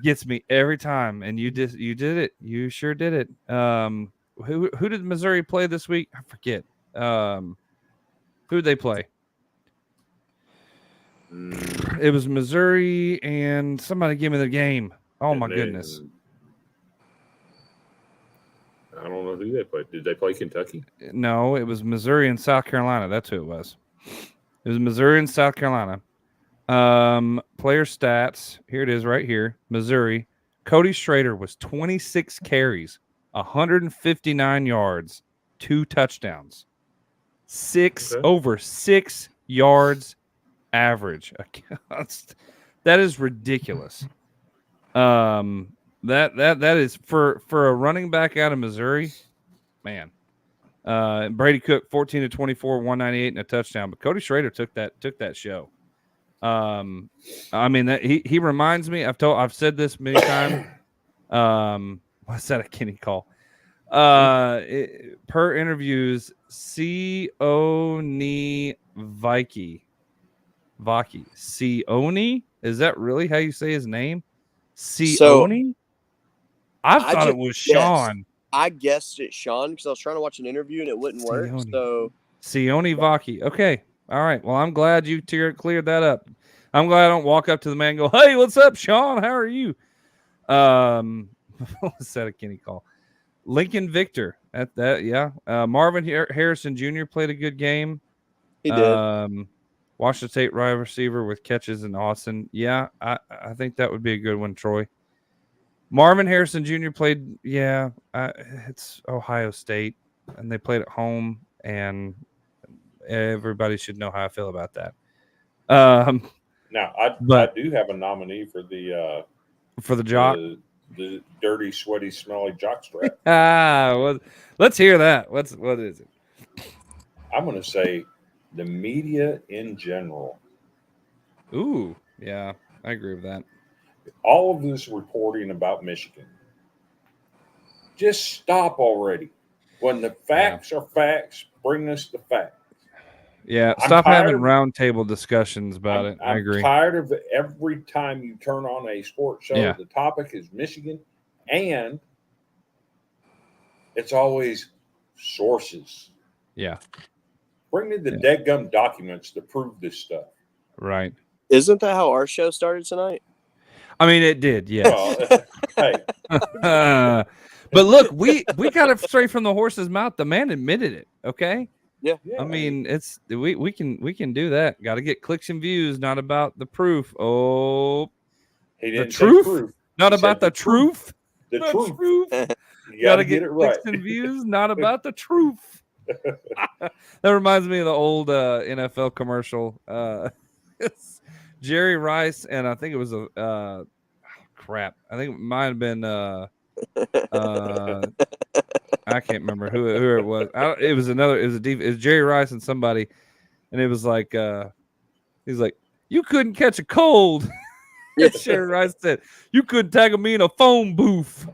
Speaker 3: gets me every time. And you did it. You sure did it. Who did Missouri play this week? I forget. Who did they play? It was Missouri and somebody give me the game. Oh my goodness.
Speaker 2: I don't know who they played. Did they play Kentucky?
Speaker 3: No, it was Missouri and South Carolina. That's who it was. It was Missouri and South Carolina. Player stats. Here it is right here. Missouri. Cody Schrader was 26 carries, 159 yards, 2 touchdowns. Over 6 yards average. That is ridiculous. That is for a running back out of Missouri, man. Brady Cook 14 to 24, 198 and a touchdown. But Cody Schrader took that show. I mean, that he reminds me. I've said this many times. What's that? A Kenny call? Per interviews, Sione Vaki. Sione? Is that really how you say his name? Sione? I thought it was Sean.
Speaker 4: I guessed it Sean because I was trying to watch an interview and it wouldn't work. So
Speaker 3: Sione Vaki. Okay. All right. Well, I'm glad you cleared that up. I'm glad I don't walk up to the man and go, "Hey, what's up, Sean? How are you?" What was that a Kenny call? Lincoln Victor at that. Yeah. Marvin Harrison Jr. played a good game.
Speaker 4: He did.
Speaker 3: Washington State wide receiver with catches in Austin. Yeah, I think that would be a good one, Troy. Marvin Harrison Jr. played, it's Ohio State, and they played at home, and everybody should know how I feel about that.
Speaker 2: Now, I do have a nominee for the
Speaker 3: jock,
Speaker 2: the dirty, sweaty, smelly jockstrap.
Speaker 3: Well, let's hear that. What is it?
Speaker 2: I'm going to say the media in general.
Speaker 3: Ooh, yeah, I agree with that.
Speaker 2: All of this reporting about Michigan, just stop already. When the facts are facts, bring us the facts.
Speaker 3: Yeah, stop having roundtable discussions about it. I agree.
Speaker 2: I'm tired of every time you turn on a sports show, the topic is Michigan, and it's always sources.
Speaker 3: Yeah.
Speaker 2: Bring me the deadgum documents to prove this stuff.
Speaker 3: Right.
Speaker 4: Isn't that how our show started tonight?
Speaker 3: I mean, it did, yes.
Speaker 2: Hey.
Speaker 3: But look, we got it straight from the horse's mouth. The man admitted it. Okay.
Speaker 4: Yeah.
Speaker 3: I mean, it's we can do that. Got to get clicks and views, not about the proof. Oh,
Speaker 2: he didn't
Speaker 3: the truth,
Speaker 2: proof.
Speaker 3: Not about the truth.
Speaker 2: The truth.
Speaker 3: You got to get clicks and views, not about the truth. That reminds me of the old NFL commercial. Jerry Rice, and I think it was crap. I think it might have been I can't remember who it was. It was Jerry Rice and somebody, and it was like he's like, "You couldn't catch a cold." Jerry Rice said, "You couldn't tag me in a phone booth."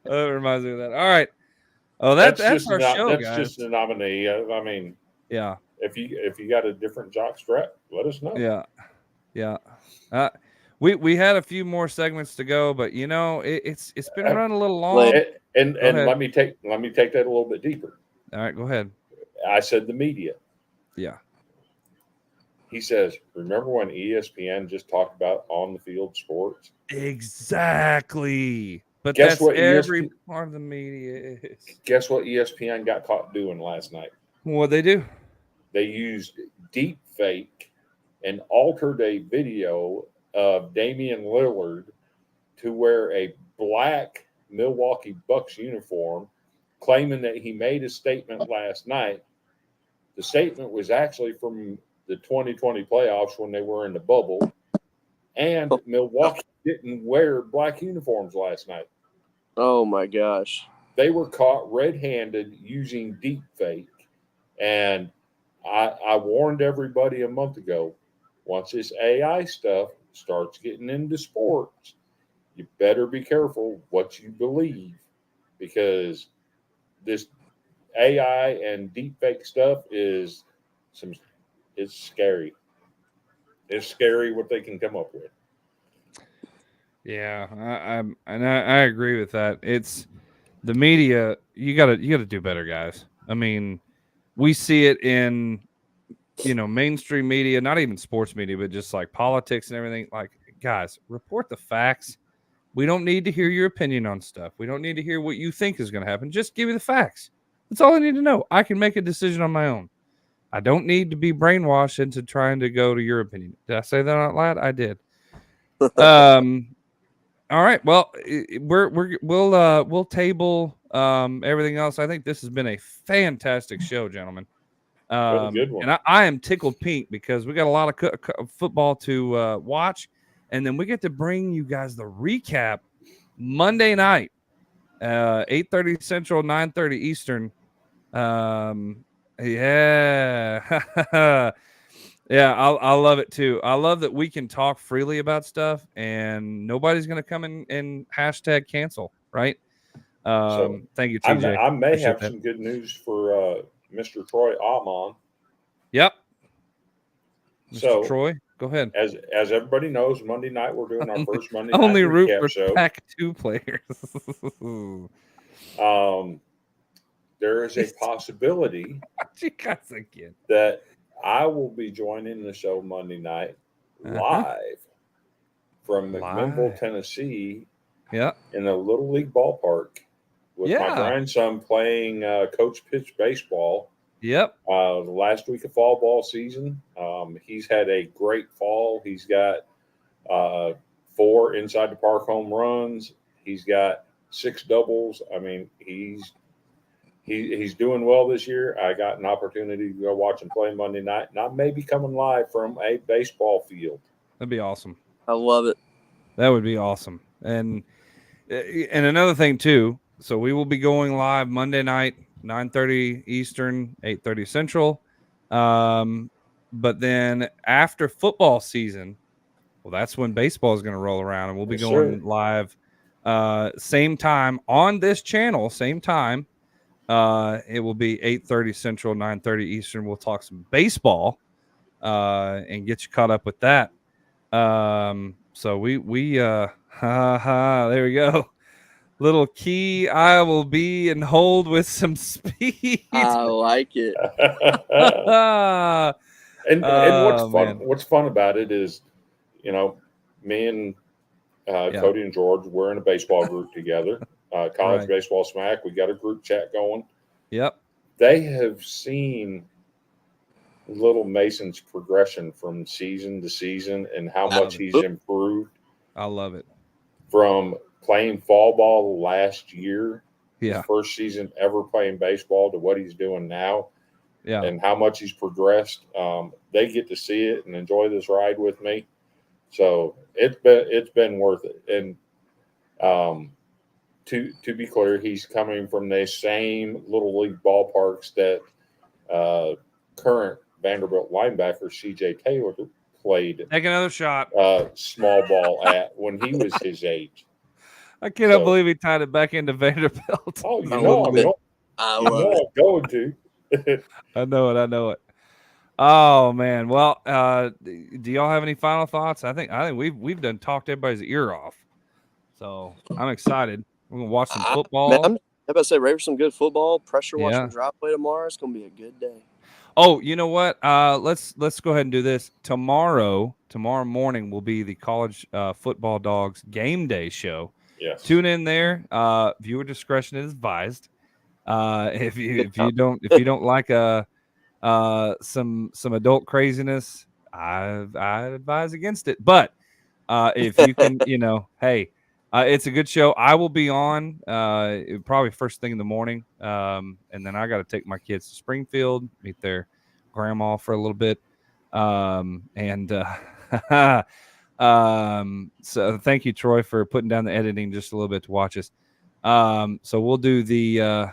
Speaker 3: That reminds me of that. All right. Oh, that's our show, guys. That's
Speaker 2: just a nominee. I mean,
Speaker 3: yeah.
Speaker 2: If you got a different jockstrap, let us know.
Speaker 3: Yeah. We had a few more segments to go, but it's been running a little long.
Speaker 2: And let me take that a little bit deeper.
Speaker 3: All right, go ahead.
Speaker 2: I said the media.
Speaker 3: Yeah.
Speaker 2: He says, remember when ESPN just talked about on-the-field sports?
Speaker 3: Exactly. But
Speaker 2: Guess
Speaker 3: that's
Speaker 2: what
Speaker 3: every part of the media is.
Speaker 2: Guess what ESPN got caught doing last night?
Speaker 3: What'd they do?
Speaker 2: They used deep fake and altered a video of Damian Lillard to wear a black Milwaukee Bucks uniform, claiming that he made a statement last night. The statement was actually from the 2020 playoffs when they were in the bubble, and Milwaukee didn't wear black uniforms last night.
Speaker 4: Oh my gosh.
Speaker 2: They were caught red-handed using deep fake, and I warned everybody a month ago, once this AI stuff starts getting into sports, you better be careful what you believe, because this AI and deepfake stuff is it's scary. It's scary what they can come up with.
Speaker 3: Yeah, I agree with that. It's the media. You gotta do better, guys. I mean, we see it in mainstream media, not even sports media, but just like politics and everything. Like, guys, report the facts. We don't need to hear your opinion on stuff. We don't need to hear what you think is going to happen. Just give me the facts. That's all I need to know. I can make a decision on my own. I don't need to be brainwashed into trying to go to your opinion. Did I say that out loud? I did. All right. Well, we'll table everything else. I think this has been a fantastic show, gentlemen.
Speaker 2: Really good one.
Speaker 3: And I am tickled pink because we got a lot of football to watch, and then we get to bring you guys the recap Monday night, 8:30 Central, 9:30 Eastern. Yeah. Yeah, I love it too. I love that we can talk freely about stuff and nobody's going to come in and hashtag cancel, right? Thank you, TJ.
Speaker 2: I may
Speaker 3: Appreciate
Speaker 2: have
Speaker 3: that.
Speaker 2: some good news for Mr. Troy Amon.
Speaker 3: Yep. Mr.
Speaker 2: So,
Speaker 3: Troy, go ahead.
Speaker 2: As everybody knows, Monday night we're doing our first Monday night
Speaker 3: only root
Speaker 2: recap
Speaker 3: for
Speaker 2: show.
Speaker 3: Pack 2 players.
Speaker 2: There is a possibility that I will be joining the show Monday night live from McMinnville, Tennessee.
Speaker 3: Yeah.
Speaker 2: In the Little League ballpark with my grandson playing coach pitch baseball.
Speaker 3: Yep.
Speaker 2: The last week of fall ball season. He's had a great fall. He's got 4 inside the park home runs. He's got 6 doubles. I mean, he's doing well this year. I got an opportunity to go watch him play Monday night, and I may be coming live from a baseball field.
Speaker 3: That'd be awesome.
Speaker 4: I love it.
Speaker 3: That would be awesome. And another thing too. So we will be going live Monday night, 9:30 Eastern, 8:30 Central. But then after football season, well, that's when baseball is going to roll around, and we'll be going live same time on this channel, same time. It will be 8:30 Central, 9:30 Eastern. We'll talk some baseball and get you caught up with that. So we there we go. Little key, I will be and hold with some speed.
Speaker 4: I like it.
Speaker 2: And what's fun about it is, me and Cody and George, we're in a baseball group together. College Baseball Smack. We got a group chat going.
Speaker 3: Yep.
Speaker 2: They have seen little Mason's progression from season to season and how much he's improved.
Speaker 3: I love it.
Speaker 2: From playing fall ball last year,
Speaker 3: his
Speaker 2: first season ever playing baseball, to what he's doing now,
Speaker 3: and
Speaker 2: how much he's progressed. They get to see it and enjoy this ride with me. So it's been worth it. And to be clear, he's coming from the same Little League ballparks that current Vanderbilt linebacker C.J. Taylor played.
Speaker 3: Take another shot.
Speaker 2: Small ball at when he was his age.
Speaker 3: I cannot believe he tied it back into Vanderbilt.
Speaker 2: Oh, I'm going to.
Speaker 3: I know it. Oh man. Well, do y'all have any final thoughts? I think we've done talked everybody's ear off. So I'm excited. We're gonna watch some football.
Speaker 4: I'm about to say, ready for some good football. Pressure washing drop play tomorrow. It's gonna be a good day.
Speaker 3: Oh, you know what? Let's go ahead and do this. Tomorrow morning will be the college football dogs game day show.
Speaker 2: Yes.
Speaker 3: Tune in there. Viewer discretion is advised. If you don't like some adult craziness, I advise against it. But if you can, hey, it's a good show. I will be on probably first thing in the morning, and then I got to take my kids to Springfield, meet their grandma for a little bit, so thank you, Troy, for putting down the editing just a little bit to watch us. So we'll do the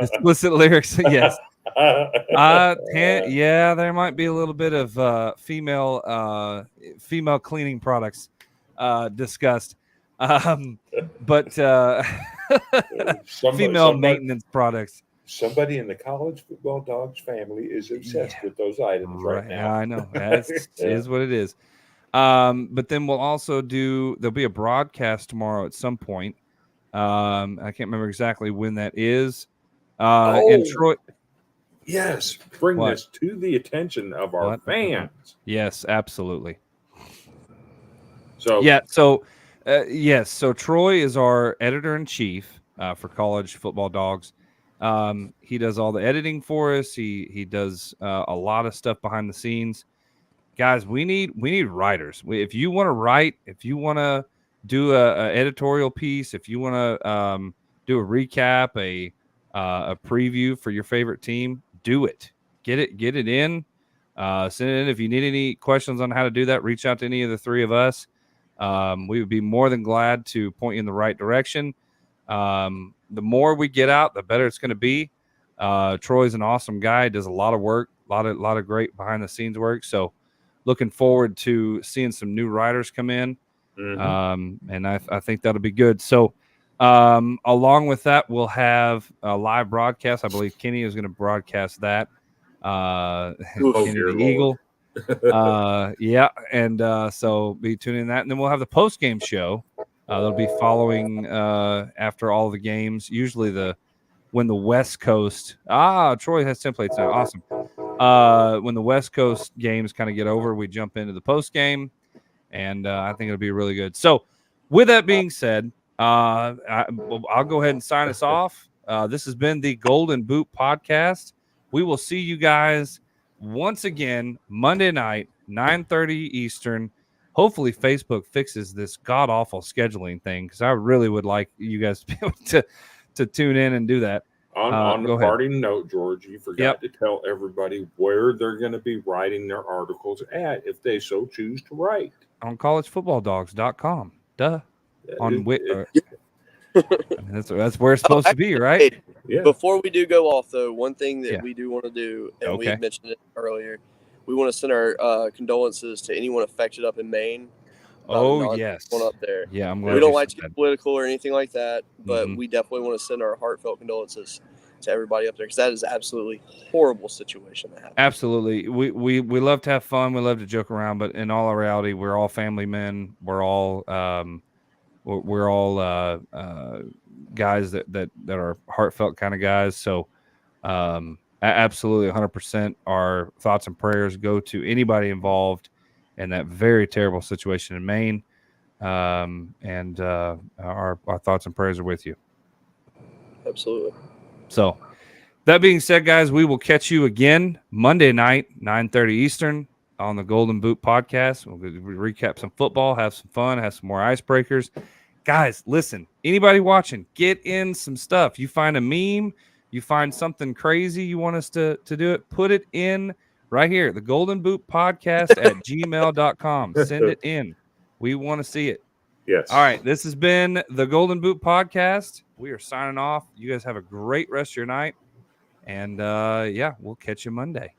Speaker 3: explicit lyrics. Yes. Yeah, there might be a little bit of female cleaning products discussed, but female maintenance products.
Speaker 2: Somebody in the college football dogs family is obsessed with those items right now.
Speaker 3: I know that is what it is. But then we'll also there'll be a broadcast tomorrow at some point. I can't remember exactly when that is. And Troy.
Speaker 2: Yes, bring this to the attention of our fans.
Speaker 3: Yes, absolutely.
Speaker 2: So
Speaker 3: So Troy is our editor-in-chief for College Football Dogs. He does all the editing for us. He does a lot of stuff behind the scenes. Guys, we need writers. If you want to write, if you want to do a editorial piece, if you want to do a recap, a preview for your favorite team, do it. Get it in. Send it in. If you need any questions on how to do that, reach out to any of the three of us. We would be more than glad to point you in the right direction. The more we get out, the better it's going to be. Troy's an awesome guy. Does a lot of work, a lot of great behind the scenes work. So looking forward to seeing some new writers come in. Mm-hmm. And I think that'll be good. So along with that, we'll have a live broadcast. I believe Kenny is going to broadcast that. Kenny the Eagle. Yeah. And so be tuning in that. And then we'll have the post-game show. That'll be following after all the games. Usually when the West Coast. Troy has templates now. Awesome. When the West Coast games kind of get over, we jump into the post game, and I think it'll be really good. So, with that being said, I'll go ahead and sign us off. This has been the Golden Boot Podcast. We will see you guys once again Monday night, 9:30 Eastern. Hopefully, Facebook fixes this god awful scheduling thing, because I really would like you guys to be able to tune in and do that.
Speaker 2: On the parting note, George, you forgot to tell everybody where they're going to be writing their articles at if they so choose to write.
Speaker 3: On collegefootballdogs.com. Duh. That's where it's supposed to be, right?
Speaker 4: Hey, yeah. Before we do go off, though, one thing that we do want to do, and we had mentioned it earlier, we want to send our condolences to anyone affected up in Maine.
Speaker 3: Yes.
Speaker 4: Up there.
Speaker 3: Yeah, I'm glad
Speaker 4: we don't like to get political or anything like that, but we definitely want to send our heartfelt condolences to everybody up there, because that is absolutely horrible situation that happened.
Speaker 3: Absolutely. We love to have fun. We love to joke around, but in all reality, we're all family men. We're all guys that are heartfelt kind of guys. So absolutely 100% our thoughts and prayers go to anybody involved in that very terrible situation in Maine. And our thoughts and prayers are with you.
Speaker 4: Absolutely.
Speaker 3: So that being said, guys, we will catch you again Monday night, 9:30 Eastern on the Golden Boot Podcast. We'll recap some football, have some fun, have some more icebreakers. Guys, listen, anybody watching, get in some stuff. You find a meme, you find something crazy you want us to do it, put it in right here, the Golden Boot Podcast at gmail.com. Send it in. We want to see it.
Speaker 2: Yes.
Speaker 3: All right. This has been the Golden Boot Podcast. We are signing off. You guys have a great rest of your night. And we'll catch you Monday.